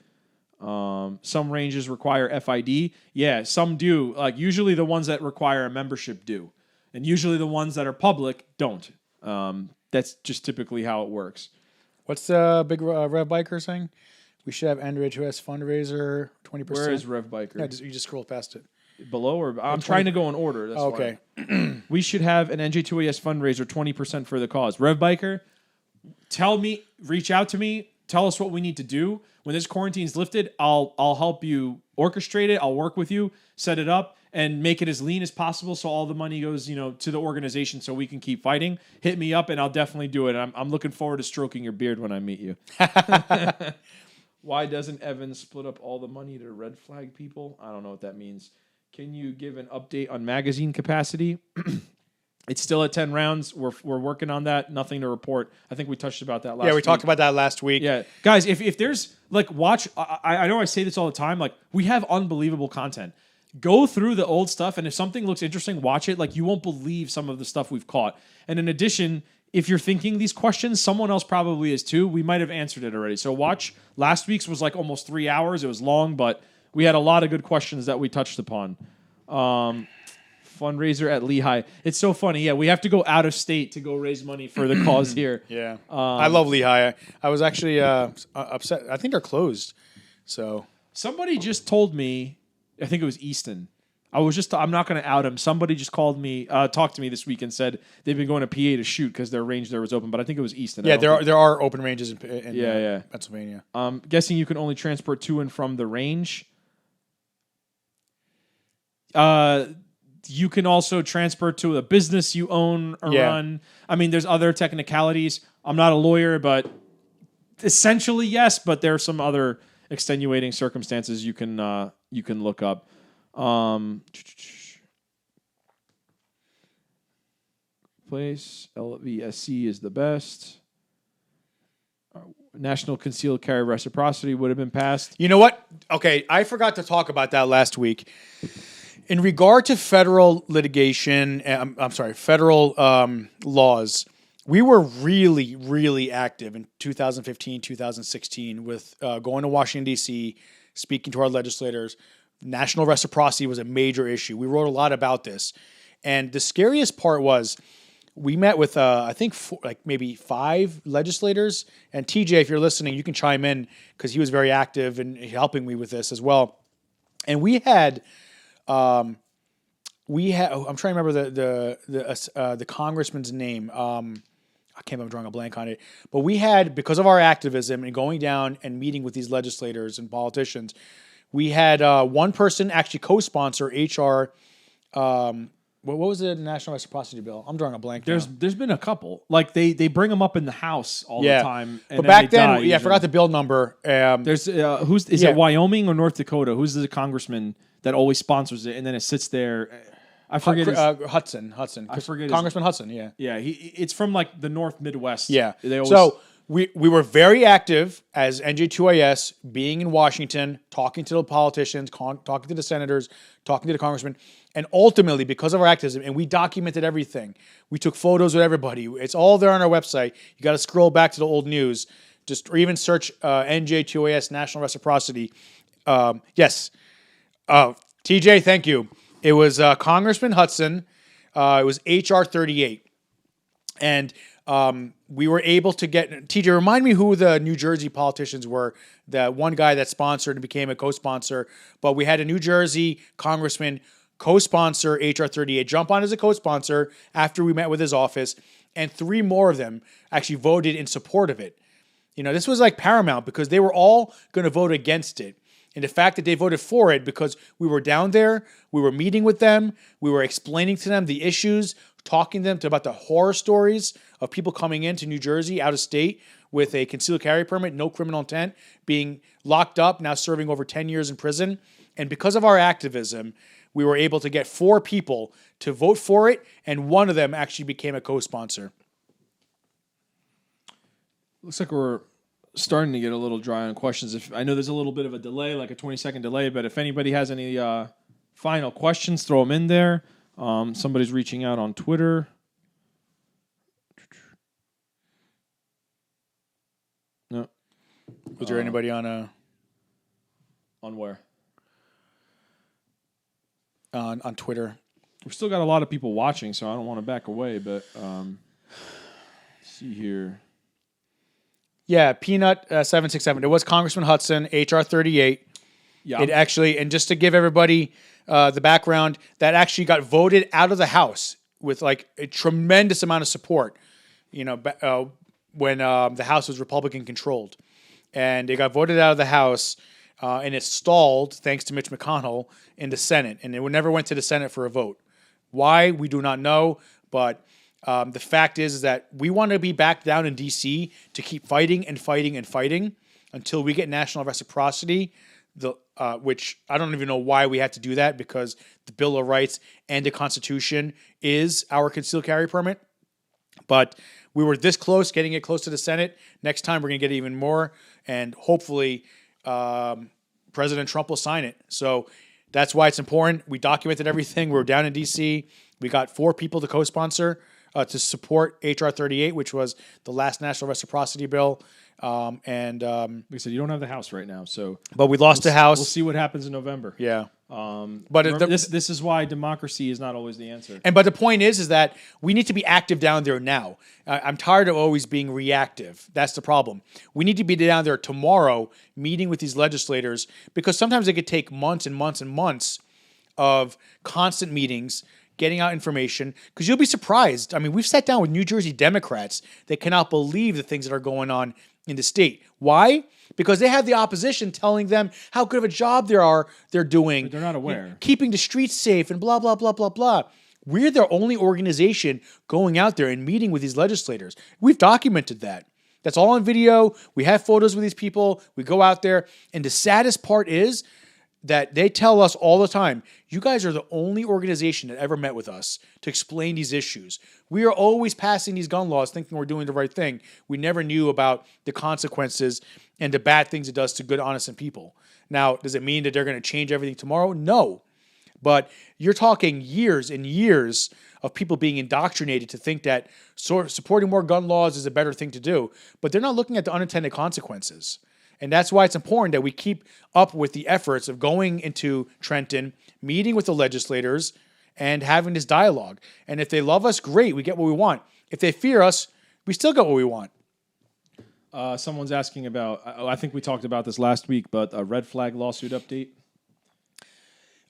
Some ranges require FID. Yeah, some do. Like usually the ones that require a membership do. And usually the ones that are public don't. That's just typically how it works. What's the big Rev Biker saying? We should have NJ2AS fundraiser 20%. Where is Rev Biker? Yeah, you just scroll past it. Below or I'm trying to go in order. That's okay. Why. We should have an NJ2AS fundraiser 20% for the cause. Rev Biker, reach out to me, tell us what we need to do. When this quarantine's lifted, I'll help you orchestrate it. I'll work with you, set it up, and make it as lean as possible so all the money goes, to the organization so we can keep fighting. Hit me up and I'll definitely do it. I'm looking forward to stroking your beard when I meet you. Why doesn't Evan split up all the money to red flag people? I don't know what that means. Can you give an update on magazine capacity? It's still at 10 rounds. We're working on that. Nothing to report. I think we touched about that last week. Yeah, we talked about that last week. Yeah. Guys, if there's, watch, I know I say this all the time, we have unbelievable content. Go through the old stuff, and if something looks interesting, watch it. You won't believe some of the stuff we've caught. And in addition, if you're thinking these questions, someone else probably is too. We might have answered it already. So watch. Last week's was almost 3 hours. It was long, but we had a lot of good questions that we touched upon. Fundraiser at Lehigh. It's so funny. Yeah, we have to go out of state to go raise money for the cause here. Yeah. I love Lehigh. I was actually upset. I think they're closed. So somebody just told me, I think it was Easton. I'm not going to out him. Somebody just called me, talked to me this week and said they've been going to PA to shoot because their range there was open, but I think it was Easton. Yeah, there are open ranges in Pennsylvania. Guessing you can only transport to and from the range. You can also transfer to a business you own or run. I mean, there's other technicalities. I'm not a lawyer, but essentially yes, but there are some other extenuating circumstances you can look up. Place LVSC is the best. National Concealed Carry Reciprocity would have been passed. You know what? Okay, I forgot to talk about that last week. In regard to federal litigation, federal laws, we were really, really active in 2015, 2016 with going to Washington, D.C., speaking to our legislators. National reciprocity was a major issue. We wrote a lot about this. And the scariest part was we met with, I think, maybe 5 legislators. And TJ, if you're listening, you can chime in because he was very active in helping me with this as well. And we had... I'm trying to remember the congressman's name. I can't remember, drawing a blank on it. But we had, because of our activism and going down and meeting with these legislators and politicians, we had one person actually co-sponsor HR. What was the National Reciprocity Bill? I'm drawing a blank. There's been a couple. They bring them up in the House all the time. And but back then, I forgot the bill number. There's it Wyoming or North Dakota? Who's the congressman that always sponsors it, and then it sits there. I forget Hudson. I forget Congressman Hudson. Yeah. Yeah. It's from the North Midwest. Yeah. So we were very active as NJ2AS, being in Washington, talking to the politicians, talking to the senators, talking to the congressmen, and ultimately because of our activism, and we documented everything. We took photos with everybody. It's all there on our website. You got to scroll back to the old news, or even search NJ2AS National Reciprocity. Yes. TJ, thank you. It was Congressman Hudson. It was HR 38. And we were able to get... TJ, remind me who the New Jersey politicians were. The one guy that sponsored and became a co-sponsor. But we had a New Jersey congressman co-sponsor HR 38, jump on as a co-sponsor after we met with his office. And 3 more of them actually voted in support of it. This was paramount because they were all going to vote against it. And the fact that they voted for it because we were down there, we were meeting with them, we were explaining to them the issues, talking to them about the horror stories of people coming into New Jersey out of state with a concealed carry permit, no criminal intent, being locked up, now serving over 10 years in prison. And because of our activism, we were able to get 4 people to vote for it, and one of them actually became a co-sponsor. Looks like we're starting to get a little dry on questions. I know there's a little bit of a delay, like a 20-second delay, but if anybody has any final questions, throw them in there. Somebody's reaching out on Twitter. No. Was there anybody on where? On Twitter? We've still got a lot of people watching, so I don't want to back away, but see here. Yeah, Peanut 767. It was Congressman Hudson, HR 38. Yeah. It actually, and just to give everybody the background, that actually got voted out of the House with like a tremendous amount of support. When the House was Republican controlled, and it got voted out of the House, and it stalled thanks to Mitch McConnell in the Senate, and it never went to the Senate for a vote. Why, we do not know, but the fact is that we want to be back down in D.C. to keep fighting and fighting and fighting until we get national reciprocity, which I don't even know why we have to do that, because the Bill of Rights and the Constitution is our concealed carry permit. But we were this close, getting it close to the Senate. Next time, we're going to get even more, and hopefully President Trump will sign it. So that's why it's important. We documented everything. We're down in D.C. We got 4 people to co-sponsor to support H.R. 38, which was the last national reciprocity bill. Like I said, you don't have the House right now, so but we lost the House. We'll see what happens in November. Yeah. But this is why democracy is not always the answer. But the point is that we need to be active down there now. I'm tired of always being reactive. That's the problem. We need to be down there tomorrow, meeting with these legislators, because sometimes it could take months and months and months of constant meetings, getting out information, because you'll be surprised. I mean, we've sat down with New Jersey Democrats that cannot believe the things that are going on in the state. Why? Because they have the opposition telling them how good of a job they're doing. But they're not aware. Keeping the streets safe and blah, blah, blah, blah, blah. We're the only organization going out there and meeting with these legislators. We've documented that. That's all on video. We have photos with these people. We go out there. And the saddest part is that they tell us all the time, you guys are the only organization that ever met with us to explain these issues. We are always passing these gun laws thinking we're doing the right thing. We never knew about the consequences and the bad things it does to good, honest people. Now, does it mean that they're going to change everything tomorrow? No. But you're talking years and years of people being indoctrinated to think that supporting more gun laws is a better thing to do. But they're not looking at the unintended consequences. And that's why it's important that we keep up with the efforts of going into Trenton, meeting with the legislators, and having this dialogue. And if they love us, great, we get what we want. If they fear us, we still get what we want. Someone's asking about, I think we talked about this last week, but a red flag lawsuit update.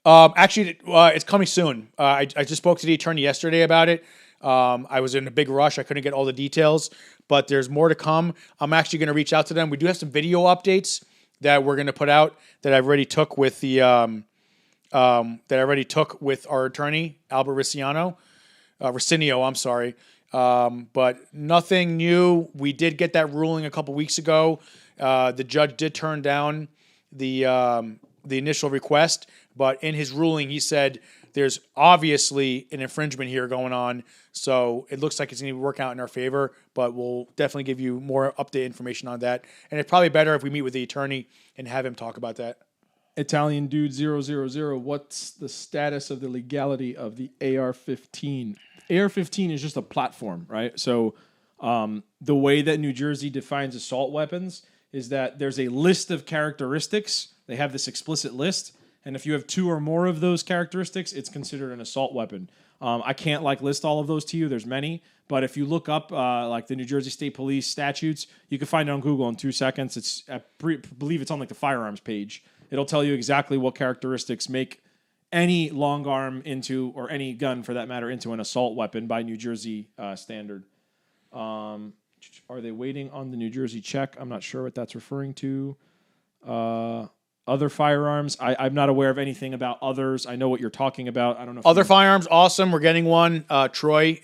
Actually, it's coming soon. I just spoke to the attorney yesterday about it. I was in a big rush. I couldn't get all the details, but there's more to come. I'm actually going to reach out to them. We do have some video updates that we're going to put out that I've already took with our attorney, Albert Ricinio, I'm sorry. But nothing new. We did get that ruling a couple weeks ago. The judge did turn down the initial request, but in his ruling, he said there's obviously an infringement here going on, so it looks like it's going to work out in our favor, but we'll definitely give you more update information on that. And it's probably better if we meet with the attorney and have him talk about that. Italian Dude 000, what's the status of the legality of the AR-15? AR-15 is just a platform, right? So the way that New Jersey defines assault weapons is that there's a list of characteristics. They have this explicit list, and if you have 2 or more of those characteristics, it's considered an assault weapon. I can't list all of those to you. There's many, but if you look up the New Jersey State Police statutes, you can find it on Google in 2 seconds. I believe it's on the firearms page. It'll tell you exactly what characteristics make any long arm into, or any gun for that matter, into an assault weapon by New Jersey standard. Are they waiting on the New Jersey check? I'm not sure what that's referring to. Other firearms, I'm not aware of anything about others. I know what you're talking about. I don't know. Other firearms, awesome. We're getting one. Troy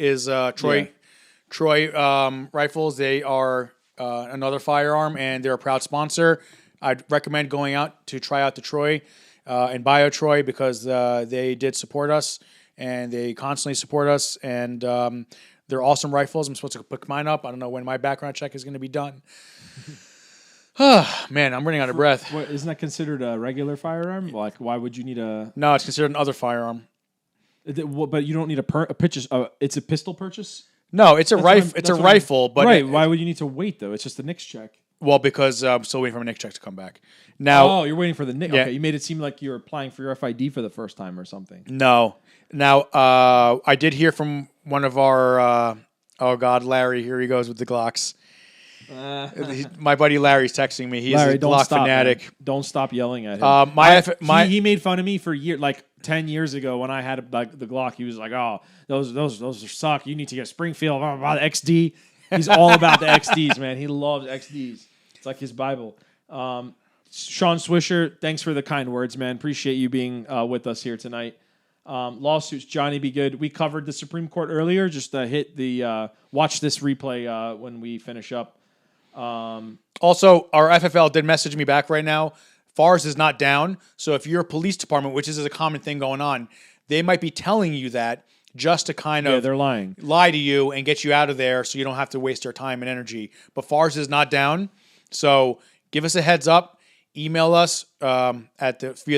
rifles. They are another firearm, and they're a proud sponsor. I'd recommend going out to try out the Troy and buy a Troy because they did support us, and they constantly support us, and they're awesome rifles. I'm supposed to pick mine up. I don't know when my background check is going to be done. Man, I'm running out of breath. What, isn't that considered a regular firearm? Like, why would you need a... No, it's considered another firearm. But you don't need a purchase. It's a pistol purchase? No, it's a rifle. It's a rifle. But right. Why would you need to wait, though? It's just a NICS check. Well, because I'm still waiting for my NICS check to come back. Now, you're waiting for the NICS. Yeah. Okay, you made it seem like you're applying for your FID for the first time or something. No. Now, I did hear from one of our Oh God, Larry, here he goes with the Glocks. My buddy Larry's texting me. He's a Glock fanatic. Man. Don't stop yelling at him. He made fun of me for years, like 10 years ago when I had like the Glock. He was like, "Oh, those suck. You need to get a Springfield about the XD." He's all about the XDs, man. He loves XDs. It's like his Bible. Sean Swisher, thanks for the kind words, man. Appreciate you being with us here tonight. Lawsuits, Johnny Be Good. We covered the Supreme Court earlier. Just hit the watch this replay when we finish up. Also, our FFL did message me back right now. FARS is not down. So if you're a police department, which is a common thing going on, they might be telling you that just to kind of they're lying. Lie to you and get you out of there so you don't have to waste your time and energy. But FARS is not down. So give us a heads up. Email us via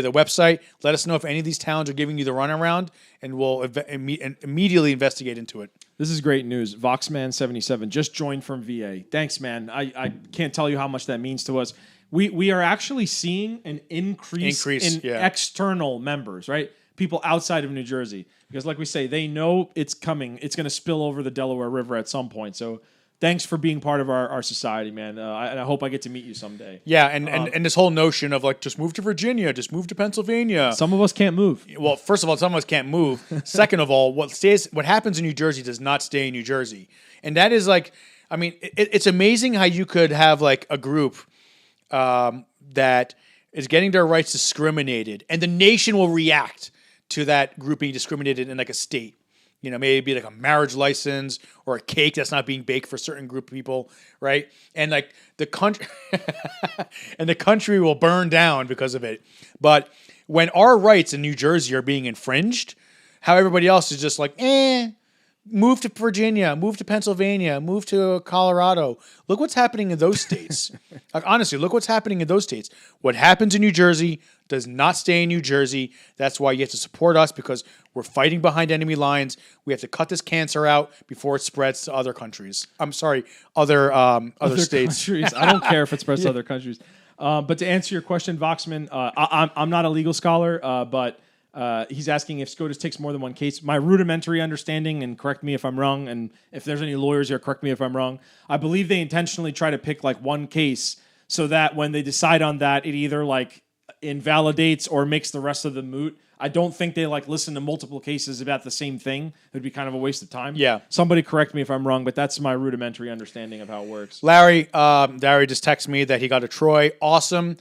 the website. Let us know if any of these towns are giving you the runaround, and we'll immediately investigate into it. This is great news. Voxman77 just joined from VA. Thanks, man. I can't tell you how much that means to us. We are actually seeing an increase in external members, right? People outside of New Jersey. Because like we say, they know it's coming. It's going to spill over the Delaware River at some point. So thanks for being part of our society, man. And I hope I get to meet you someday. Yeah, and this whole notion of like, just move to Virginia, just move to Pennsylvania. Some of us can't move. Well, first of all, some of us can't move. Second of all, what happens in New Jersey does not stay in New Jersey. And that is like, I mean, it's amazing how you could have like a group that is getting their rights discriminated, and the nation will react to that group being discriminated in like a state. You know, maybe like a marriage license or a cake that's not being baked for a certain group of people, right? And like the country, and the country will burn down because of it. But when our rights in New Jersey are being infringed, how everybody else is just like, move to Virginia, move to Pennsylvania, move to Colorado. Look what's happening in those states. Like, honestly, look what's happening in those states. What happens in New Jersey does not stay in New Jersey. That's why you have to support us, because we're fighting behind enemy lines. We have to cut this cancer out before it spreads to other countries. I'm sorry, other states. Countries. I don't care if it spreads to other countries. But to answer your question, Voxman, I'm not a legal scholar, but he's asking if SCOTUS takes more than one case. My rudimentary understanding, and correct me if I'm wrong, and if there's any lawyers here, correct me if I'm wrong, I believe they intentionally try to pick like one case so that when they decide on that, it either like invalidates or makes the rest of them moot. I don't think they like listen to multiple cases about the same thing. It would be kind of a waste of time. Yeah. Somebody correct me if I'm wrong, but that's my rudimentary understanding of how it works. Larry just texted me that he got a Troy. Awesome.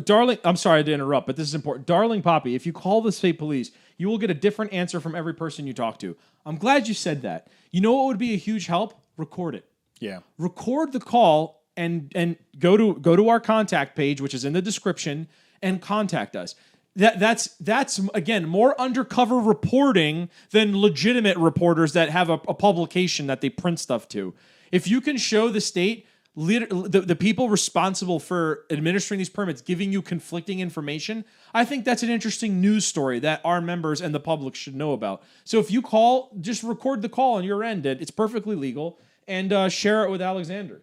Darling, I'm sorry to interrupt, but this is important. Darling Poppy, if you call the state police, you will get a different answer from every person you talk to. I'm glad you said that. You know what would be a huge help? Record it. Yeah. Record the call and go to our contact page, which is in the description, and contact us. That's again more undercover reporting than legitimate reporters that have a publication that they print stuff to. If you can show the state, the people responsible for administering these permits giving you conflicting information, I think that's an interesting news story that our members and the public should know about. So if you call, just record the call on your end. It's perfectly legal, and share it with Alexander.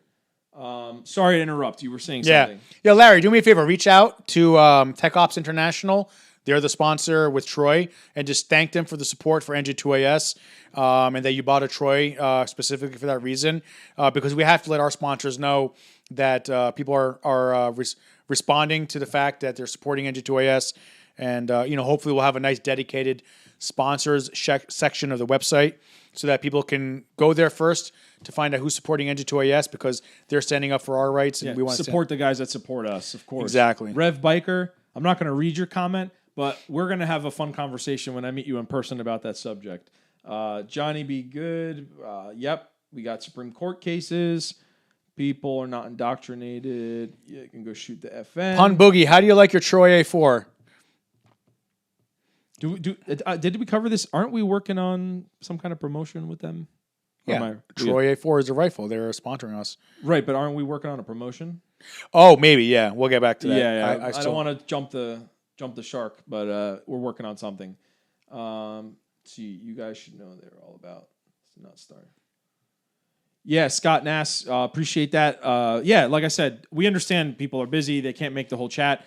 Sorry to interrupt. You were saying something. Yeah, Larry, do me a favor. Reach out to Tech Ops International. They're the sponsor with Troy, and just thank them for the support for NJ2AS, and that you bought a Troy specifically for that reason, because we have to let our sponsors know that people are responding to the fact that they're supporting NJ2AS, and hopefully we'll have a nice dedicated sponsors section of the website so that people can go there first to find out who's supporting NJ2AS, because they're standing up for our rights, and we want to support the guys that support us, of course. Exactly. Rev Biker, I'm not going to read your comment, but we're going to have a fun conversation when I meet you in person about that subject. Johnny Be Good. Yep, we got Supreme Court cases. People are not indoctrinated. You can go shoot the FN. Pun Boogie, how do you like your Troy A4? Did we cover this? Aren't we working on some kind of promotion with them? Yeah, Troy A4 is a rifle. They're sponsoring us. Right, but aren't we working on a promotion? Oh, maybe, yeah. We'll get back to that. Yeah. I don't want to jump the shark, but we're working on something. Let's see, you guys should know they're all about. It's not Star. Yeah, Scott Nass, appreciate that. Like I said, we understand people are busy. They can't make the whole chat.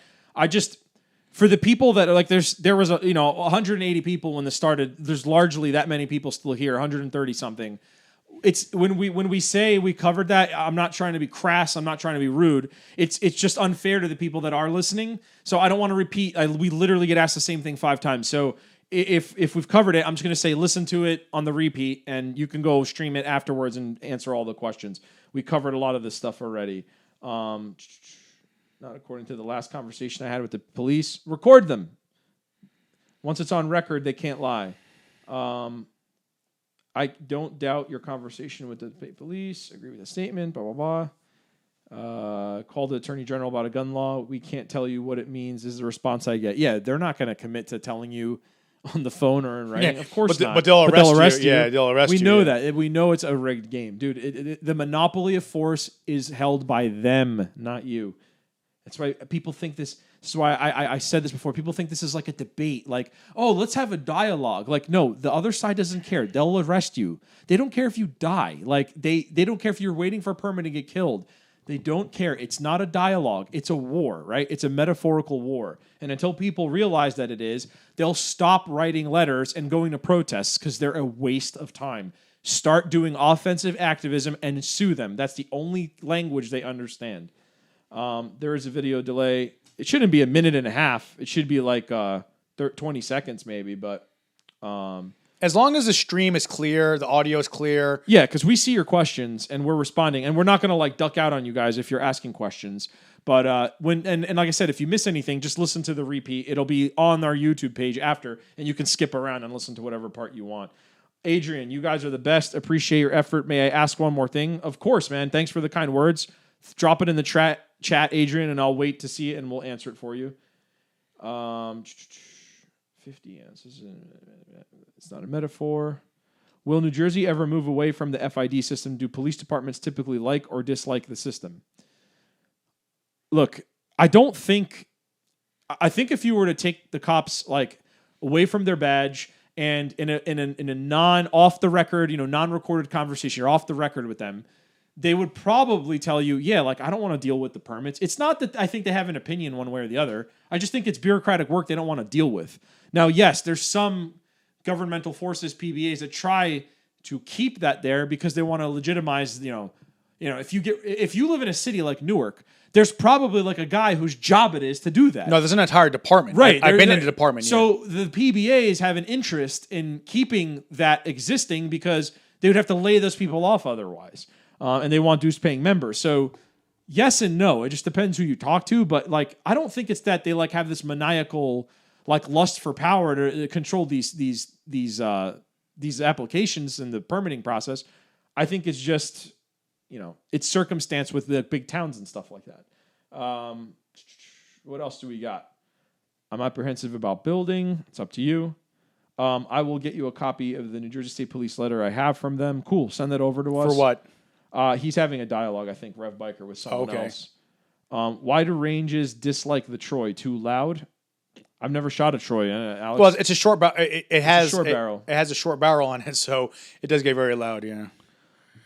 For the people that are like, there was 180 people when this started. There's largely that many people still here, 130 something. it's when we say we covered that, I'm not trying to be crass. I'm not trying to be rude. It's just unfair to the people that are listening. So I don't want to repeat. We literally get asked the same thing 5 times. So if we've covered it, I'm just going to say listen to it on the repeat, and you can go stream it afterwards and answer all the questions. We covered a lot of this stuff already. Not according to the last conversation I had with the police. Record them. Once it's on record, they can't lie. I don't doubt your conversation with the police. Agree with the statement. Blah blah blah. Call the attorney general about a gun law. We can't tell you what it means. Is the response I get? Yeah, they're not going to commit to telling you on the phone or in writing. Of course not. But they'll arrest you. Yeah, they'll arrest you. We know that. We know it's a rigged game, dude. The monopoly of force is held by them, not you. That's why people think this. This is why I said this before. People think this is like a debate. Like, oh, let's have a dialogue. Like, no, the other side doesn't care. They'll arrest you. They don't care if you die. Like, they don't care if you're waiting for a permit to get killed. They don't care. It's not a dialogue. It's a war, right? It's a metaphorical war. And until people realize that it is, they'll stop writing letters and going to protests because they're a waste of time. Start doing offensive activism and sue them. That's the only language they understand. There is a video delay. It shouldn't be a minute and a half. It should be like 20 seconds maybe, but... as long as the stream is clear, the audio is clear. Yeah, because we see your questions and we're responding, and we're not going to like duck out on you guys if you're asking questions. But when like I said, if you miss anything, just listen to the repeat. It'll be on our YouTube page after, and you can skip around and listen to whatever part you want. Adrian, you guys are the best. Appreciate your effort. May I ask one more thing? Of course, man. Thanks for the kind words. Drop it in the chat, Adrian, and I'll wait to see it, and we'll answer it for you. 50 answers. It's not a metaphor. Will New Jersey ever move away from the FID system? Do police departments typically like or dislike the system? Look, I think if you were to take the cops like away from their badge and in a non off the record, non-recorded conversation, or off the record with them, they would probably tell you, yeah, like, I don't want to deal with the permits. It's not that I think they have an opinion one way or the other. I just think it's bureaucratic work they don't want to deal with. Now, yes, there's some governmental forces, PBAs, that try to keep that there because they want to legitimize, if you live in a city like Newark, there's probably like a guy whose job it is to do that. No, there's an entire department. Right. I've been in the department. So the PBAs have an interest in keeping that existing because they would have to lay those people off otherwise. And they want dues-paying members. So yes and no. It just depends who you talk to. But like, I don't think it's that they like have this maniacal like lust for power to control these applications in the permitting process. I think it's just it's circumstance with the big towns and stuff like that. What else do we got? I'm apprehensive about building. It's up to you. I will get you a copy of the New Jersey State Police letter I have from them. Cool. Send that over to us. For what? He's having a dialogue, I think, Rev Biker, with someone else. Why do ranges dislike the Troy? Too loud? I've never shot a Troy, Alex. Well, it's a short barrel. It has a short barrel. It has a short barrel on it, so it does get very loud. Yeah.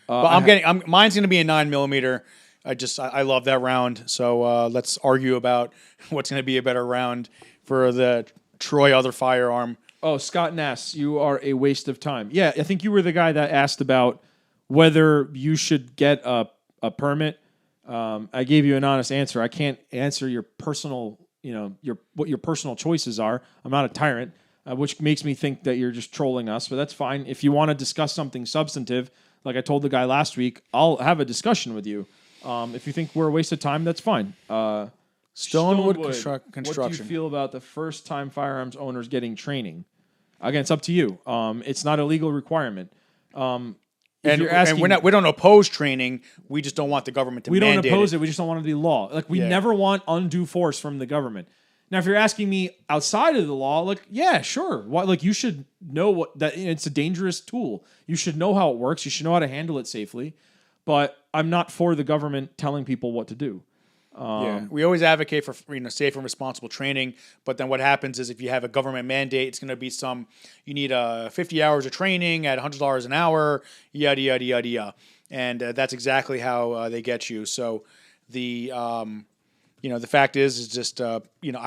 But mine's going to be a 9mm. I love that round. So let's argue about what's going to be a better round for the Troy other firearm. Oh, Scott Nass, you are a waste of time. Yeah, I think you were the guy that asked about whether you should get a permit. I gave you an honest answer. I can't answer your personal, what your personal choices are. I'm not a tyrant, which makes me think that you're just trolling us, but that's fine. If you want to discuss something substantive, like I told the guy last week, I'll have a discussion with you. If you think we're a waste of time, that's fine. Stonewood Construction. What do you feel about the first-time firearms owners getting training? Again, it's up to you. It's not a legal requirement. And we don't oppose training. We just don't want the government to mandate it. We don't oppose it. We just don't want it to be law. Like, we never want undue force from the government. Now, if you're asking me outside of the law, like, yeah, sure. Like, you should know that it's a dangerous tool. You should know how it works. You should know how to handle it safely. But I'm not for the government telling people what to do. We always advocate for safe and responsible training, but then what happens is if you have a government mandate, it's going to be you need 50 hours of training at $100 an hour, yada yada yada yada, and that's exactly how they get you. So the the fact is just I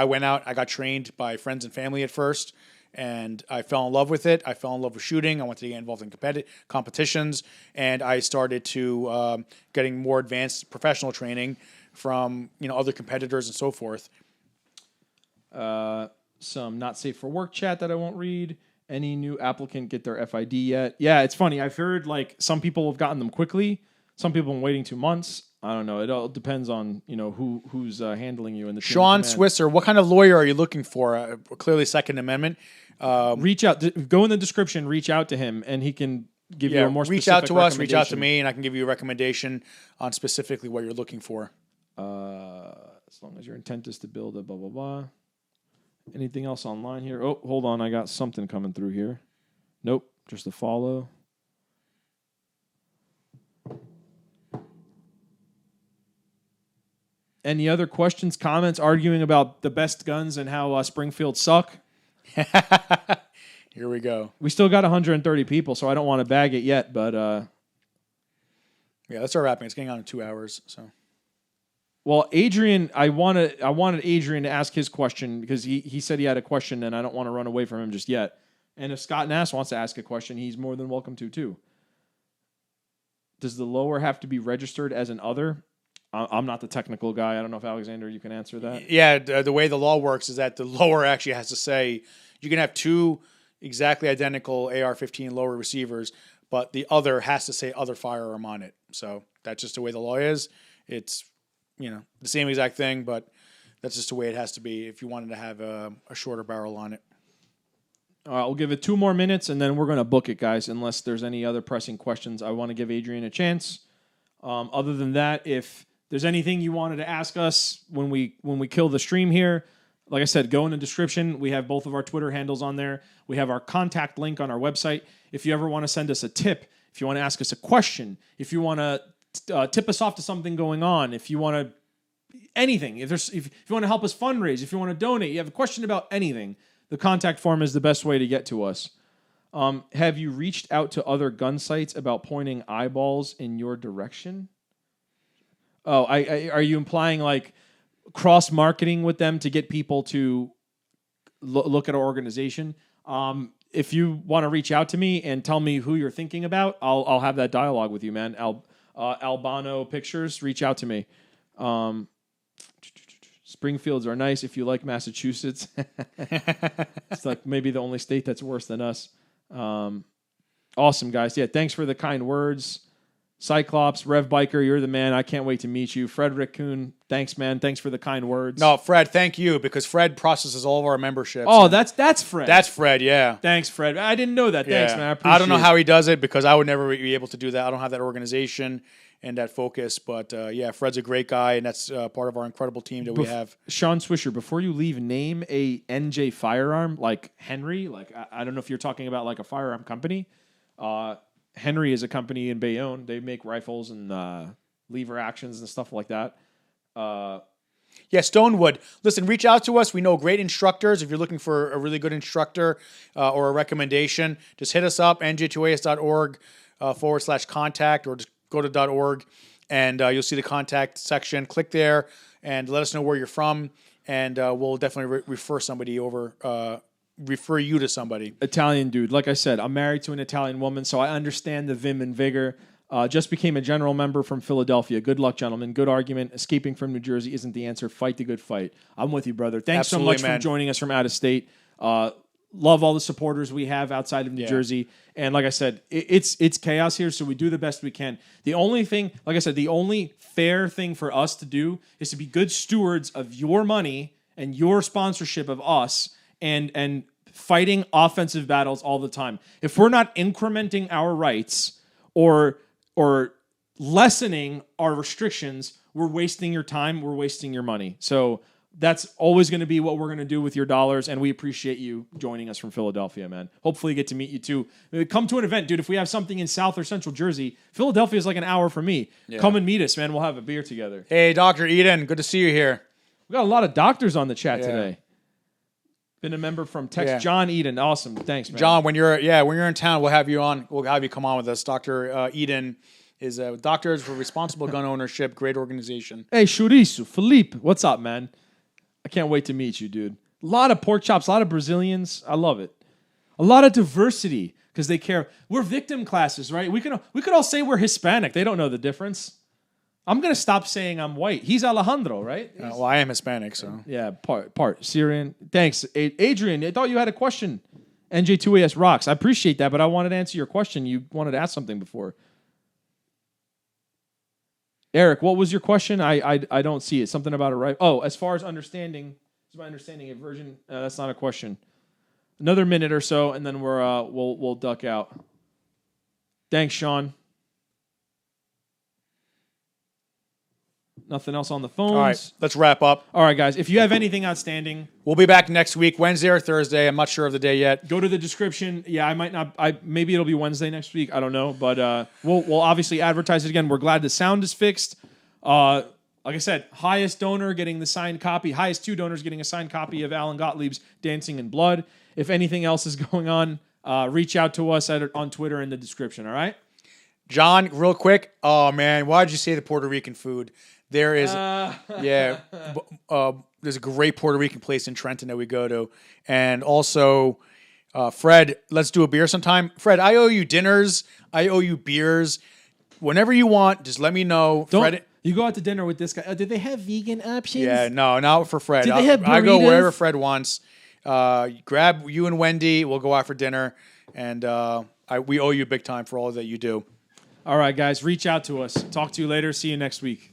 went out, I got trained by friends and family at first, and I fell in love with it. I fell in love with shooting. I wanted to get involved in competitions, and I started to getting more advanced professional training from other competitors and so forth. Some not safe for work chat that I won't read. Any new applicant get their FID yet? Yeah, it's funny. I've heard like some people have gotten them quickly. Some people have been waiting 2 months. I don't know. It all depends on who's handling you in the Sean Swisser, what kind of lawyer are you looking for? Clearly, Second Amendment. Reach out. Go in the description. Reach out to him, and he can give you a more specific reach out to us. Reach out to recommendation. me, and I can give you a recommendation on specifically what you're looking for. As long as your intent is to build a blah blah blah. Anything else online here? Oh, hold on. I got something coming through here. Nope. Just a follow. Any other questions, comments, arguing about the best guns and how Springfield suck? Here we go. We still got 130 people, so I don't want to bag it yet, but yeah, let's start wrapping. It's getting on in 2 hours. So, well, Adrian, I wanted Adrian to ask his question because he said he had a question, and I don't want to run away from him just yet. And if Scott Nass wants to ask a question, he's more than welcome to too. Does the lower have to be registered as an other? I'm not the technical guy. I don't know if Alexander, you can answer that. Yeah, the way the law works is that the lower actually has to say you can have two exactly identical AR-15 lower receivers, but the other has to say other firearm on it. So that's just the way the law is. It's the same exact thing, but that's just the way it has to be if you wanted to have a shorter barrel on it. All right, we'll give it 2 more minutes, and then we're going to book it, guys, unless there's any other pressing questions. I want to give Adrian a chance. Other than that, if there's anything you wanted to ask us when we kill the stream here, like I said, go in the description. We have both of our Twitter handles on there. We have our contact link on our website. If you ever want to send us a tip, if you want to ask us a question, if you want to tip us off to something going on, if you want to anything, if you want to help us fundraise, if you want to donate, you have a question about anything, the contact form is the best way to get to us. Have you reached out to other gun sites about pointing eyeballs in your direction? Oh, are you implying like cross-marketing with them to get people to look at our organization? If you want to reach out to me and tell me who you're thinking about, I'll have that dialogue with you, man. Albano Pictures, reach out to me. Springfields are nice if you like Massachusetts. It's like maybe the only state that's worse than us. Awesome, guys. Yeah, thanks for the kind words. Cyclops, Rev Biker, you're the man. I can't wait to meet you. Frederick Kuhn, thanks, man. Thanks for the kind words. No, Fred, thank you, because Fred processes all of our memberships. Oh, that's Fred. That's Fred, yeah. Thanks, Fred. I didn't know that. Yeah. Thanks, man. I appreciate it. I don't know how he does it, because I would never be able to do that. I don't have that organization and that focus. But, yeah, Fred's a great guy, and that's part of our incredible team that we have. Sean Swisher, before you leave, name a NJ firearm, like Henry. Like I don't know if you're talking about like a firearm company. Henry is a company in Bayonne. They make rifles and lever actions and stuff like that. Yeah, Stonewood. Listen, reach out to us. We know great instructors. If you're looking for a really good instructor or a recommendation, just hit us up, NJ2AS.org /contact, or just go to .org and you'll see the contact section. Click there and let us know where you're from, and we'll definitely refer somebody over. Refer you to somebody. Italian dude. Like I said, I'm married to an Italian woman, so I understand the vim and vigor. Just became a general member from Philadelphia. Good luck, gentlemen. Good argument. Escaping from New Jersey isn't the answer. Fight the good fight. I'm with you, brother. Thanks Absolutely, so much man. for joining us from out of state. Love all the supporters we have outside of New Jersey. And like I said, it's chaos here, so we do the best we can. The only thing, like I said, the only fair thing for us to do is to be good stewards of your money and your sponsorship of us, and fighting offensive battles all the time. If we're not incrementing our rights or lessening our restrictions, we're wasting your time, we're wasting your money. So that's always going to be what we're going to do with your dollars, and we appreciate you joining us from Philadelphia, man. Hopefully get to meet you too. Come to an event, dude. If we have something in South or Central Jersey, Philadelphia is like an hour from me. Yeah. Come and meet us, man. We'll have a beer together. Hey, Dr. Eden, good to see you here. We got a lot of doctors on the chat today. Been a member from Texas. John Eden. Awesome. Thanks, man. John, when you're in town, we'll have you on. We'll have you come on with us. Dr. Eden is Doctors for Responsible Gun Ownership. Great organization. Hey, Chorizo, Philippe. What's up, man? I can't wait to meet you, dude. A lot of pork chops, a lot of Brazilians. I love it. A lot of diversity because they care. We're victim classes, right? We could all say we're Hispanic. They don't know the difference. I'm gonna stop saying I'm white. He's Alejandro, right? Well, I am Hispanic, so Yeah, part Syrian. Thanks, Adrian. I thought you had a question. NJ2AS rocks. I appreciate that, but I wanted to answer your question. You wanted to ask something before. Eric, what was your question? I don't see it. Something about it, right? Oh, as far as understanding, is my understanding a version? That's not a question. Another minute or so, and then we'll duck out. Thanks, Sean. Nothing else on the phones. all right, let's wrap up. All right, guys. If you have anything outstanding, We'll be back next week, Wednesday or Thursday. I'm not sure of the day yet. go to the description. Yeah, I might not. Maybe it'll be Wednesday next week. I don't know, but we'll obviously advertise it again. We're glad the sound is fixed. Like I said, highest donor getting the signed copy. Highest 2 donors getting a signed copy of Alan Gottlieb's Dancing in Blood. If anything else is going on, reach out to us on Twitter in the description. All right. John, real quick. Oh man, why did you say the Puerto Rican food? There is, there's a great Puerto Rican place in Trenton that we go to, and also, Fred, let's do a beer sometime. Fred, I owe you dinners. I owe you beers. Whenever you want, just let me know. Fred, You go out to dinner with this guy. Did they have vegan options? yeah, no, not for Fred. Did they have I go burritos? wherever Fred wants. Grab you and Wendy. We'll go out for dinner, and we owe you big time for all that you do. All right, guys, reach out to us. Talk to you later. See you next week.